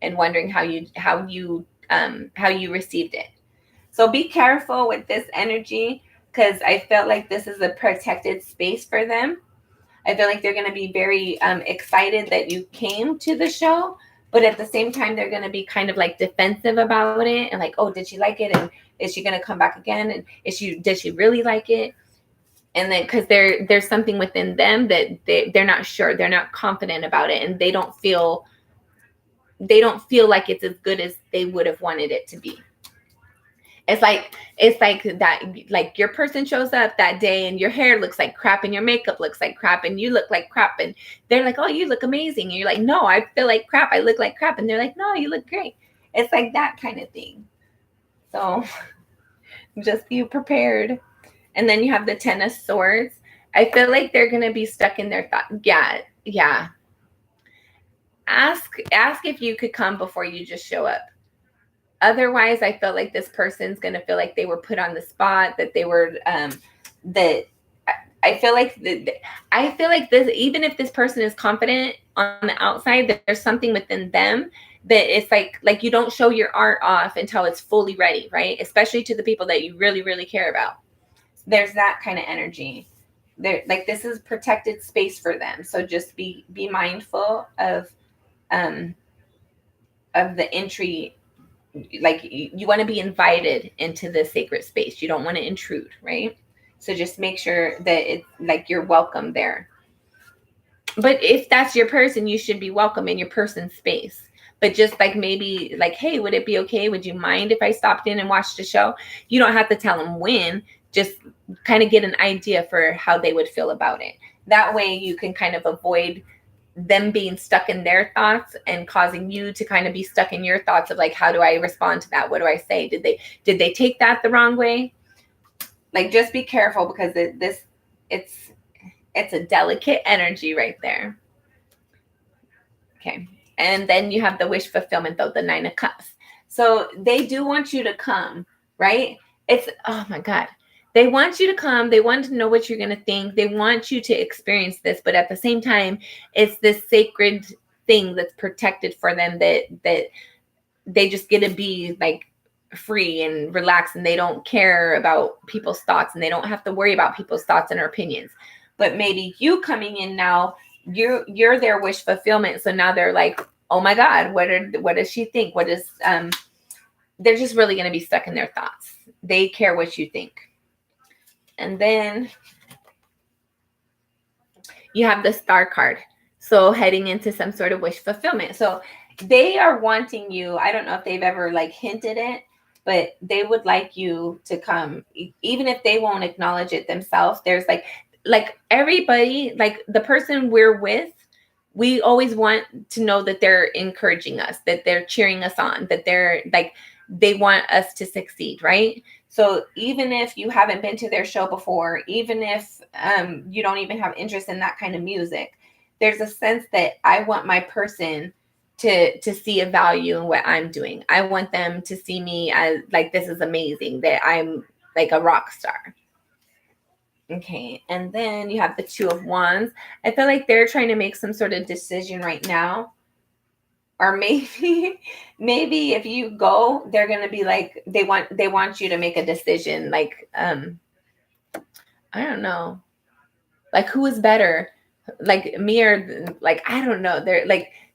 and wondering how you received it. So be careful with this energy, because I felt like this is a protected space for them. I feel like they're going to be very excited that you came to the show, but at the same time, they're going to be kind of like defensive about it, and like, oh, did she like it? And is she going to come back again? And did she really like it? And then because there's something within them that they're not sure, they're not confident about it, and they don't feel like it's as good as they would have wanted it to be. It's like that, like your person shows up that day and your hair looks like crap and your makeup looks like crap and you look like crap, and they're like, oh, you look amazing, and you're like, no, I feel like crap, I look like crap, and they're like, no, you look great. It's like that kind of thing. So just be prepared. And then you have the Ten of Swords. I feel like they're gonna be stuck in their thought. Yeah. Ask if you could come before you just show up. Otherwise, I feel like this person's going to feel like they were put on the spot, that they were that I feel like this, even if this person is confident on the outside, there's something within them that it's like you don't show your art off until it's fully ready, right? Especially to the people that you really, really care about. There's that kind of energy. There, like, this is protected space for them. So just be mindful of the entry. Like, you want to be invited into the sacred space. You don't want to intrude, right? So just make sure that it's like you're welcome there. But if that's your person, you should be welcome in your person's space. But just like, maybe like, hey, would it be okay? Would you mind if I stopped in and watched the show? You don't have to tell them when. Just kind of get an idea for how they would feel about it. That way you can kind of avoid them being stuck in their thoughts and causing you to kind of be stuck in your thoughts of like, how do I respond to that? What do I say? Did they take that the wrong way? Like, just be careful, because it's a delicate energy right there. Okay. And then you have the wish fulfillment, though, the Nine of Cups. So they do want you to come, right? It's, oh my God. They want you to come. They want to know what you're going to think. They want you to experience this. But at the same time, it's this sacred thing that's protected for them, that they just get to be like free and relaxed, and they don't care about people's thoughts, and they don't have to worry about people's thoughts and their opinions. But maybe you coming in now, you're their wish fulfillment. So now they're like, oh my God, what does she think? What is they're just really going to be stuck in their thoughts. They care what you think. And then you have the Star card. So heading into some sort of wish fulfillment. So they are wanting you. I don't know if they've ever like hinted it, but they would like you to come, even if they won't acknowledge it themselves. There's like everybody, like the person we're with, we always want to know that they're encouraging us, that they're cheering us on, that they're like, they want us to succeed, right? So even if you haven't been to their show before, even if you don't even have interest in that kind of music, there's a sense that I want my person to see a value in what I'm doing. I want them to see me as like, this is amazing, that I'm like a rock star. Okay, and then you have the Two of Wands. I feel like they're trying to make some sort of decision right now. Or maybe if you go, they're gonna be like, they want you to make a decision. Like, I don't know, like, who is better, like me or like, I don't know.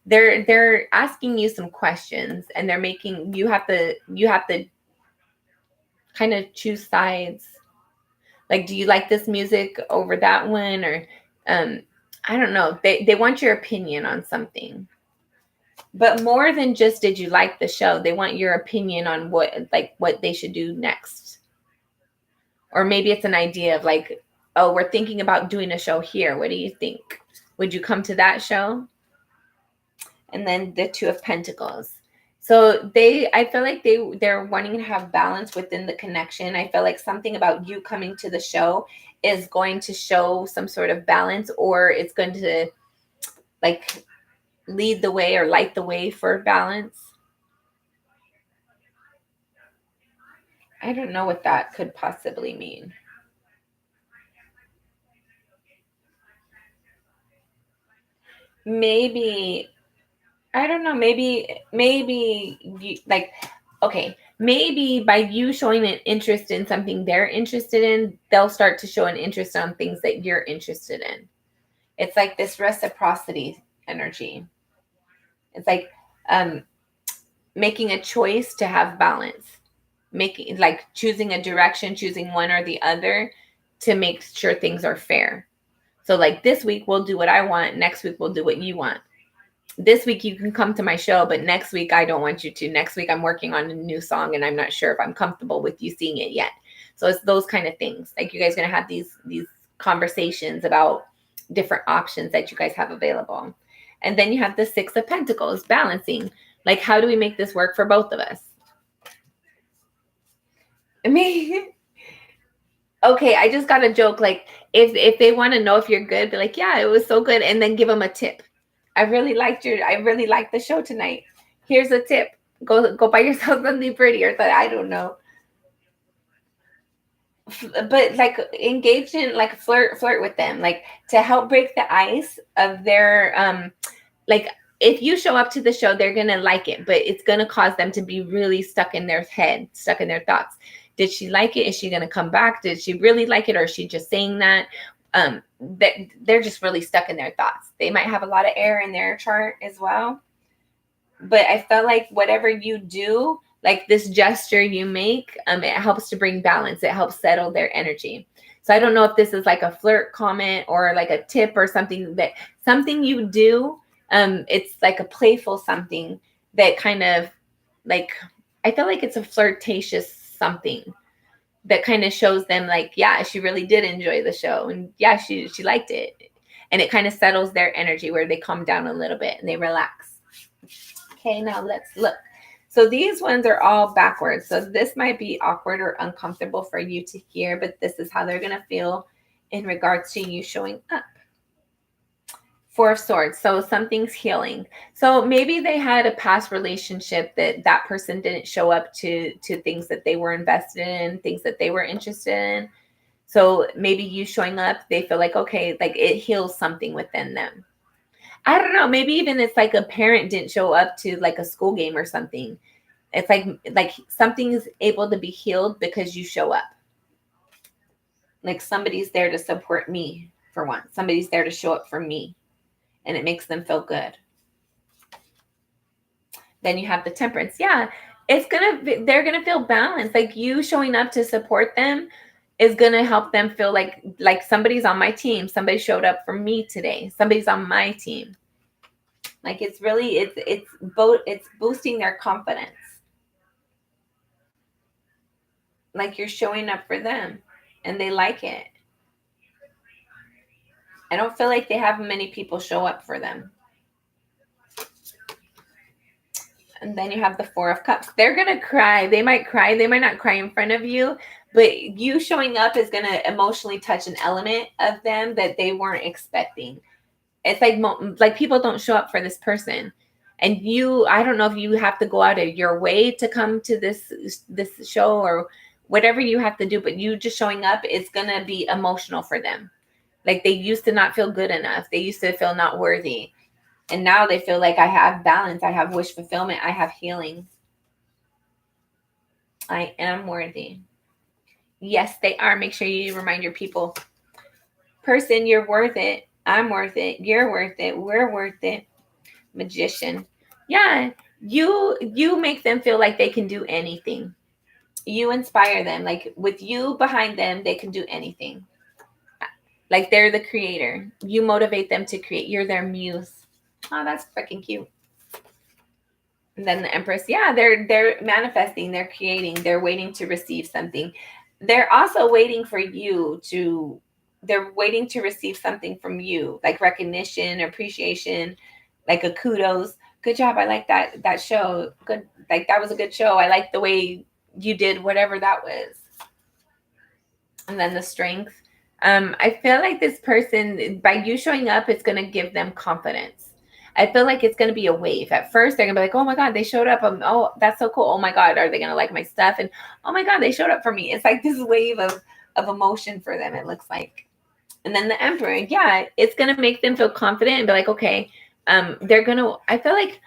They're asking you some questions, and they're making you have to kind of choose sides. Like, do you like this music over that one? Or I don't know. They want your opinion on something. But more than just did you like the show, they want your opinion on what they should do next. Or maybe it's an idea of like, oh, we're thinking about doing a show here. What do you think? Would you come to that show? And then the Two of Pentacles. So I feel like they're wanting to have balance within the connection. I feel like something about you coming to the show is going to show some sort of balance, or it's going to like lead the way or light the way for balance. I don't know what that could possibly mean. Maybe, I don't know, maybe you, like, okay, maybe by you showing an interest in something they're interested in, they'll start to show an interest on things that you're interested in. It's like this reciprocity energy. It's like making a choice to have balance, making like choosing a direction, choosing one or the other to make sure things are fair. So like this week we'll do what I want, next week we'll do what you want. This week you can come to my show, but next week I don't want you to. Next week I'm working on a new song and I'm not sure if I'm comfortable with you seeing it yet. So it's those kind of things. Like you guys are going to have these conversations about different options that you guys have available. And then you have the Six of Pentacles, balancing. Like, how do we make this work for both of us? I mean, okay, I just got a joke. Like, if they want to know if you're good, be like, yeah, it was so good. And then give them a tip. I really liked the show tonight. Here's a tip. Go buy yourself something pretty, or I don't know. But like engage in like flirt with them, like to help break the ice of their like if you show up to the show, they're gonna like it, but it's gonna cause them to be really stuck in their head, stuck in their thoughts. Did she like it? Is she gonna come back? Did she really like it, or is she just saying that? They're just really stuck in their thoughts. They might have a lot of air in their chart as well. But I felt like whatever you do, like this gesture you make, it helps to bring balance. It helps settle their energy. So I don't know if this is like a flirt comment or like a tip or something you do. It's like a playful something that kind of like, I feel like it's a flirtatious something that kind of shows them like, yeah, she really did enjoy the show. And yeah, she liked it. And it kind of settles their energy where they calm down a little bit and they relax. Okay, now let's look. So these ones are all backwards. So this might be awkward or uncomfortable for you to hear, but this is how they're going to feel in regards to you showing up. Four of Swords. So something's healing. So maybe they had a past relationship that person didn't show up to things that they were invested in, things that they were interested in. So maybe you showing up, they feel like, okay, like it heals something within them. I don't know. Maybe even it's like a parent didn't show up to like a school game or something. It's like something is able to be healed because you show up. Like somebody's there to support me for once. Somebody's there to show up for me. And it makes them feel good. Then you have the Temperance. Yeah, they're gonna feel balanced. Like you showing up to support them is gonna help them feel like somebody's on my team. Somebody showed up for me today. Somebody's on my team. Like it's really it's boosting their confidence. Like you're showing up for them and they like it. I don't feel like they have many people show up for them. And then you have the Four of Cups. They're going to cry. They might cry. They might not cry in front of you, but you showing up is going to emotionally touch an element of them that they weren't expecting. It's like people don't show up for this person. And I don't know if you have to go out of your way to come to this show or whatever you have to do, but you just showing up is going to be emotional for them. Like they used to not feel good enough. They used to feel not worthy. And now they feel like I have balance. I have wish fulfillment. I have healing. I am worthy. Yes, they are. Make sure you remind your people. Person, you're worth it. I'm worth it. You're worth it. We're worth it. Magician. Yeah, you make them feel like they can do anything. You inspire them. Like with you behind them, they can do anything. Like they're the creator. You motivate them to create. You're their muse. Oh, that's freaking cute. And then the Empress, yeah, they're manifesting, they're creating, they're waiting to receive something. They're also waiting for you to, they're waiting to receive something from you, like recognition, appreciation, like a kudos. Good job. I like that show. Good, like that was a good show. I like the way you did whatever that was. And then the strength. I feel like this person, by you showing up, it's going to give them confidence. I feel like it's going to be a wave. At first, they're going to be like, oh my God, they showed up. Oh, that's so cool. Oh my God, are they going to like my stuff? And oh my God, they showed up for me. It's like this wave of emotion for them, it looks like. And then the Emperor, yeah, it's going to make them feel confident and be like, okay, they're going to, I feel like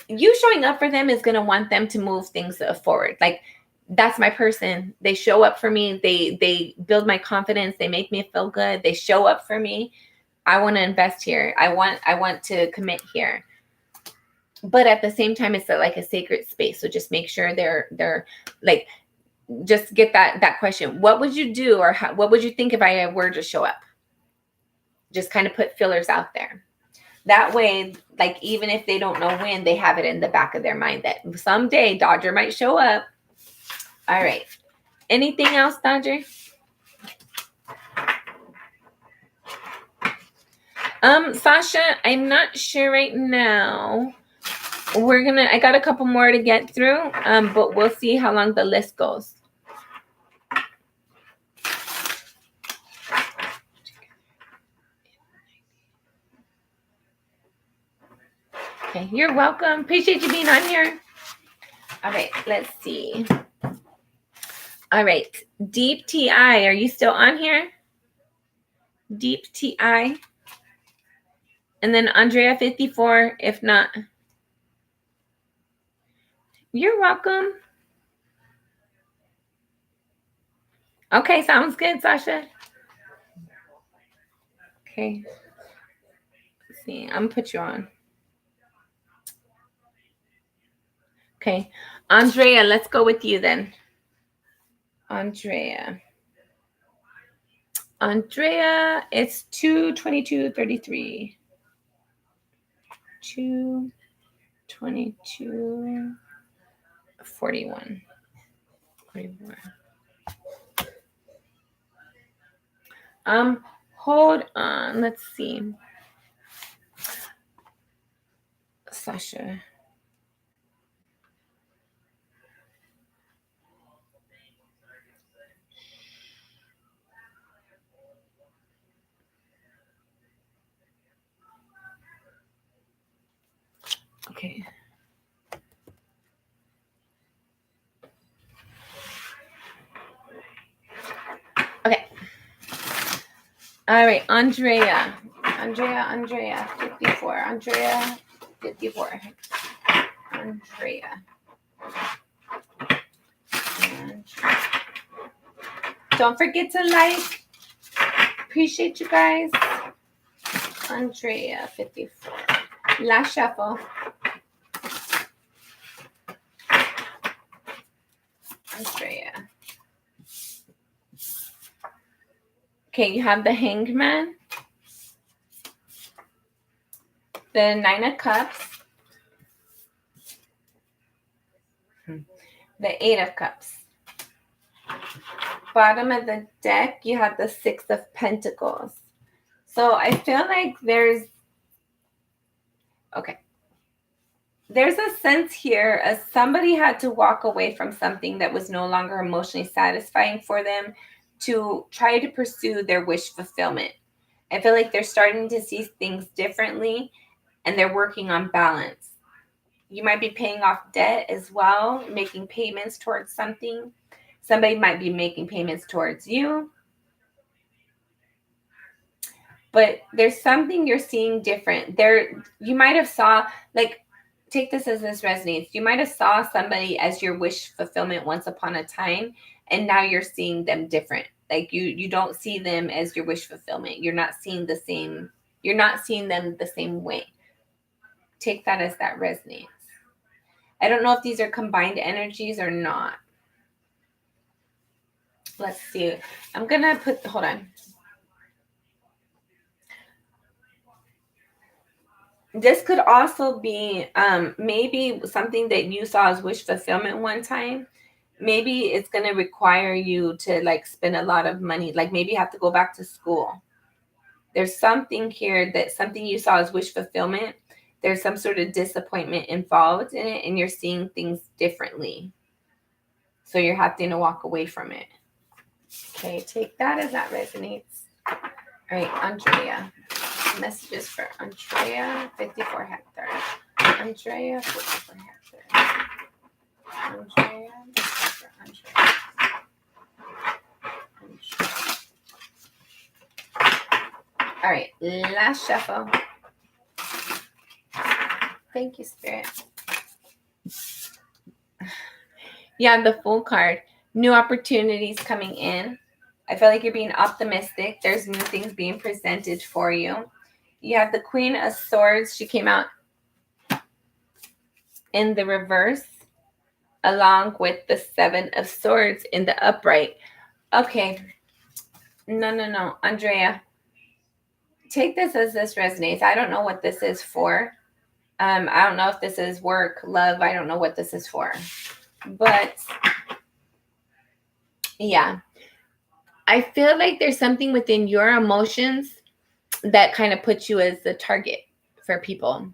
you showing up for them is going to want them to move things forward. Like, that's my person. They show up for me. They build my confidence. They make me feel good. They show up for me. I want to invest here. I want to commit here. But at the same time, it's like a sacred space. So just make sure they're like, just get that question. What would you do, or what would you think if I were to show up? Just kind of put fillers out there. That way, like, even if they don't know when, they have it in the back of their mind that someday Dodger might show up. All right. Anything else, Dodger? Sasha, I'm not sure right now. I got a couple more to get through, but we'll see how long the list goes. Okay, you're welcome. Appreciate you being on here. All right, let's see. All right, Deep TI, are you still on here? Deep TI. And then Andrea 54, if not. You're welcome. Okay, sounds good, Sasha. Okay. Let's see, I'm gonna put you on. Okay. Andrea, let's go with you then. Andrea, it's 222:33. 222:41. Hold on. Let's see. Sasha. Okay. Okay. All right, Andrea 54. Andrea 54. Andrea. Don't forget to like. Appreciate you guys. Andrea 54. Last shuffle. Andrea. Okay, you have the Hanged Man, the Nine of Cups, the Eight of Cups. Bottom of the deck, you have the Six of Pentacles. So I feel like there's a sense here as somebody had to walk away from something that was no longer emotionally satisfying for them to try to pursue their wish fulfillment. I feel like they're starting to see things differently and they're working on balance. You might be paying off debt as well, making payments towards something. Somebody might be making payments towards you. But there's something you're seeing different. You might have saw, like, take this as this resonates. You might have saw somebody as your wish fulfillment once upon a time, and now you're seeing them different. Like you don't see them as your wish fulfillment. You're not seeing them the same way. Take that as that resonates. I don't know if these are combined energies or not. Let's see. I'm gonna hold on. This could also be maybe something that you saw as wish fulfillment one time. Maybe it's going to require you to like spend a lot of money. Like maybe you have to go back to school. There's something here that something you saw as wish fulfillment. There's some sort of disappointment involved in it, and you're seeing things differently. So you're having to walk away from it. Okay, take that as that resonates. All right, Andrea. Messages for Andrea, 54 hectares. Andrea, 54 hectares. Andrea, for Andrea. All right, last shuffle. Thank you, Spirit. Yeah, the Fool card. New opportunities coming in. I feel like you're being optimistic. There's new things being presented for you. You have the Queen of Swords. She came out in the reverse, along with the Seven of Swords in the upright. Okay. No. Andrea, take this as this resonates. I don't know what this is for. I don't know if this is work, love. I don't know what this is for. But yeah, I feel like there's something within your emotions that kind of puts you as the target for people.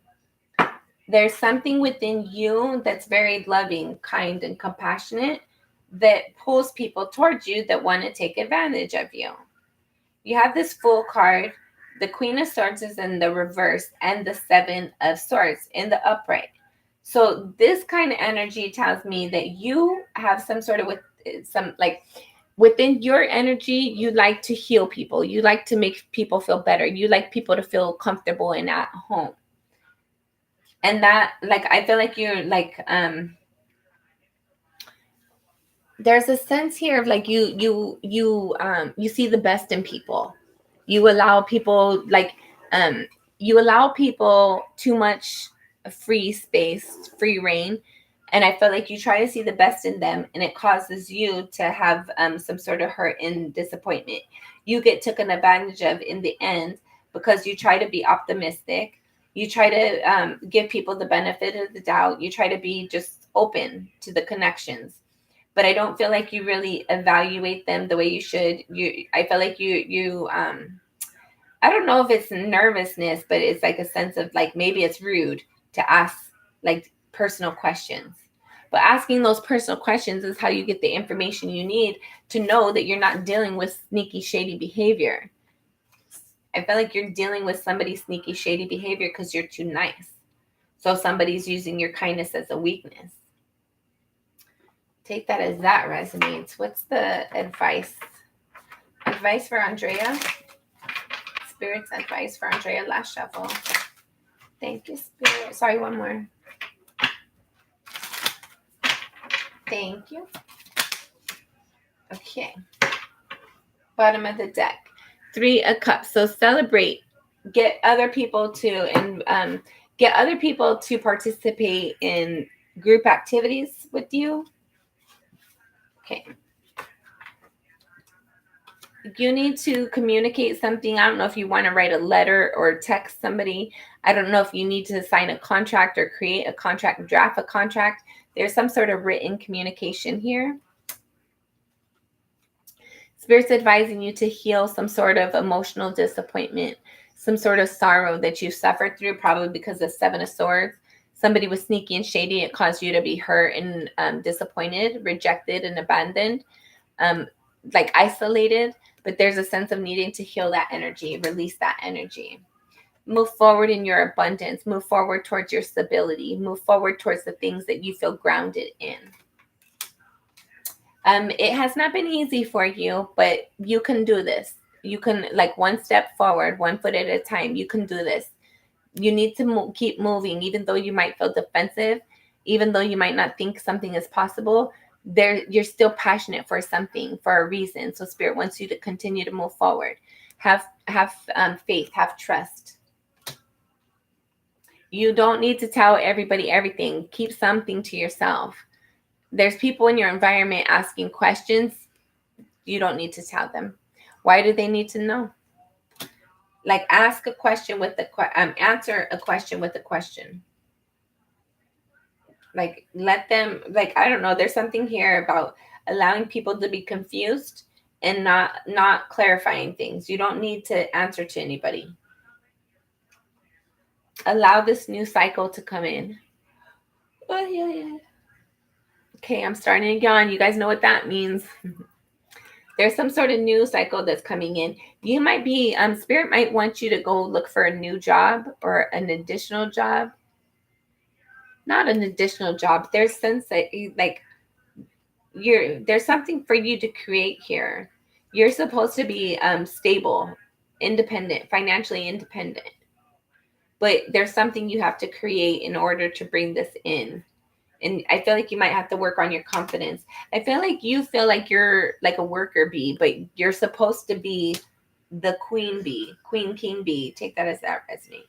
There's something within you that's very loving, kind, and compassionate that pulls people towards you that want to take advantage of you. You have this Fool card. The Queen of Swords is in the reverse and the Seven of Swords in the upright. So this kind of energy tells me that you have some sort of within your energy, you like to heal people. You like to make people feel better. You like people to feel comfortable and at home. And that, like, I feel like you're like, there's a sense here of like you see the best in people. You allow people you allow people too much free space, free reign, and I feel like you try to see the best in them, and it causes you to have some sort of hurt and disappointment. You get taken advantage of in the end because you try to be optimistic. You try to give people the benefit of the doubt. You try to be just open to the connections, but I don't feel like you really evaluate them the way you should. I feel like you I don't know if it's nervousness, but it's like a sense of like maybe it's rude to ask like personal questions. But asking those personal questions is how you get the information you need to know that you're not dealing with sneaky, shady behavior. I feel like you're dealing with somebody's sneaky, shady behavior because you're too nice. So somebody's using your kindness as a weakness. Take that as that resonates. What's the advice? Advice for Andrea? Spirit's advice for Andrea. Last shuffle. Thank you, Spirit. Sorry, one more. Thank you. Okay. Bottom of the deck. 3 of Cups. So celebrate. Get other people to participate in group activities with you. Okay. You need to communicate something. I don't know if you want to write a letter or text somebody. I don't know if you need to sign a contract or create a contract, draft a contract. There's some sort of written communication here. Spirit's advising you to heal some sort of emotional disappointment, some sort of sorrow that you suffered through, probably because of 7 of Swords. Somebody was sneaky and shady. It caused you to be hurt and disappointed, rejected, and abandoned, like isolated. But there's a sense of needing to heal that energy, release that energy. Move forward in your abundance. Move forward towards your stability. Move forward towards the things that you feel grounded in. It has not been easy for you, but you can do this. You can, like, one step forward, 1 foot at a time. You can do this. You need to keep moving, even though you might feel defensive, even though you might not think something is possible. You're still passionate for something, for a reason. So Spirit wants you to continue to move forward. Have faith, have trust. You don't need to tell everybody everything. Keep something to yourself. There's people in your environment asking questions. You don't need to tell them. Why do they need to know? Like ask a question with the answer a question with a question. Like let them, like, I don't know, there's something here about allowing people to be confused and not clarifying things. You don't need to answer to anybody. Allow this new cycle to come in. Oh yeah. Okay, I'm starting to yawn. You guys know what that means. There's some sort of new cycle that's coming in. You might be, spirit might want you to go look for a new job or an additional job. Not an additional job. There's sense that like there's something for you to create here. You're supposed to be stable, independent, financially independent. But there's something you have to create in order to bring this in. And I feel like you might have to work on your confidence. I feel like you feel like you're like a worker bee, but you're supposed to be the queen bee, queen king bee. Take that as that resonates.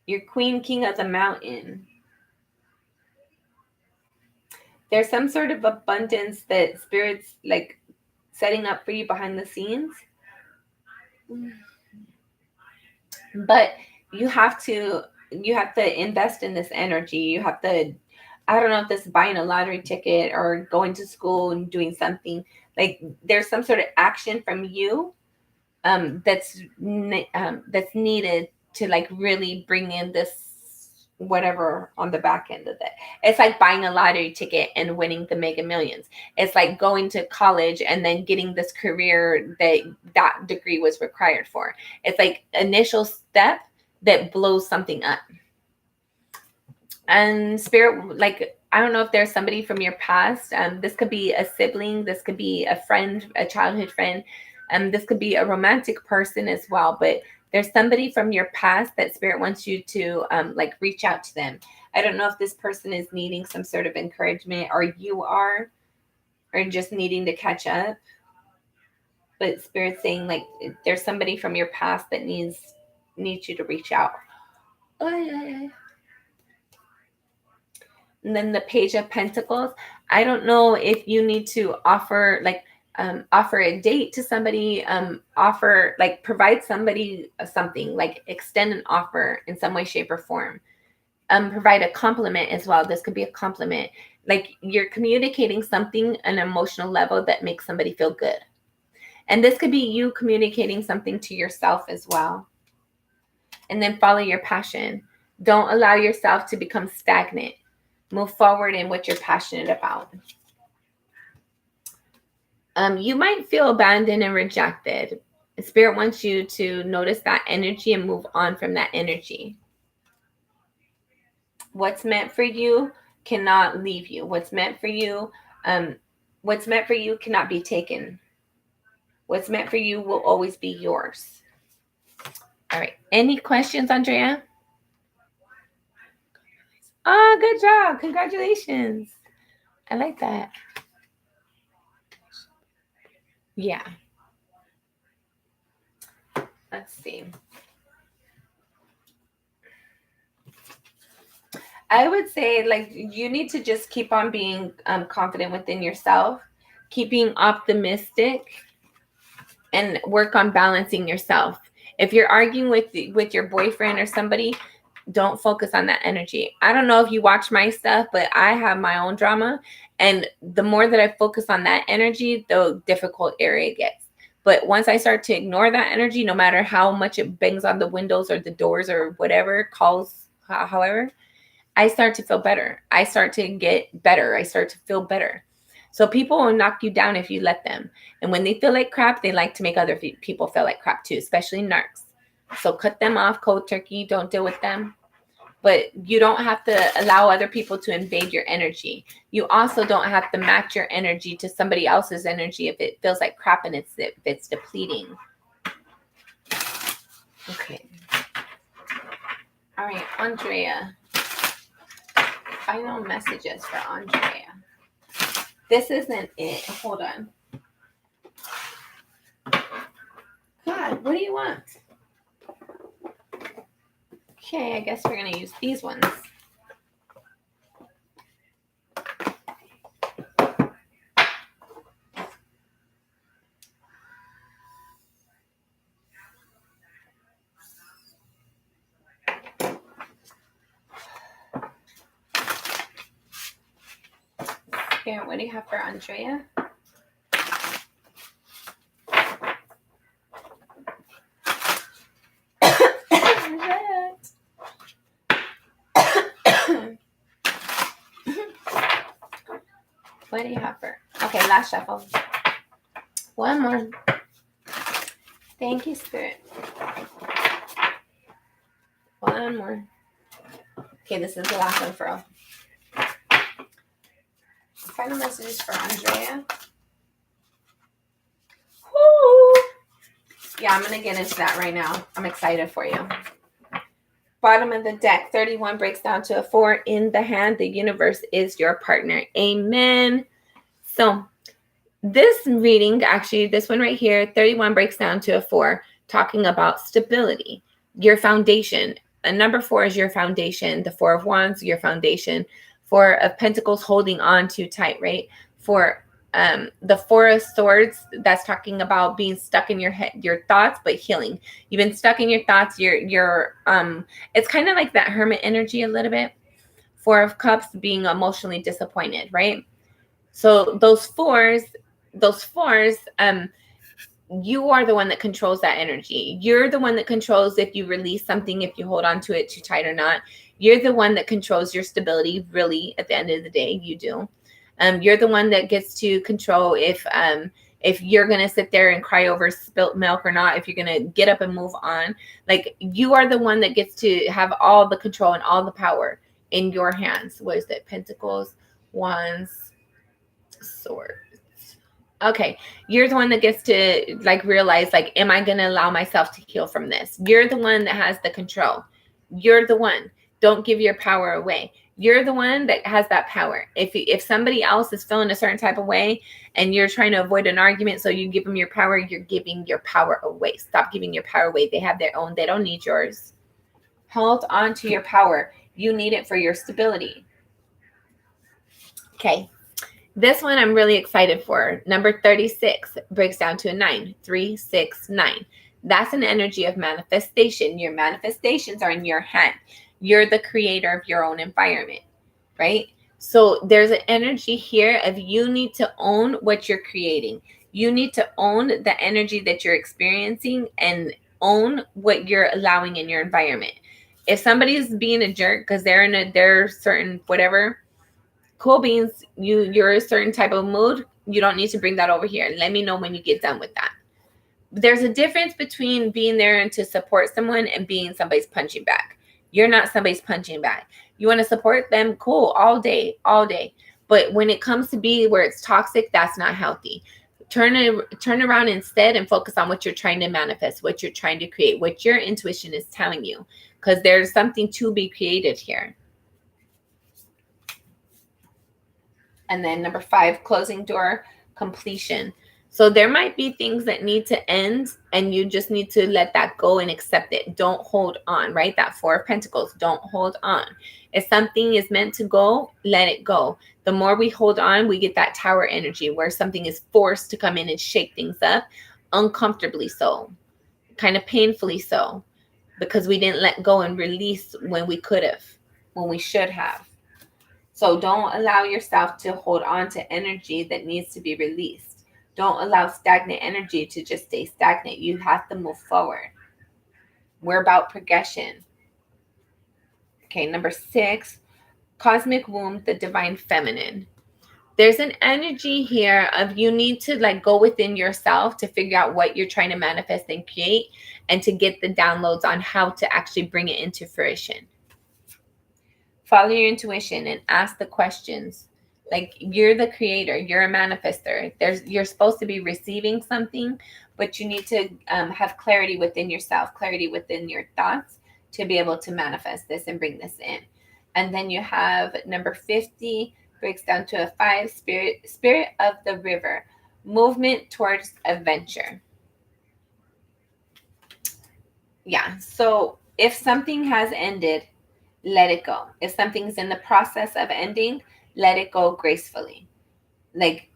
You're queen king of the mountain. There's some sort of abundance that spirit's like setting up for you behind the scenes. But you have to invest in this energy. You have to, I don't know if this is buying a lottery ticket or going to school and doing something. Like there's some sort of action from you that's needed to like really bring in this whatever on the back end of it. It's like buying a lottery ticket and winning the Mega Millions. It's like going to college and then getting this career that degree was required for. It's like initial step that blows something up. And spirit, like, I don't know if there's somebody from your past. This could be a sibling, this could be a friend, a childhood friend. This could be a romantic person as well, but there's somebody from your past that spirit wants you to like reach out to them. I don't know if this person is needing some sort of encouragement or you are, or just needing to catch up. But spirit's saying like there's somebody from your past that needs you to reach out. Oh, yeah. And then the Page of Pentacles. I don't know if you need to offer like offer a date to somebody, offer like provide somebody something, like extend an offer in some way, shape, or form. Provide a compliment as well. This could be a compliment. Like you're communicating something an emotional level that makes somebody feel good. And this could be you communicating something to yourself as well. And then follow your passion. Don't allow yourself to become stagnant. Move forward in what you're passionate about. You might feel abandoned and rejected. Spirit wants you to notice that energy and move on from that energy. What's meant for you cannot leave you. What's meant for you cannot be taken. What's meant for you will always be yours. All right. Any questions, Andrea? Oh, good job. Congratulations. I like that. Yeah. Let's see. I would say like you need to just keep on being confident within yourself, keeping optimistic, and work on balancing yourself. If you're arguing with your boyfriend or somebody, don't focus on that energy. I don't know if you watch my stuff, but I have my own drama, and the more that I focus on that energy, the difficult area gets. But once I start to ignore that energy, no matter how much it bangs on the windows or the doors or whatever, calls, however, I start to feel better. I start to get better. I start to feel better. So people will knock you down if you let them. And when they feel like crap, they like to make other people feel like crap too, especially narcs. So cut them off cold turkey. Don't deal with them. But you don't have to allow other people to invade your energy. You also don't have to match your energy to somebody else's energy if it feels like crap and if it's depleting. Okay. All right, Andrea. Final messages for Andrea. This isn't it. Hold on. God, what do you want? Okay, I guess we're going to use these ones. here, what do you have for Andrea? What do you have for? Okay, last shuffle. One more. Thank you, Spirit. One more. Okay, this is the last one for all. Final messages for Andrea. Woo! Yeah, I'm going to get into that right now. I'm excited for you. Bottom of the deck, 31 breaks down to a 4 in the hand. The universe is your partner. Amen. So this reading, actually, this one right here, 31 breaks down to a 4, talking about stability, your foundation. A number 4 is your foundation. The 4 of Wands, your foundation. 4 of Pentacles, holding on too tight, right? For the 4 of Swords, that's talking about being stuck in your head, your thoughts, but healing. You've been stuck in your thoughts. It's kind of like that Hermit energy a little bit. 4 of Cups, being emotionally disappointed, right? So those fours, you are the one that controls that energy. You're the one that controls if you release something, if you hold on to it too tight or not. You're the one that controls your stability, really, at the end of the day, you do. You're the one that gets to control if you're going to sit there and cry over spilt milk or not, if you're going to get up and move on. Like, you are the one that gets to have all the control and all the power in your hands. What is it? Pentacles, Wands, Swords. Okay, you're the one that gets to realize, am I going to allow myself to heal from this? You're the one that has the control. You're the one. Don't give your power away. You're the one that has that power. If somebody else is feeling a certain type of way and you're trying to avoid an argument, so you give them your power, you're giving your power away. Stop giving your power away. They have their own. They don't need yours. Hold on to your power. You need it for your stability. Okay. This one I'm really excited for. Number 36 breaks down to a 9. 3, 6, 9. That's an energy of manifestation. Your manifestations are in your hand. You're the creator of your own environment, right? So there's an energy here of you need to own what you're creating. You need to own the energy that you're experiencing and own what you're allowing in your environment. If somebody's being a jerk because they're certain whatever, cool beans, you're a certain type of mood, you don't need to bring that over here. Let me know when you get done with that. There's a difference between being there and to support someone and being somebody's punching bag. You're not somebody's punching bag. You want to support them, cool, all day. But when it comes to be where it's toxic, that's not healthy. Turn around instead and focus on what you're trying to manifest, what you're trying to create, what your intuition is telling you, because there's something to be created here. And then number 5, closing door, completion. So there might be things that need to end and you just need to let that go and accept it. Don't hold on, right? That 4 of Pentacles, don't hold on. If something is meant to go, let it go. The more we hold on, we get that Tower energy where something is forced to come in and shake things up, uncomfortably so, kind of painfully so, because we didn't let go and release when we could have, when we should have. So don't allow yourself to hold on to energy that needs to be released. Don't allow stagnant energy to just stay stagnant. You have to move forward. We're about progression. Okay, number 6, cosmic womb, the divine feminine. There's an energy here of you need to go within yourself to figure out what you're trying to manifest and create, and to get the downloads on how to actually bring it into fruition. Follow your intuition and ask the questions. You're the creator, you're a manifester. You're supposed to be receiving something, but you need to have clarity within yourself, clarity within your thoughts to be able to manifest this and bring this in. And then you have number 50, breaks down to a 5, spirit of the river, movement towards adventure. Yeah, so if something has ended, let it go. If something's in the process of ending, let it go gracefully. Like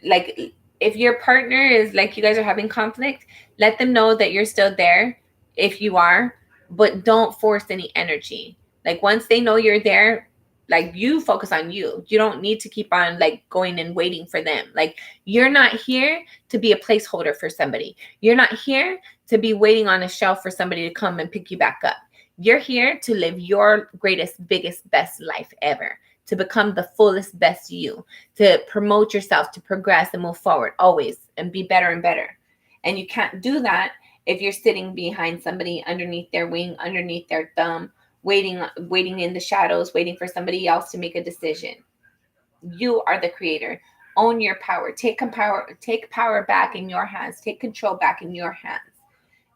if your partner is you guys are having conflict, let them know that you're still there if you are, but don't force any energy. Once they know you're there, like you focus on you. You don't need to keep on like going and waiting for them. Like you're not here to be a placeholder for somebody. You're not here to be waiting on a shelf for somebody to come and pick you back up. You're here to live your greatest, biggest, best life ever, to become the fullest, best you, to promote yourself, to progress and move forward always and be better and better. And you can't do that if you're sitting behind somebody, underneath their wing, underneath their thumb, waiting in the shadows, waiting for somebody else to make a decision. You are the creator. Own your power. Take power back in your hands. Take control back in your hands.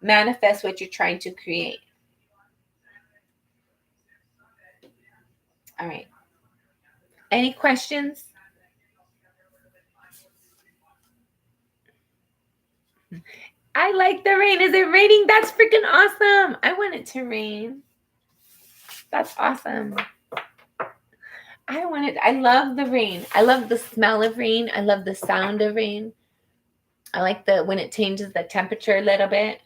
Manifest what you're trying to create. All right. Any questions? I like the rain. Is it raining? That's freaking awesome. I want it to rain. That's awesome. I love the rain. I love the smell of rain. I love the sound of rain. I like when it changes the temperature a little bit.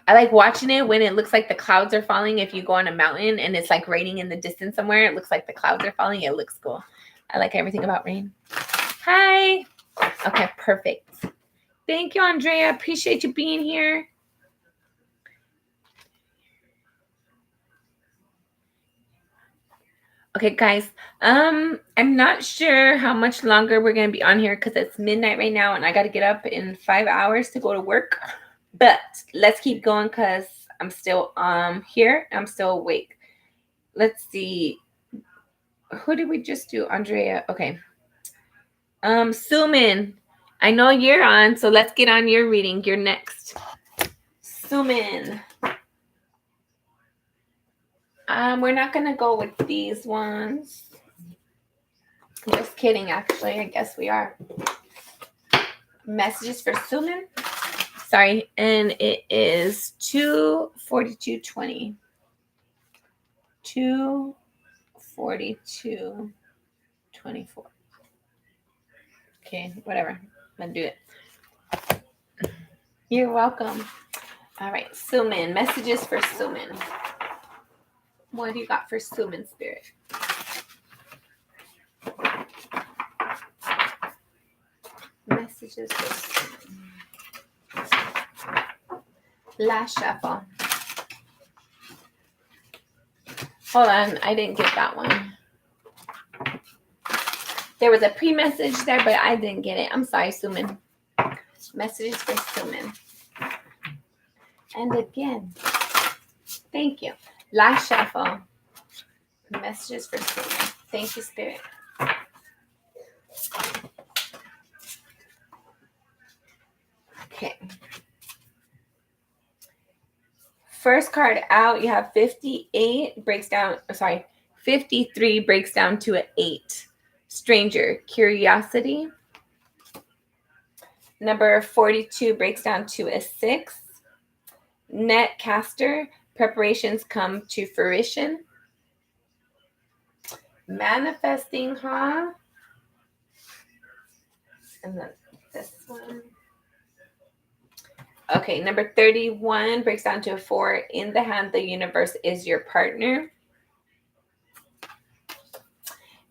I like watching it when it looks like the clouds are falling. If you go on a mountain and it's like raining in the distance somewhere, it looks like the clouds are falling. It looks cool. I like everything about rain. Hi. Okay, perfect. Thank you, Andrea. Appreciate you being here. Okay, guys. I'm not sure how much longer we're gonna be on here because it's midnight right now, and I got to get up in 5 hours to go to work. But let's keep going because I'm still here. I'm still awake. Let's see. Who did we just do? Andrea. Okay. Sumin. I know you're on, so let's get on your reading. You're next. Sumin. We're not gonna go with these ones. Just kidding, actually. I guess we are. Messages for Sumin. Sorry, and it is 2:42:20. 2:42:24. Okay, whatever. I'm gonna do it. You're welcome. All right, Sumin. Messages for Sumin. What do you got for Sumin, Spirit? Messages for Sumin. Last shuffle. Hold on, I didn't get that one. There was a pre-message there, but I didn't get it. I'm sorry, Sumin. Messages for Sumin. And again, thank you. Last shuffle. Messages for Sumin. Thank you, Spirit. Okay. First card out, you have 58 breaks down. Sorry, 53 breaks down to an 8. Stranger, curiosity. Number 42 breaks down to a 6. Net caster, preparations come to fruition. Manifesting, huh? And then this one. Okay, number 31 breaks down to a 4. In the hand, the universe is your partner.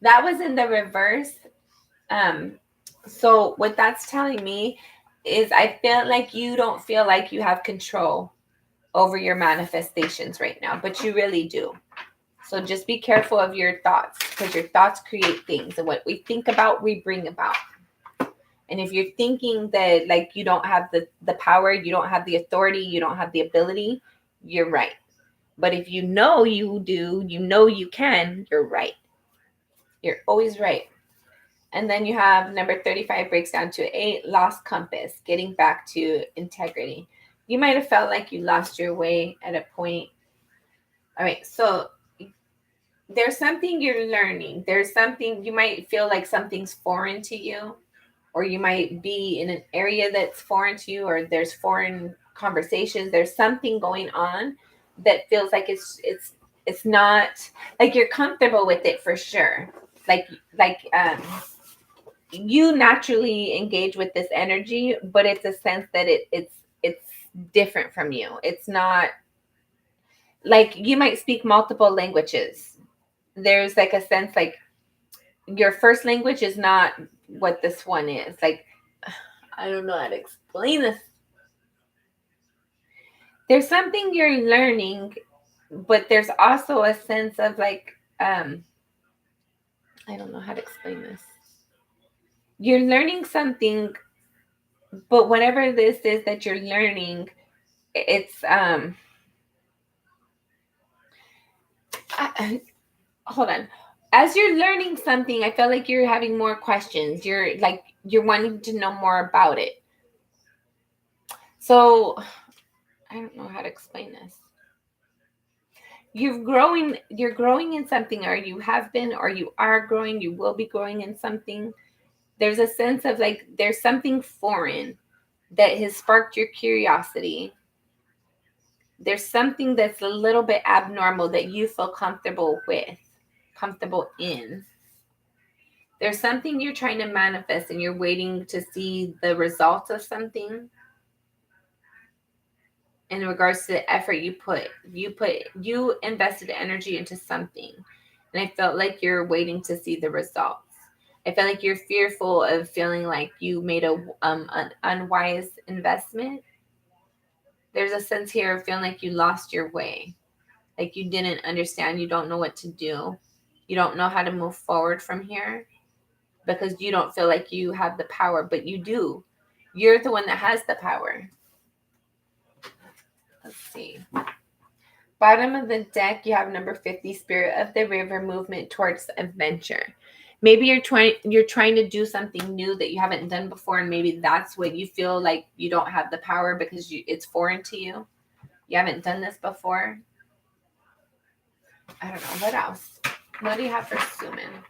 That was in the reverse. So what that's telling me is I feel like you don't feel like you have control over your manifestations right now, but you really do. So just be careful of your thoughts because your thoughts create things. And what we think about, we bring about. And if you're thinking that like you don't have the power, you don't have the authority, you don't have the ability, you're right. But if you know you do, you know you can, you're right. You're always right. And then you have number 35 breaks down to 8, lost compass, getting back to integrity. You might have felt like you lost your way at a point. All right, so there's something you're learning. There's something you might feel like something's foreign to you, or you might be in an area that's foreign to you, or there's foreign conversations. There's something going on that feels like it's not like you're comfortable with it for sure. Like you naturally engage with this energy, but it's a sense that it's different from you. It's not like you might speak multiple languages. there's like a sense like your first language is not what this one is. Like, I don't know how to explain this. There's something you're learning, but there's also a sense of like, I don't know how to explain this. You're learning something, but whatever this is that you're learning, it's hold on. As you're learning something, I feel like you're having more questions. You're wanting to know more about it. So I don't know how to explain this. You're growing in something, or you have been, or you are growing, you will be growing in something. There's a sense of like there's something foreign that has sparked your curiosity. There's something that's a little bit abnormal that you feel comfortable in. There's something you're trying to manifest and you're waiting to see the results of something in regards to the effort you invested energy into something. And I felt like you're waiting to see the results. I feel like you're fearful of feeling like you made an unwise investment. There's a sense here of feeling like you lost your way. Like you didn't understand. You don't know what to do. You don't know how to move forward from here because you don't feel like you have the power, but you do. You're the one that has the power. Let's see. Bottom of the deck, you have number 50, Spirit of the River, movement towards adventure. Maybe you're trying to do something new that you haven't done before, and maybe that's what you feel like you don't have the power because it's foreign to you. You haven't done this before. I don't know. What else? What do you have for Suman?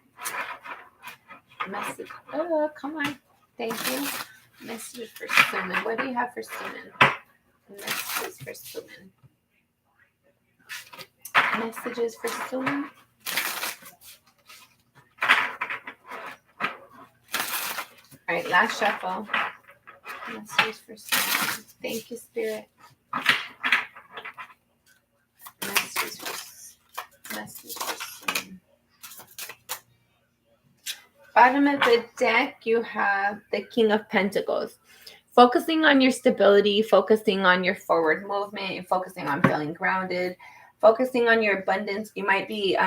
Message. Oh, come on. Thank you. Messages for Suman. What do you have for Suman? Messages for Suman. Messages for Suman. All right, last shuffle. Messages for Suman. Thank you, Spirit. Messages for Suman. Bottom of the deck, you have the King of Pentacles. Focusing on your stability, focusing on your forward movement, focusing on feeling grounded, focusing on your abundance. You might be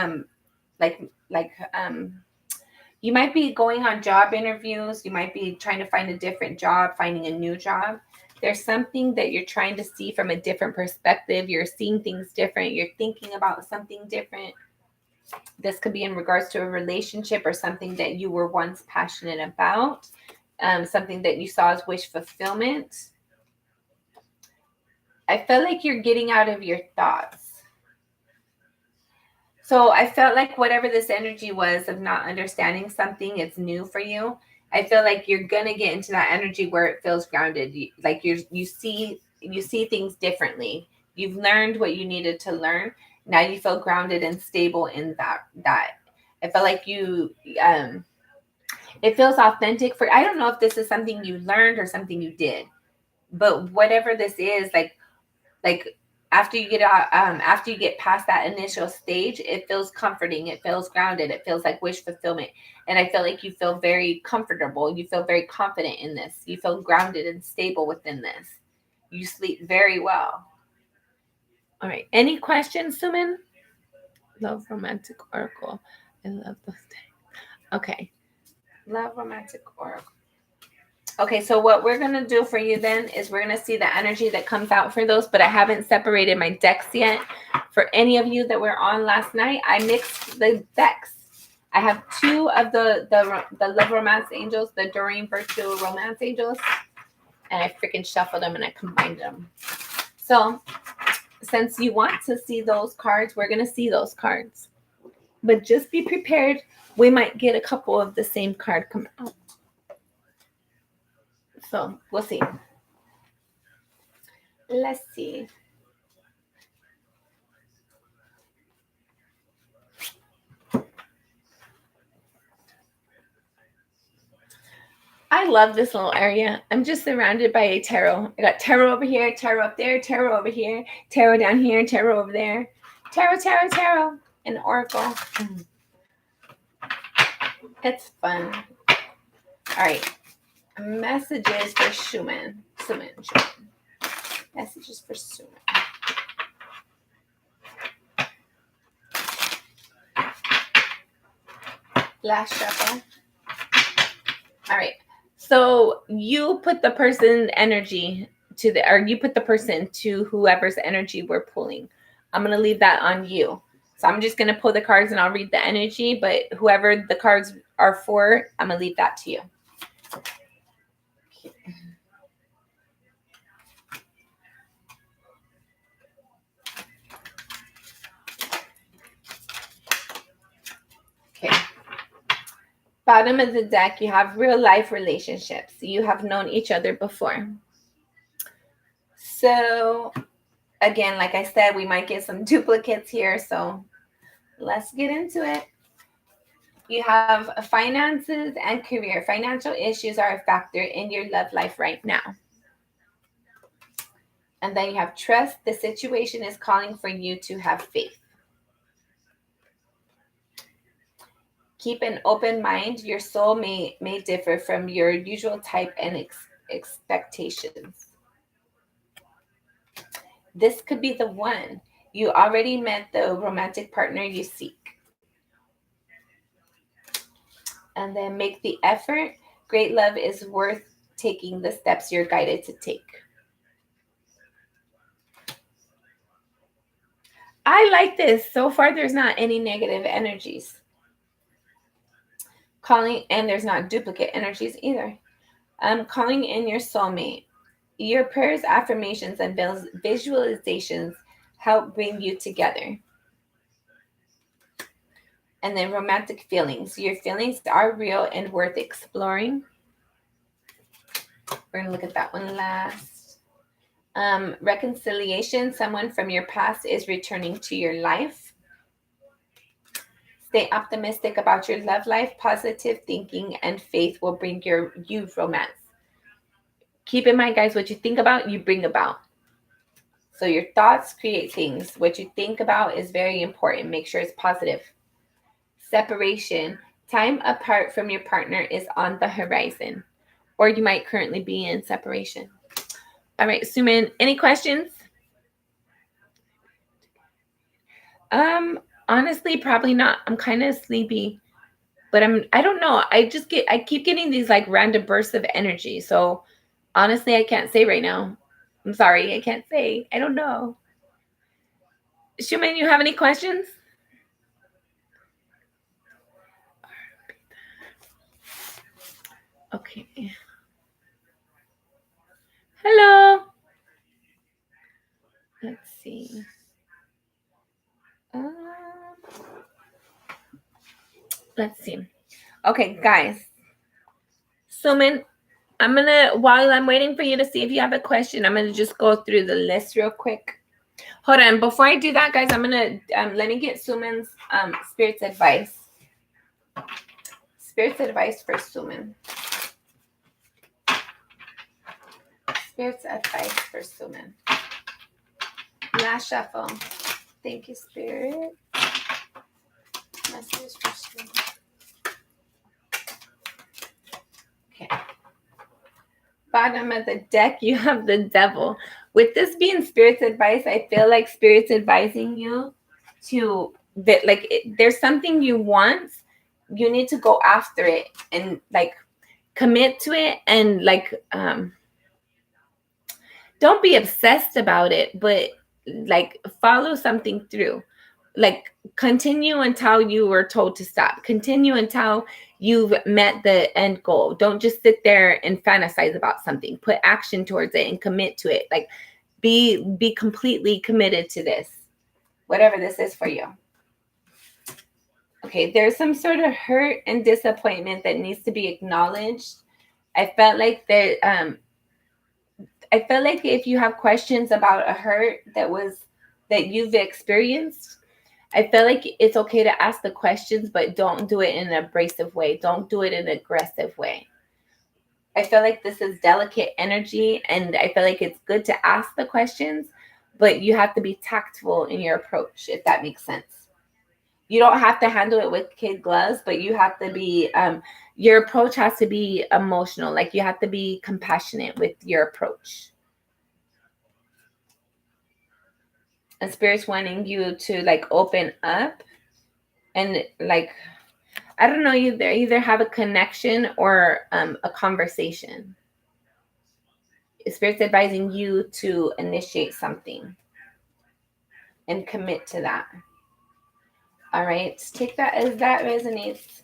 you might be going on job interviews. You might be trying to find a different job, finding a new job. There's something that you're trying to see from a different perspective. You're seeing things different. You're thinking about something different. This could be in regards to a relationship or something that you were once passionate about, something that you saw as wish fulfillment. I feel like you're getting out of your thoughts. So I felt like whatever this energy was of not understanding something, it's new for you. I feel like you're going to get into that energy where it feels grounded. You see things differently. You've learned what you needed to learn. Now you feel grounded and stable in that. I feel like it feels authentic for, I don't know if this is something you learned or something you did, but whatever this is, like after you get out, after you get past that initial stage, it feels comforting. It feels grounded. It feels like wish fulfillment. And I feel like you feel very comfortable. You feel very confident in this. You feel grounded and stable within this. You sleep very well. All right. Any questions, Suman? Love Romantic Oracle. I love those things. Okay. Love Romantic Oracle. Okay, so what we're going to do for you then is we're going to see the energy that comes out for those, but I haven't separated my decks yet. For any of you that were on last night, I mixed the decks. I have two of the Love Romance Angels, the Doreen Virtue Romance Angels, and I freaking shuffled them and I combined them. So since you want to see those cards, we're going to see those cards. But just be prepared. We might get a couple of the same card come out. So we'll see. Let's see. I love this little area. I'm just surrounded by a tarot. I got tarot over here, tarot up there, tarot over here, tarot down here, tarot over there. Tarot, tarot, tarot, and oracle. It's fun. All right. Messages for Schumann. Messages for Schumann. Last shuffle. All right. So you put the person's energy or you put the person to whoever's energy we're pulling. I'm going to leave that on you. So I'm just going to pull the cards and I'll read the energy, but whoever the cards are for, I'm going to leave that to you. Okay. Bottom of the deck, you have real life relationships. You have known each other before. So again, like I said, we might get some duplicates here. So let's get into it. You have finances and career. Financial issues are a factor in your love life right now. And then you have trust. The situation is calling for you to have faith. Keep an open mind. Your soul may differ from your usual type and expectations. This could be the one. You already met the romantic partner you seek. And then make the effort. Great love is worth taking the steps you're guided to take. I like this. So far, there's not any negative energies. And there's not duplicate energies either. Calling in your soulmate. Your prayers, affirmations, and visualizations help bring you together. And then romantic feelings. Your feelings are real and worth exploring. We're going to look at that one last. Reconciliation. Someone from your past is returning to your life. Stay optimistic about your love life. Positive thinking and faith will bring you romance. Keep in mind, guys, what you think about, you bring about. So your thoughts create things. What you think about is very important. Make sure it's positive. Separation. Time apart from your partner is on the horizon, or you might currently be in separation. All right, Suman, any questions? Honestly, probably not. I'm kind of sleepy, but I don't know. I keep getting these like random bursts of energy. So honestly, I can't say right now. I'm sorry, I can't say. I don't know. Shuman, you have any questions? Okay. Hello. Let's see. Let's see. Okay, guys. Suman, while I'm waiting for you to see if you have a question, I'm gonna just go through the list real quick. Hold on. Before I do that, guys, I'm gonna let me get Suman's spirit's advice. Spirit's advice for Suman. Spirit's advice for Suman. Last shuffle. Thank you, Spirit. Message for Suman. Okay. Bottom of the deck, you have the Devil. With this being Spirit's advice, I feel like Spirit's advising you to that, like, there's something you want, you need to go after it and like commit to it, and like don't be obsessed about it, but like follow something through. Like continue until you were told to stop. Continue until you've met the end goal. Don't just sit there and fantasize about something. Put action towards it and commit to it. Like be completely committed to this, whatever this is for you. Okay, there's some sort of hurt and disappointment that needs to be acknowledged. I felt like if you have questions about a hurt that you've experienced, I feel like it's okay to ask the questions, but don't do it in an abrasive way. Don't do it in an aggressive way. I feel like this is delicate energy, and I feel like it's good to ask the questions, but you have to be tactful in your approach, if that makes sense. You don't have to handle it with kid gloves, but you have to be, your approach has to be emotional. Like you have to be compassionate with your approach. And Spirit's wanting you to like open up and like, I don't know, either have a connection or a conversation. Spirit's advising you to initiate something and commit to that. All right, take that as that resonates.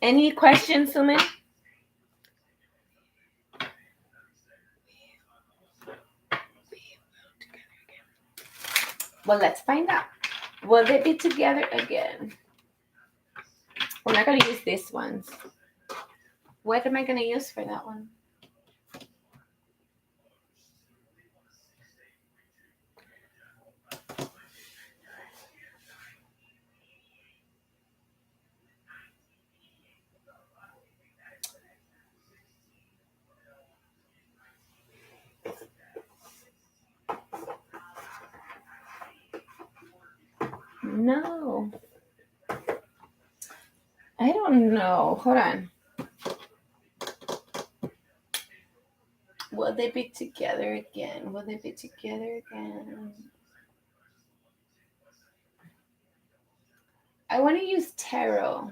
Any questions, Suman? Well, let's find out. Will they be together again? We're not going to use this ones. What am I going to use for that one? No. I don't know. Hold on. Will they be together again? Will they be together again? I want to use tarot.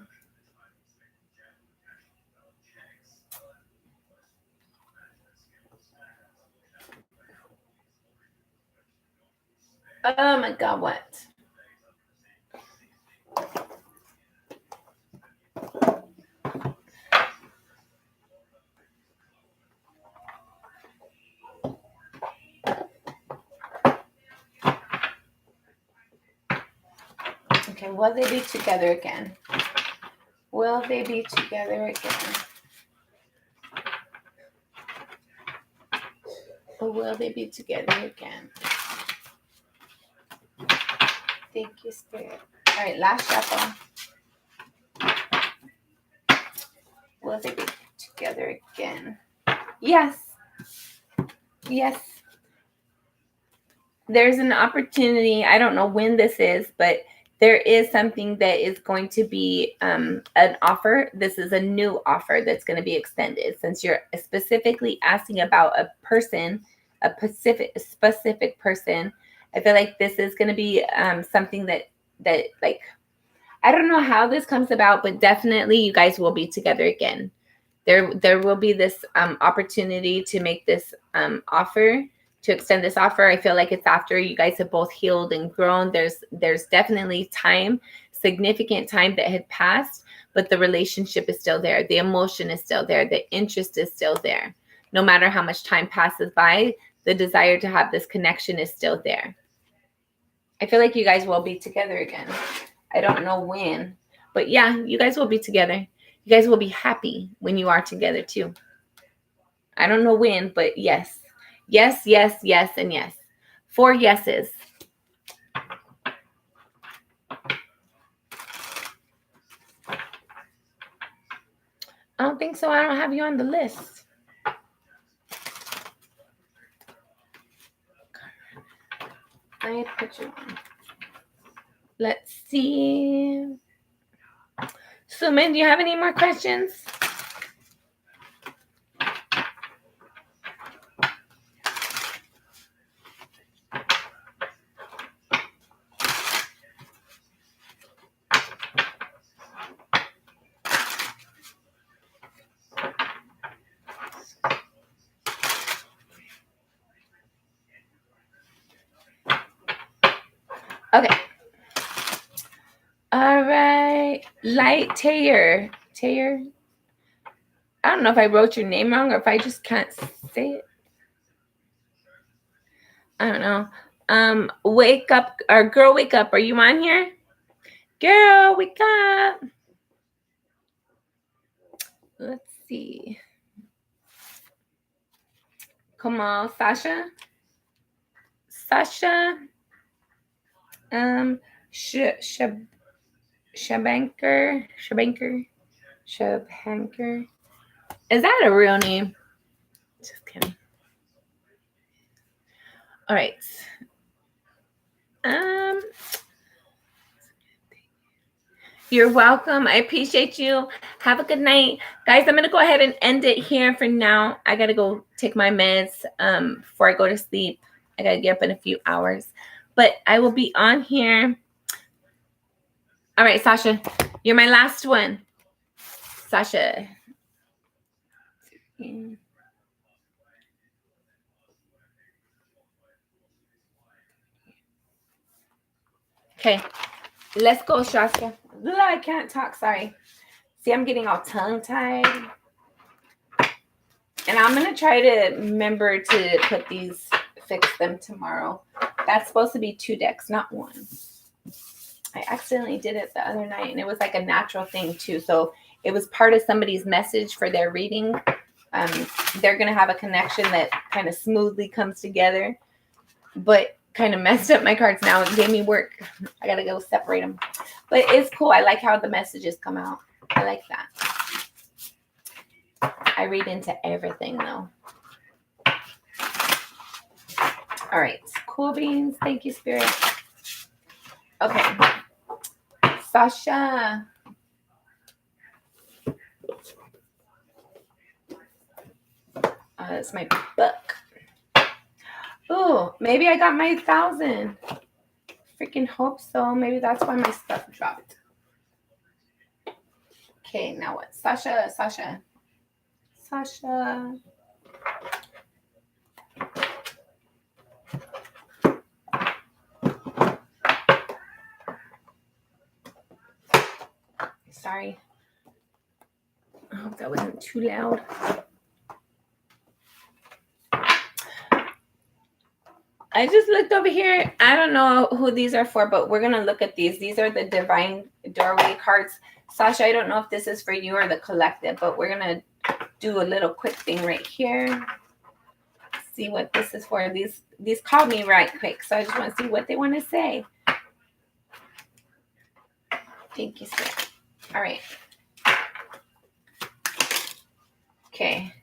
Oh my God, what? Okay, will they be together again? Will they be together again? Or will they be together again? Thank you, Spirit. All right, last shuffle. Will they be together again? Yes. Yes. There's an opportunity. I don't know when this is, but there is something that is going to be an offer. This is a new offer that's going to be extended. Since you're specifically asking about a person, a specific person, I feel like this is going to be something that like, I don't know how this comes about, but definitely you guys will be together again. There will be this opportunity to make this offer, to extend this offer. I feel like it's after you guys have both healed and grown. There's definitely time, significant time that had passed, but the relationship is still there. The emotion is still there. The interest is still there. No matter how much time passes by, the desire to have this connection is still there. I feel like you guys will be together again. I don't know when, but yeah, you guys will be together. You guys will be happy when you are together too. I don't know when, but yes. Yes, yes, yes, and yes. 4 yeses. I don't think so. I don't have you on the list. I put you on. Let's see. Suman, do you have any more questions? Okay. All right. Light Tayer. Tayer. I don't know if I wrote your name wrong or if I just can't say it. I don't know. Wake up, or girl, wake up. Are you on here? Girl, wake up. Let's see. Come on, Sasha. Sasha. Shabanker. Is that a real name? Just kidding. All right. You're welcome. I appreciate you. Have a good night. Guys, I'm going to go ahead and end it here for now. I got to go take my meds before I go to sleep. I got to get up in a few hours. But I will be on here. All right, Sasha, you're my last one. Sasha. Okay, let's go, Sasha. I can't talk, sorry. See, I'm getting all tongue-tied. And I'm going to try to remember to put these, fix them tomorrow. That's supposed to be 2 decks, not 1. I accidentally did it the other night, and it was like a natural thing too. So it was part of somebody's message for their reading. They're going to have a connection that kind of smoothly comes together, but kind of messed up my cards now. It gave me work. I got to go separate them. But it's cool. I like how the messages come out. I like that. I read into everything though. All right. Cool beans. Thank you, Spirit. Okay. Sasha. That's my book. Oh, maybe I got my 1,000. Freaking hope so. Maybe that's why my stuff dropped. Okay, now what? Sasha. Sorry. I hope that wasn't too loud. I just looked over here. I don't know who these are for, but we're going to look at these. These are the Divine Doorway cards. Sasha, I don't know if this is for you or the collective, but we're going to do a little quick thing right here. See what this is for. These called me right quick, so I just want to see what they want to say. Thank you, sir. All right. Okay.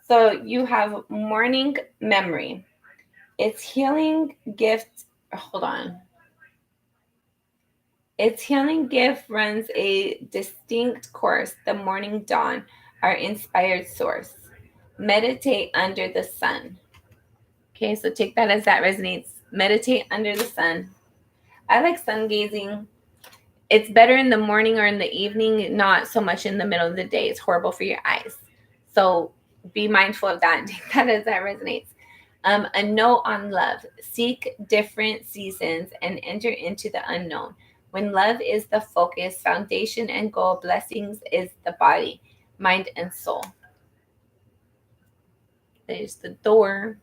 So you have morning memory. Its healing gift, hold on. Its healing gift runs a distinct course, the morning dawn, our inspired source. Meditate under the sun. Okay, so take that as that resonates. Meditate under the sun. I like sun gazing. It's better in the morning or in the evening, not so much in the middle of the day. It's horrible for your eyes. So be mindful of that and take that as that resonates. A note on love. Seek different seasons and enter into the unknown. When love is the focus, foundation, and goal, blessings is the body, mind, and soul. There's the door.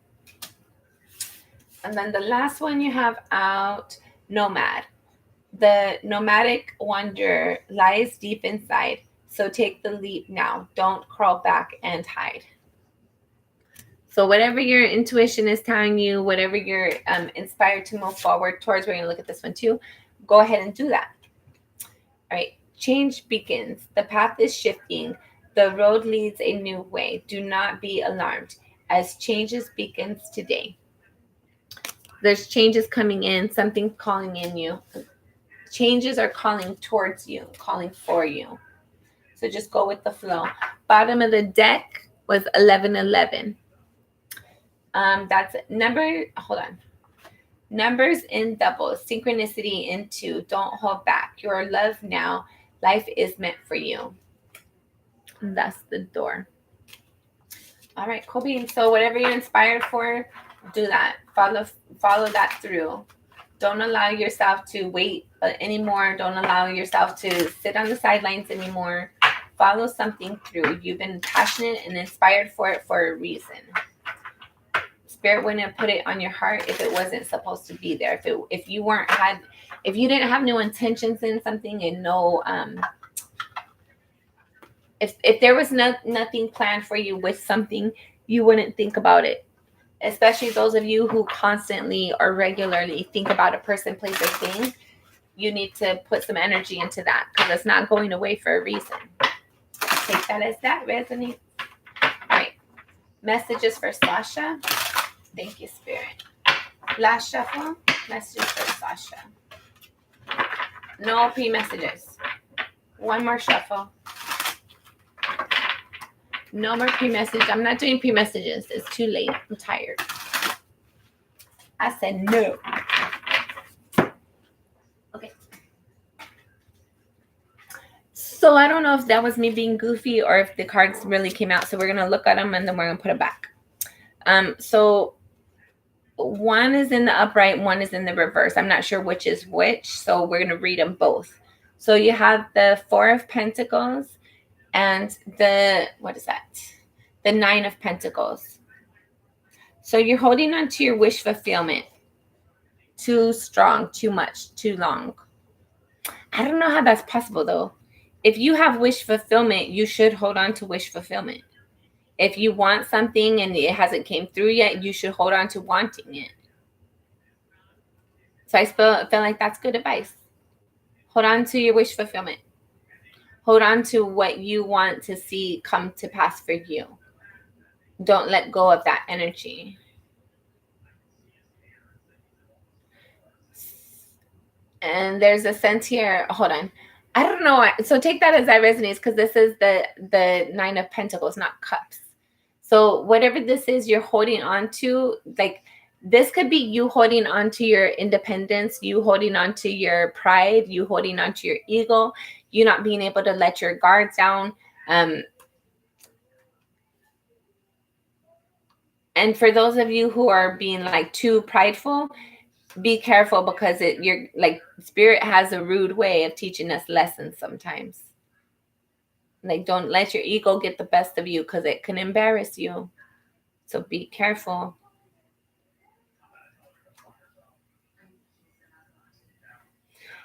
And then the last one you have out, nomad. The nomadic wanderer lies deep inside. So take the leap now. Don't crawl back and hide. So whatever your intuition is telling you, whatever you're inspired to move forward towards, we're going to look at this one too. Go ahead and do that. All right. Change beacons. The path is shifting. The road leads a new way. Do not be alarmed as changes beacons today. There's changes coming in, something calling in you. Changes are calling towards you, calling for you. So just go with the flow. Bottom of the deck was 1111. That's number, hold on. Numbers in doubles, synchronicity in 2. Don't hold back. Your love now. Life is meant for you. And that's the door. All right, cool beans. So whatever you're inspired for, do that. Follow that through. Don't allow yourself to wait anymore. Don't allow yourself to sit on the sidelines anymore. Follow something through. You've been passionate and inspired for it for a reason. Spirit wouldn't put it on your heart if it wasn't supposed to be there. If you didn't have no intentions in something and no if there was nothing planned for you with something, you wouldn't think about it. Especially those of you who constantly or regularly think about a person, place, or thing. You need to put some energy into that because it's not going away for a reason. Take that as that resonates. All right. Messages for Sasha. Thank you, Spirit. Last shuffle. Messages for Sasha. No pre-messages. One more shuffle. No more pre-message. I'm not doing pre-messages. It's too late. I'm tired. I said no. Okay. So I don't know if that was me being goofy or if the cards really came out. So we're going to look at them and then we're going to put it back. So one is in the upright, one is in the reverse. I'm not sure which is which. So we're going to read them both. So you have the Four of Pentacles and the, what is that? The Nine of Pentacles. So you're holding on to your wish fulfillment. Too strong, too much, too long. I don't know how that's possible though. If you have wish fulfillment, you should hold on to wish fulfillment. If you want something and it hasn't came through yet, you should hold on to wanting it. So I feel like that's good advice. Hold on to your wish fulfillment. Hold on to what you want to see come to pass for you. Don't let go of that energy. And there's a sense here. Hold on. I don't know. So take that as that resonates because this is the Nine of Pentacles, not Cups. So whatever this is you're holding on to, like this could be you holding on to your independence, you holding on to your pride, you holding on to your ego, you not being able to let your guards down. And for those of you who are being like too prideful, be careful because you're like spirit has a rude way of teaching us lessons sometimes. Like don't let your ego get the best of you because it can embarrass you. So be careful.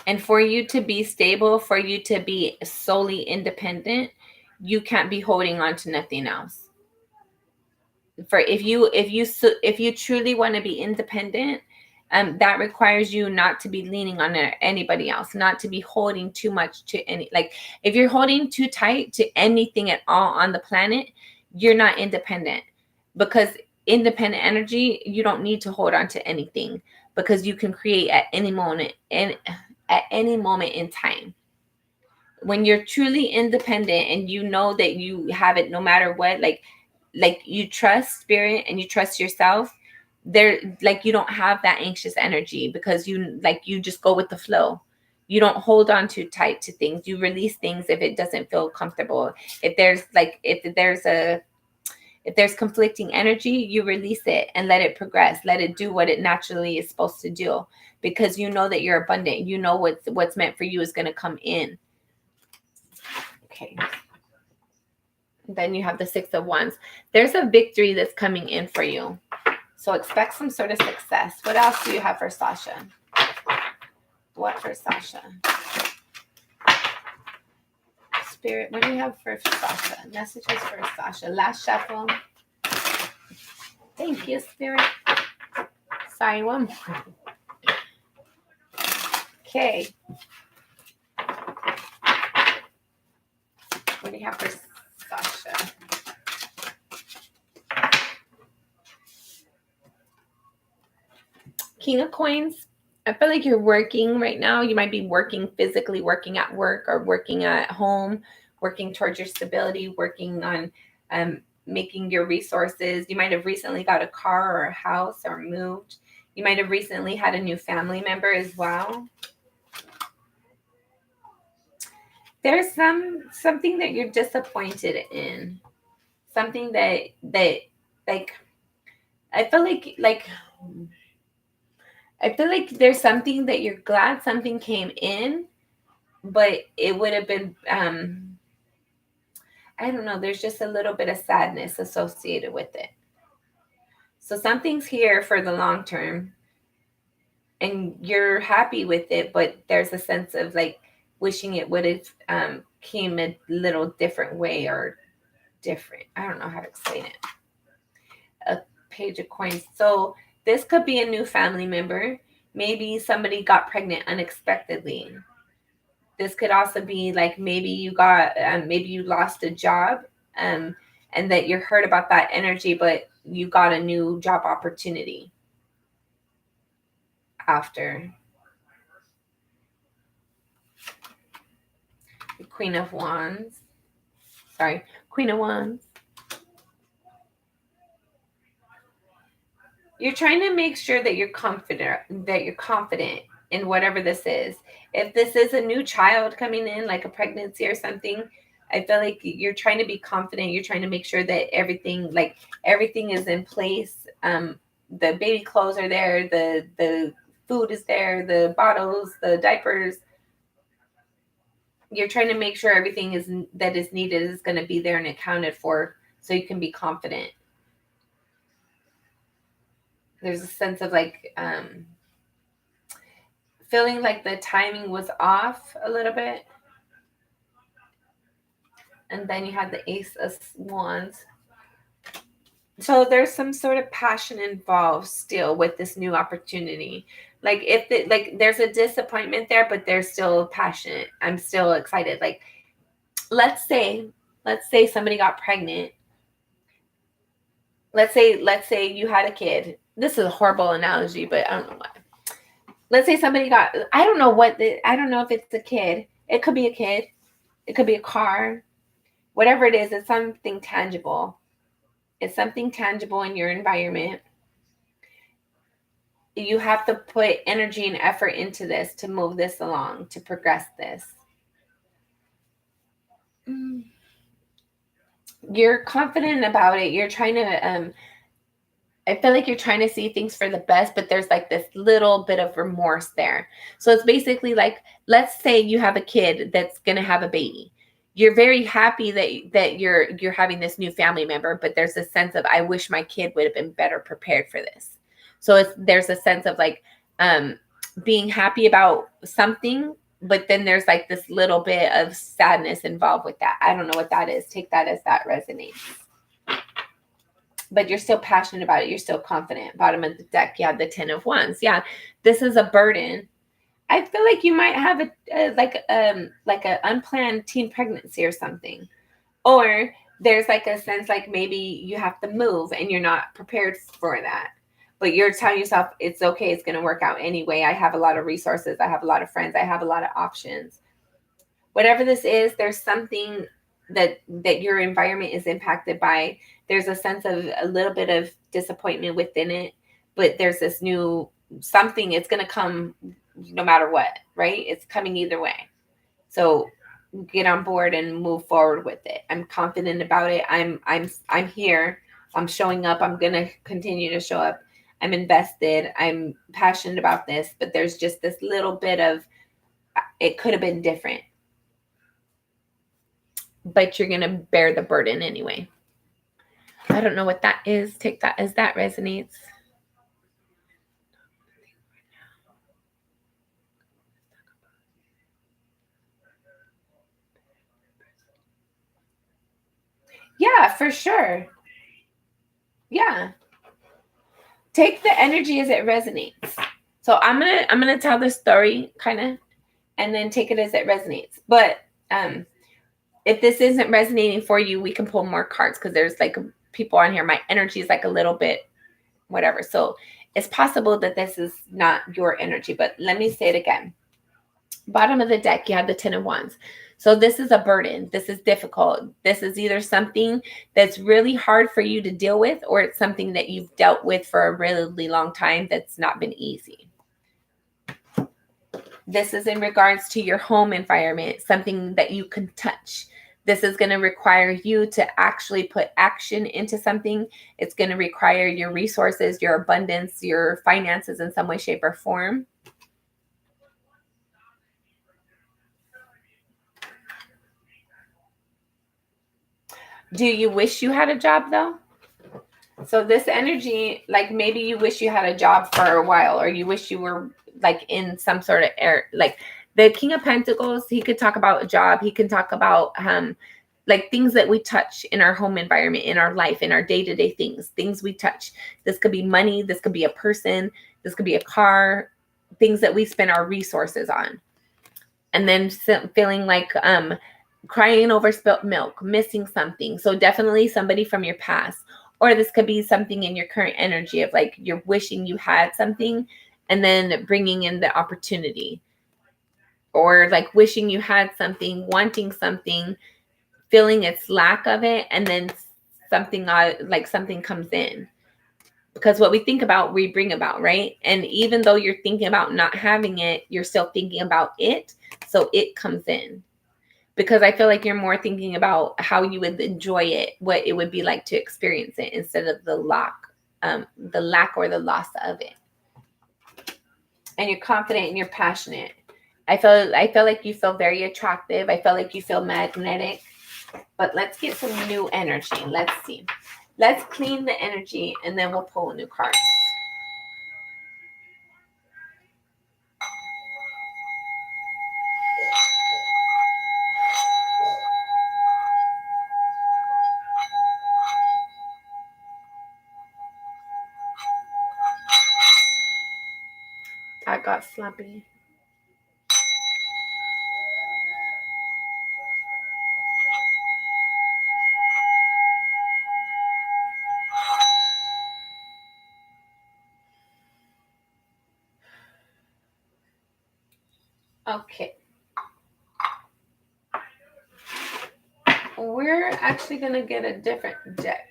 And for you to be stable, for you to be solely independent, you can't be holding on to nothing else. For if you truly want to be independent, that requires you not to be leaning on anybody else, not to be holding too much to any, like if you're holding too tight to anything at all on the planet, you're not independent. Because independent energy, you don't need to hold on to anything because you can create at any moment and at any moment in time. When you're truly independent and you know that you have it no matter what, like you trust spirit and you trust yourself, there, like you don't have that anxious energy because you just go with the flow. You don't hold on too tight to things. You release things if it doesn't feel comfortable. If there's conflicting energy, you release it and let it progress. Let it do what it naturally is supposed to do because you know that you're abundant. You know what's meant for you is going to come in. Okay. Then you have the Six of Wands. There's a victory that's coming in for you. So expect some sort of success. What else do you have for Sasha? What for Sasha? Spirit, what do you have for Sasha? Messages for Sasha. Last shuffle. Thank you, Spirit. Sorry, one more. Okay. What do you have for Sasha? King of Coins. I feel like you're working right now. You might be working physically, working at work or working at home, working towards your stability, working on making your resources. You might have recently got a car or a house or moved. You might have recently had a new family member as well. There's something that you're disappointed in. Something that like I feel like there's something that you're glad something came in, but it would have been I don't know, there's just a little bit of sadness associated with it. So something's here for the long term and you're happy with it, but there's a sense of like wishing it would have came a little different way or different. I don't know how to explain it. A Page of Coins. So this could be a new family member. Maybe somebody got pregnant unexpectedly. This could also be like maybe you lost a job and that you're hurt about that energy, but you got a new job opportunity after. Queen of Wands. Sorry, Queen of Wands. You're trying to make sure that you're confident in whatever this is. If this is a new child coming in, like a pregnancy or something, I feel like you're trying to be confident. You're trying to make sure that everything is in place. The baby clothes are there, the food is there, the bottles, the diapers. You're trying to make sure everything that is needed is going to be there and accounted for, so you can be confident. There's a sense of like feeling like the timing was off a little bit. And then you had the Ace of Wands. So there's some sort of passion involved still with this new opportunity. Like there's a disappointment there, but there's still passionate. I'm still excited. Like let's say somebody got pregnant. Let's say you had a kid. This is a horrible analogy, but I don't know why. Let's say somebody got, I don't know if it's a kid. It could be a kid. It could be a car. Whatever it is, it's something tangible. It's something tangible in your environment. You have to put energy and effort into this to move this along, to progress this. You're confident about it. You're trying to, I feel like you're trying to see things for the best, but there's like this little bit of remorse there. So it's basically like, let's say you have a kid that's going to have a baby. You're very happy that you're having this new family member, but there's a sense of, I wish my kid would have been better prepared for this. So there's a sense of like being happy about something, but then there's like this little bit of sadness involved with that. I don't know what that is. Take that as that resonates. But you're still passionate about it. You're still confident. Bottom of the deck, you have the 10 of Wands. Yeah, this is a burden. I feel like you might have a unplanned teen pregnancy or something. Or there's like a sense like maybe you have to move and you're not prepared for that. But you're telling yourself it's okay. It's going to work out anyway. I have a lot of resources. I have a lot of friends. I have a lot of options. Whatever this is, there's something that your environment is impacted by. There's a sense of a little bit of disappointment within it, but there's this new something. It's going to come no matter what, right? It's coming either way. So get on board and move forward with it. I'm confident about it. I'm here. I'm showing up. I'm going to continue to show up. I'm invested. I'm passionate about this, but there's just this little bit of, it could have been different. But you're going to bear the burden anyway. I don't know what that is. Take that as that resonates. Yeah, for sure. Yeah. Take the energy as it resonates. So I'm gonna tell the story kind of, and then take it as it resonates. But if this isn't resonating for you, we can pull more cards because there's like people on here. My energy is like a little bit whatever. So it's possible that this is not your energy. But let me say it again. Bottom of the deck, you have the 10 of Wands. So this is a burden. This is difficult. This is either something that's really hard for you to deal with, or it's something that you've dealt with for a really long time that's not been easy. This is in regards to your home environment, something that you can touch. This is going to require you to actually put action into something. It's going to require your resources, your abundance, your finances in some way, shape, or form. Do you wish you had a job though? So this energy, like maybe you wish you had a job for a while, or you wish you were like in some sort of air, like the King of Pentacles, he could talk about a job. He can talk about like things that we touch in our home environment, in our life, in our day-to-day things we touch. This could be money. This could be a person. This could be a car, things that we spend our resources on. And then feeling like crying over spilt milk, missing something. So definitely somebody from your past. Or this could be something in your current energy of like you're wishing you had something and then bringing in the opportunity. or like wishing you had something, wanting something, feeling its lack of it, and then something like something comes in. Because what we think about, we bring about, right? And even though you're thinking about not having it, you're still thinking about it. So it comes in. Because I feel like you're more thinking about how you would enjoy it, what it would be like to experience it, instead of the lack or the loss of it. And you're confident and you're passionate. I feel like you feel very attractive. I feel like you feel magnetic. But let's get some new energy. Let's see. Let's clean the energy and then we'll pull a new card. I got sloppy. Okay. We're actually going to get a different deck.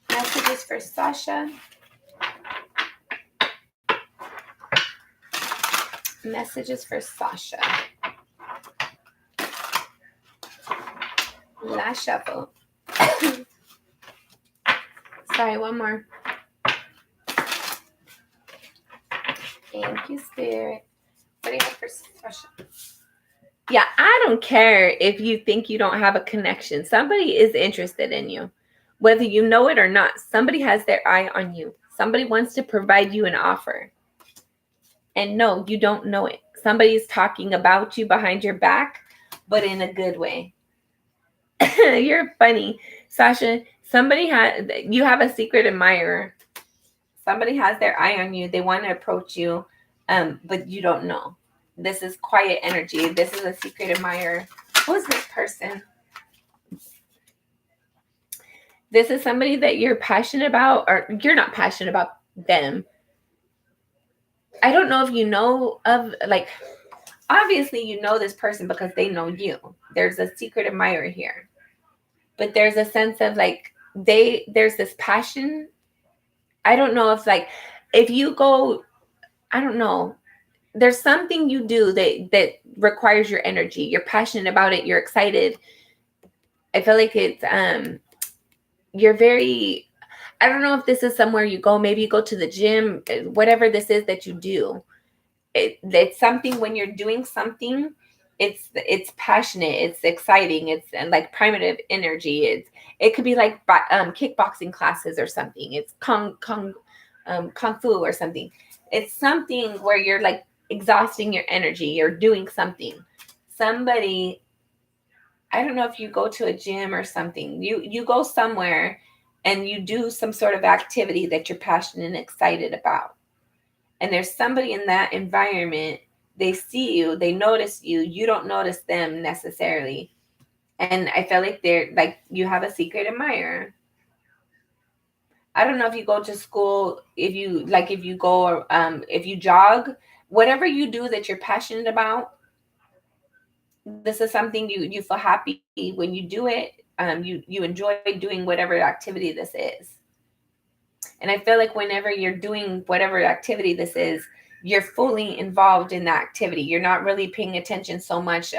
Messages for Sasha. Messages for Sasha. Last shuffle. Sorry, one more. Thank you, Spirit. What do you have for Sasha? Yeah, I don't care if you think you don't have a connection. Somebody is interested in you. Whether you know it or not, somebody has their eye on you. Somebody wants to provide you an offer. And no, you don't know it. Somebody's talking about you behind your back, but in a good way. You're funny, Sasha. You have a secret admirer. Somebody has their eye on you. They want to approach you, but you don't know. This is quiet energy. This is a secret admirer. Who is this person? This is somebody that you're passionate about, or you're not passionate about them. I don't know if you know of, like, obviously you know this person because they know you. There's a secret admirer here. But there's a sense of like, there's this passion. I don't know if you go, I don't know. There's something you do that requires your energy. You're passionate about it. You're excited. I feel like you're very, I don't know if this is somewhere you go. Maybe you go to the gym, whatever this is that you do. It's something when you're doing something, it's passionate, it's exciting, it's like primitive energy. It could be like kickboxing classes or something. It's kung fu or something. It's something where you're like exhausting your energy. You're doing something. Somebody, I don't know if you go to a gym or something. You go somewhere and you do some sort of activity that you're passionate and excited about. And there's somebody in that environment, they see you, they notice you, you don't notice them necessarily. And I feel like they're like, you have a secret admirer. I don't know if you go to school, if you go, if you jog, whatever you do that you're passionate about, this is something you feel happy when you do it. You enjoy doing whatever activity this is. And I feel like whenever you're doing whatever activity this is, you're fully involved in that activity. You're not really paying attention so much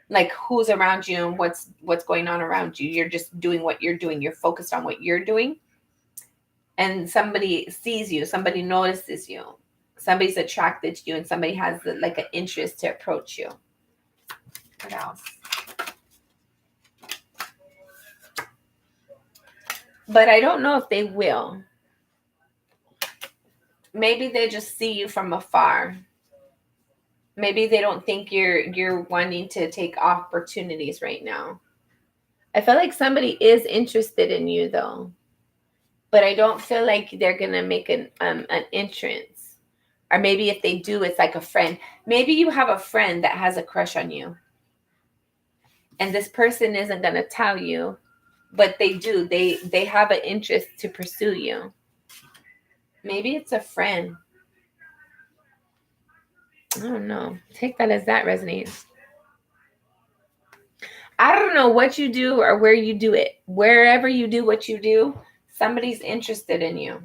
like who's around you and what's going on around you. You're just doing what you're doing. You're focused on what you're doing. And somebody sees you, somebody notices you, somebody's attracted to you, and somebody has like an interest to approach you. What else? But I don't know if they will. Maybe they just see you from afar. Maybe they don't think you're wanting to take opportunities right now. I feel like somebody is interested in you though, but I don't feel like they're gonna make an entrance. Or maybe if they do, it's like a friend. Maybe you have a friend that has a crush on you. And this person isn't going to tell you, but they do. They have an interest to pursue you. Maybe it's a friend. I don't know. Take that as that resonates. I don't know what you do or where you do it. Wherever you do what you do, somebody's interested in you.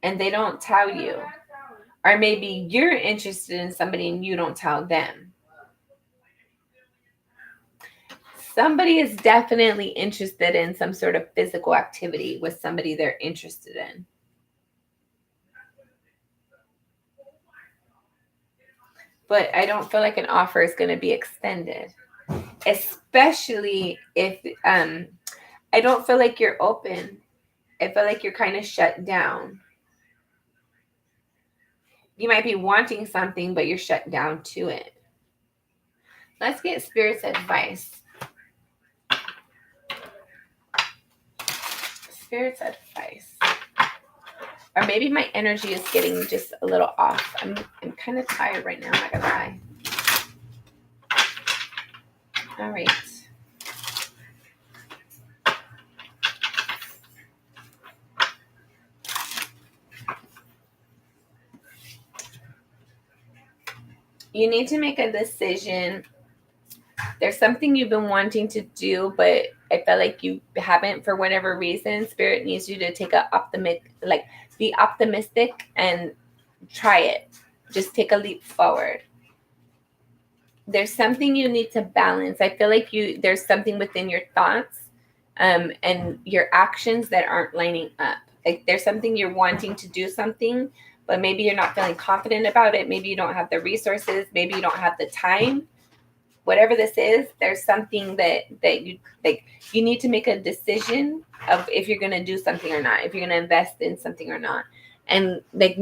And they don't tell you. Or maybe you're interested in somebody and you don't tell them. Somebody is definitely interested in some sort of physical activity with somebody they're interested in. But I don't feel like an offer is going to be extended. Especially if I don't feel like you're open. I feel like you're kind of shut down. You might be wanting something, but you're shut down to it. Let's get Spirit's advice. Spirit's advice. Or maybe my energy is getting just a little off. I'm kind of tired right now, I'm not gonna lie. All right. You need to make a decision. There's something you've been wanting to do, but I feel like you haven't for whatever reason. Spirit needs you to take be optimistic and try it. Just take a leap forward. There's something you need to balance. I feel like there's something within your thoughts and your actions that aren't lining up. Like there's something you're wanting to do something, but maybe you're not feeling confident about it. Maybe you don't have the resources. Maybe you don't have the time. Whatever this is, there's something that you like. You need to make a decision of if you're going to do something or not, if you're going to invest in something or not, and like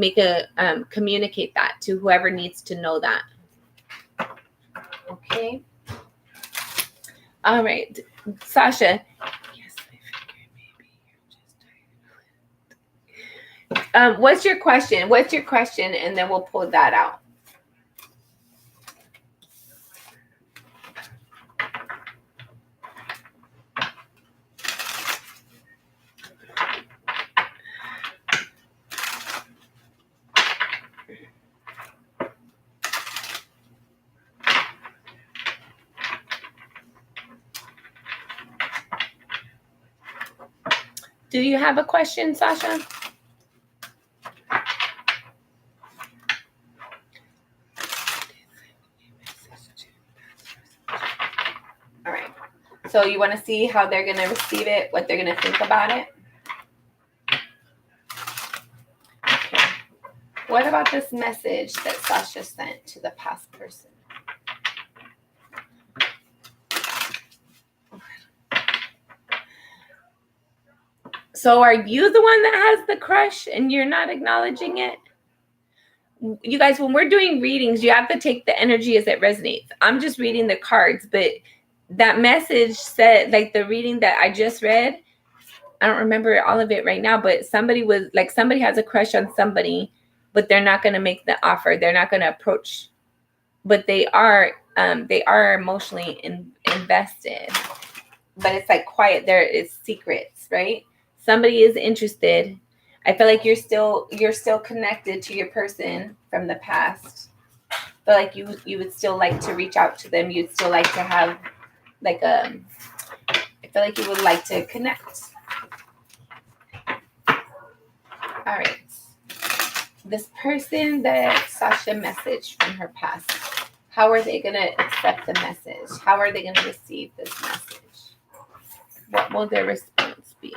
communicate that to whoever needs to know that. Okay. All right, Sasha. Yes, I figured maybe you're just tired. What's your question? What's your question? And then we'll pull that out. Do you have a question, Sasha? All right. So you want to see how they're going to receive it, what they're going to think about it? Okay. What about this message that Sasha sent to the past person? So are you the one that has the crush and you're not acknowledging it? You guys, when we're doing readings, you have to take the energy as it resonates. I'm just reading the cards, but that message said, like the reading that I just read, I don't remember all of it right now, but somebody has a crush on somebody, but they're not going to make the offer. They're not going to approach, but they are emotionally invested. But it's like quiet. There is secrets, right? Somebody is interested. I feel like you're still connected to your person from the past. But like you would still like to reach out to them. You'd still like to have I feel like you would like to connect. All right. This person that Sasha messaged from her past, how are they going to accept the message? How are they going to receive this message? What will their response be?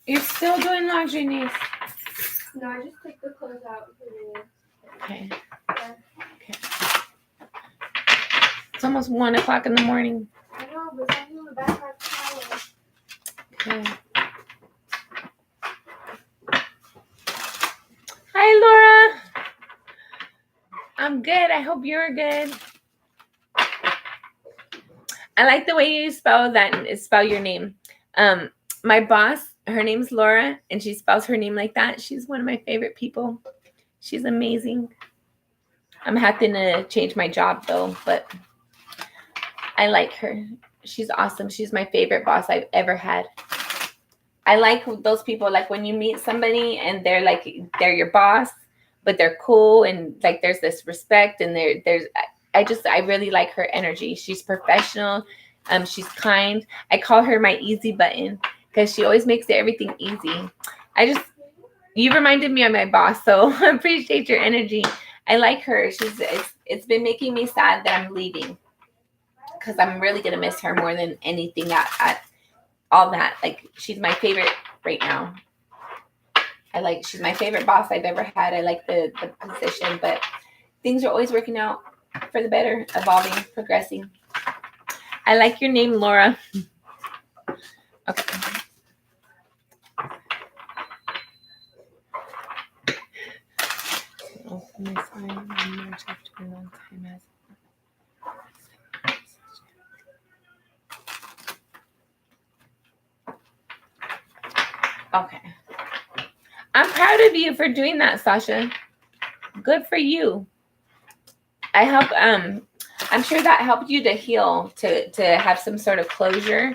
You're still doing laundry, niece? No, I just take the clothes out. Okay. Okay. It's almost 1 o'clock in the morning. I know, but I'm in the back towel. Okay. Hi, Laura. I'm good. I hope you're good. I like the way you spell your name. My boss, her name's Laura, and she spells her name like that. She's one of my favorite people. She's amazing. I'm having to change my job though, but I like her. She's awesome. She's my favorite boss I've ever had. I like those people, like when you meet somebody and they're your boss, but they're cool and like there's this respect and I really like her energy. She's professional. She's kind. I call her my easy button because she always makes everything easy. You reminded me of my boss, so I appreciate your energy. I like her. It's been making me sad that I'm leaving because I'm really gonna miss her more than anything at all that. Like she's my favorite right now. She's my favorite boss I've ever had. I like the position, but things are always working out for the better, evolving, progressing. I like your name, Laura. Okay. Open my sign. March after a long time as. Okay. I'm proud of you for doing that, Sasha. Good for you. I'm sure that helped you to heal, to have some sort of closure.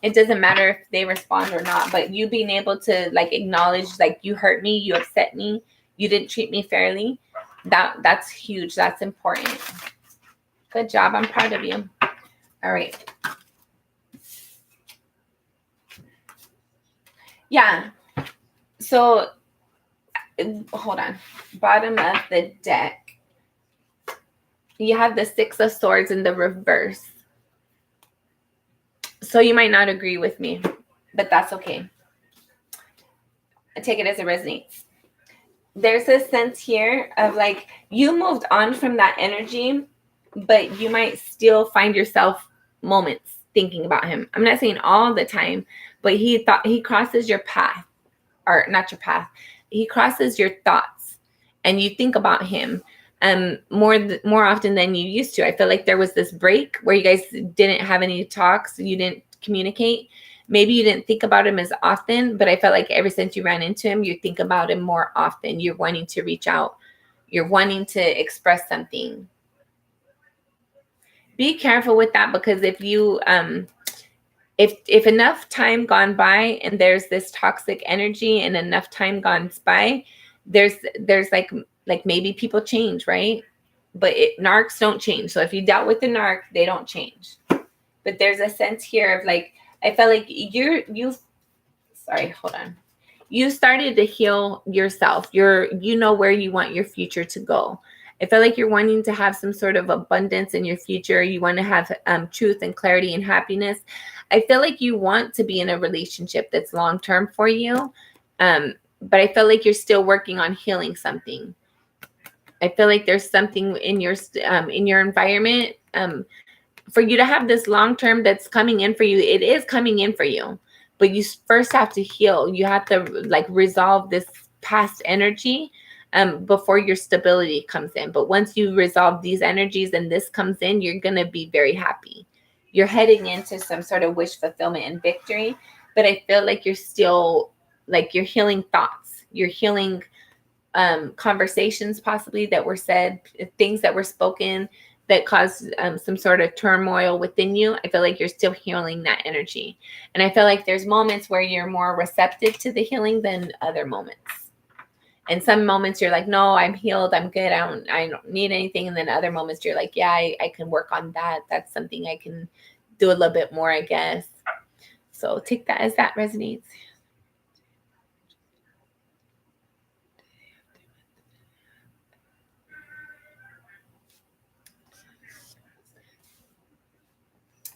It doesn't matter if they respond or not, but you being able to like acknowledge, like, you hurt me, you upset me, you didn't treat me fairly. That's huge. That's important. Good job. I'm proud of you. All right. Yeah. So hold on. Bottom of the deck, you have the Six of Swords in the reverse. So you might not agree with me, but that's okay. I take it as it resonates. There's a sense here of like you moved on from that energy, but you might still find yourself moments thinking about him. I'm not saying all the time, but he crosses your path, or not your path. He crosses your thoughts, and you think about him more often than you used to. I feel like there was this break where you guys didn't have any talks, you didn't communicate. Maybe you didn't think about him as often, but I felt like ever since you ran into him, you think about him more often. You're wanting to reach out. You're wanting to express something. Be careful with that, because if you if enough time gone by and there's this toxic energy and enough time gone by, there's like maybe people change, right? But narcs don't change. So if you dealt with the narc, they don't change. But there's a sense here of like, I felt like you started to heal yourself. You know where you want your future to go. I feel like you're wanting to have some sort of abundance in your future. You want to have truth and clarity and happiness. I feel like you want to be in a relationship that's long-term for you. But I feel like you're still working on healing something. I feel like there's something in your environment for you to have this long-term that's coming in for you. It is coming in for you, but you first have to heal. You have to like resolve this past energy before your stability comes in. But once you resolve these energies and this comes in, you're going to be very happy. You're heading into some sort of wish fulfillment and victory, but I feel like you're still like you're healing thoughts. You're healing conversations possibly that were said, things that were spoken that caused some sort of turmoil within you. I feel like you're still healing that energy. And I feel like there's moments where you're more receptive to the healing than other moments. And some moments you're like, no, I'm healed, I'm good, I don't need anything. And then other moments you're like, yeah, I can work on that. That's something I can do a little bit more, I guess. So take that as that resonates.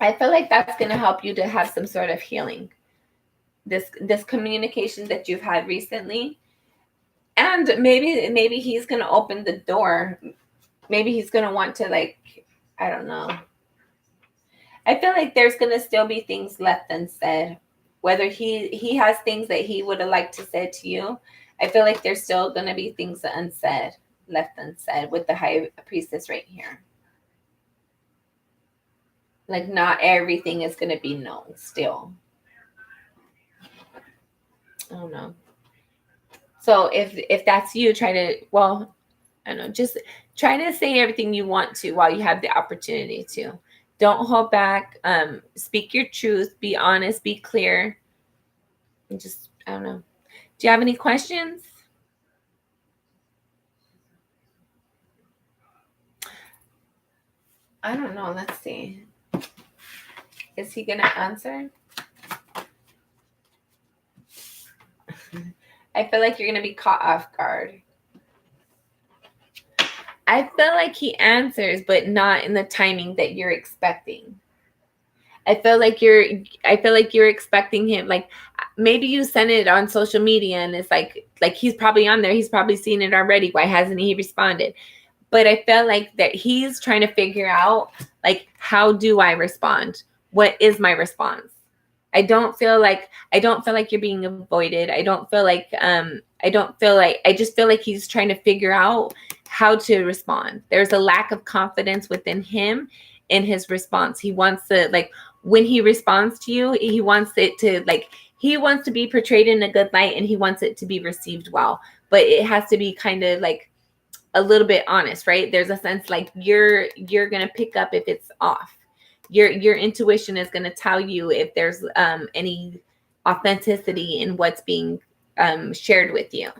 I feel like that's going to help you to have some sort of healing. This communication that you've had recently, and maybe he's going to open the door. Maybe he's going to want to, like, I don't know. I feel like there's going to still be things left unsaid. Whether he has things that he would have liked to say to you, I feel like there's still going to be things left unsaid with the High Priestess right here. Like not everything is going to be no still. I don't know. So if that's you, try to, well, I don't know, just try to say everything you want to while you have the opportunity to. Don't hold back. Speak your truth. Be honest. Be clear. And just, I don't know. Do you have any questions? I don't know. Let's see. Is he going to answer? I feel like you're going to be caught off guard. I feel like he answers, but not in the timing that you're expecting. I feel like you're expecting him, like maybe you send it on social media and it's like he's probably on there. He's probably seen it already. Why hasn't he responded? But I feel like that he's trying to figure out, like, how do I respond? What is my response? I just feel like you're being avoided. I just feel like he's trying to figure out how to respond. There's a lack of confidence within him in his response. He wants to, like, when he responds to you, he wants it to, like, he wants to be portrayed in a good light and he wants it to be received well. But it has to be kind of like a little bit honest, right? There's a sense like you're going to pick up if it's off. Your intuition is going to tell you if there's any authenticity in what's being shared with you.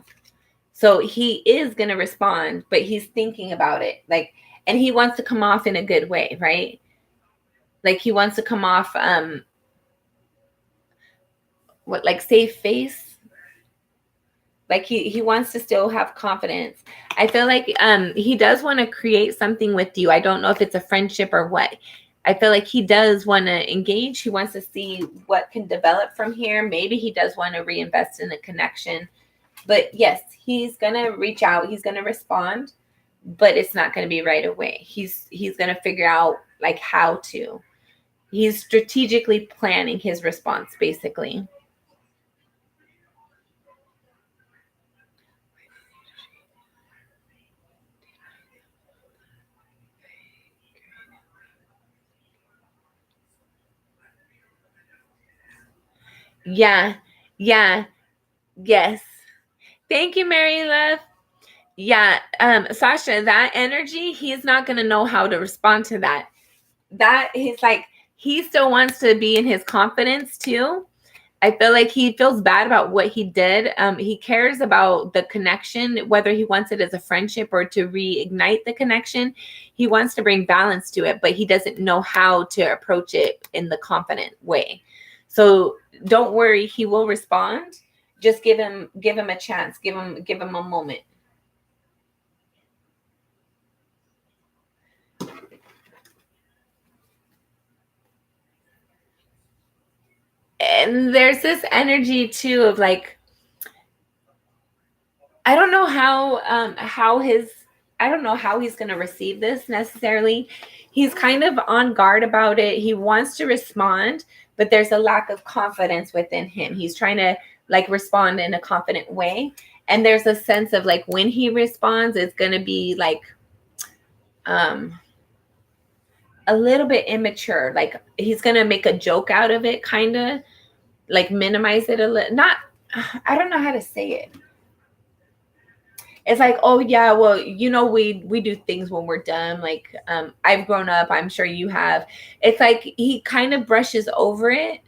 So he is going to respond, but he's thinking about it, like, and he wants to come off in a good way, right? Like he wants to come off like safe face. Like he wants to still have confidence. I feel like he does want to create something with you. I don't know if it's a friendship or what. I feel like he does want to engage. He wants to see what can develop from here. Maybe he does want to reinvest in a connection. But yes, he's going to reach out. He's going to respond, but it's not going to be right away. He's going to figure out like how to. He's strategically planning his response, basically. Yeah. Yeah. Yes. Thank you, Mary Love. Yeah. Sasha, that energy, he's not going to know how to respond to that. That he's like, he still wants to be in his confidence too. I feel like he feels bad about what he did. He cares about the connection, whether he wants it as a friendship or to reignite the connection. He wants to bring balance to it, but he doesn't know how to approach it in the confident way. So don't worry, he will respond. Just give him a chance. Give him a moment. And there's this energy too of like, I don't know how he's going to receive this necessarily. He's kind of on guard about it. He wants to respond, but there's a lack of confidence within him. He's trying to like respond in a confident way. And there's a sense of like when he responds, it's going to be like a little bit immature. Like he's going to make a joke out of it, kind of like minimize it a little. Not, I don't know how to say it. It's like, oh yeah, well, we do things when we're done. Like, I've grown up. I'm sure you have. It's like he kind of brushes over it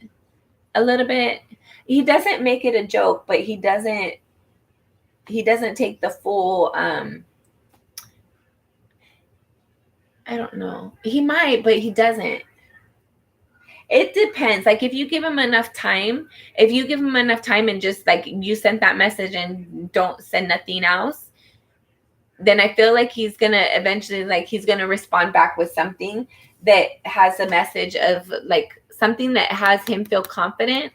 a little bit. He doesn't make it a joke, but he doesn't take the full. I don't know. He might, but he doesn't. It depends. Like if you give him enough time, and just like you sent that message and don't send nothing else, then I feel like he's going to eventually, like he's going to respond back with something that has a message of like something that has him feel confident,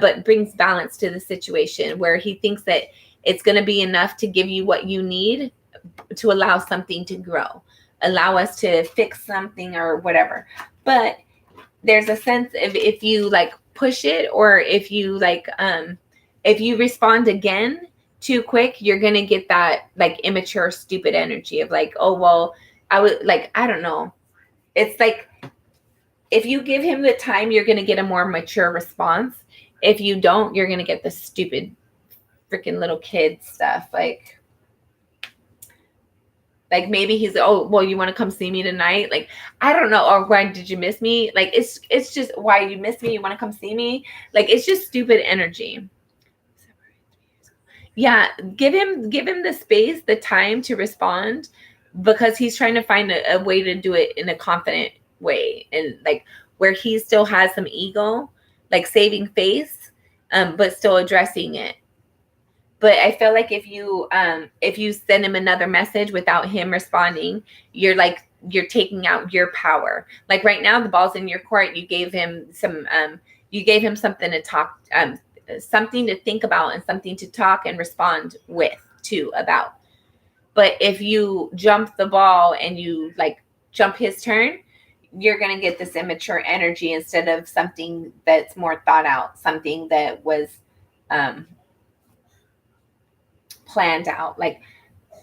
but brings balance to the situation where he thinks that it's going to be enough to give you what you need to allow something to grow, allow us to fix something or whatever. But there's a sense of if you like push it, or if you like, if you respond again too quick, you're going to get that like immature, stupid energy of like, oh, well, I would like, I don't know. It's like, if you give him the time, you're going to get a more mature response. If you don't, you're going to get the stupid freaking little kid stuff. Like maybe he's, oh, well, you want to come see me tonight? Like, I don't know. Or why did you miss me? Like, it's just, why you miss me? You want to come see me? Like, it's just stupid energy. Yeah, give him the space, the time to respond, because he's trying to find a way to do it in a confident way, and like where he still has some ego, like saving face, but still addressing it. But I feel like if you send him another message without him responding, you're taking out your power. Like right now, the ball's in your court. You gave him something to talk, something to think about, and something to talk and respond about. But if you jump the ball and you like jump his turn, you're going to get this immature energy instead of something that's more thought out, something that was planned out. Like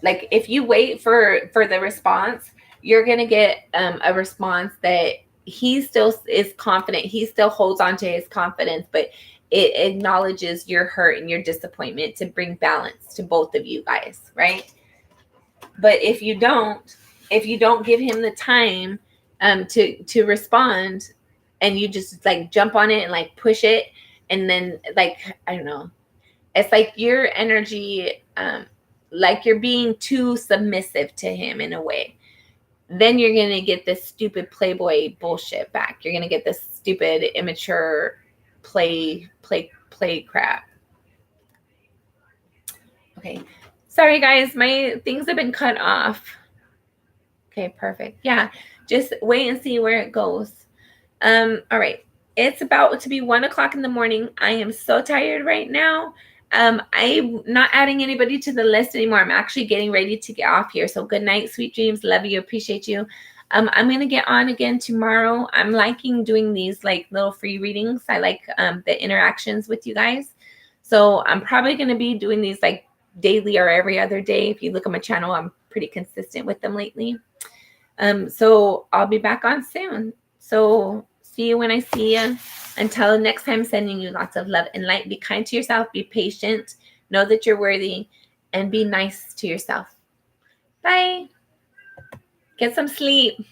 if you wait for the response, you're going to get a response that he still is confident. He still holds on to his confidence, but it acknowledges your hurt and your disappointment to bring balance to both of you guys, right? But if you don't give him the time to respond, and you just like jump on it and like push it, and then like, I don't know, it's like your energy, like you're being too submissive to him in a way, then you're going to get this stupid playboy bullshit back. You're going to get this stupid immature play crap. Okay. Sorry guys, my things have been cut off. Okay, perfect. Yeah, just wait and see where it goes. All right. It's about to be 1:00 in the morning. I am so tired right now. I'm not adding anybody to the list anymore. I'm actually getting ready to get off here. So good night, sweet dreams. Love you. Appreciate you. I'm going to get on again tomorrow. I'm liking doing these like little free readings. I like the interactions with you guys. So I'm probably going to be doing these like daily or every other day. If you look at my channel, I'm pretty consistent with them lately. So I'll be back on soon. So see you when I see you. Until next time, sending you lots of love and light. Be kind to yourself. Be patient. Know that you're worthy. And be nice to yourself. Bye. Get some sleep.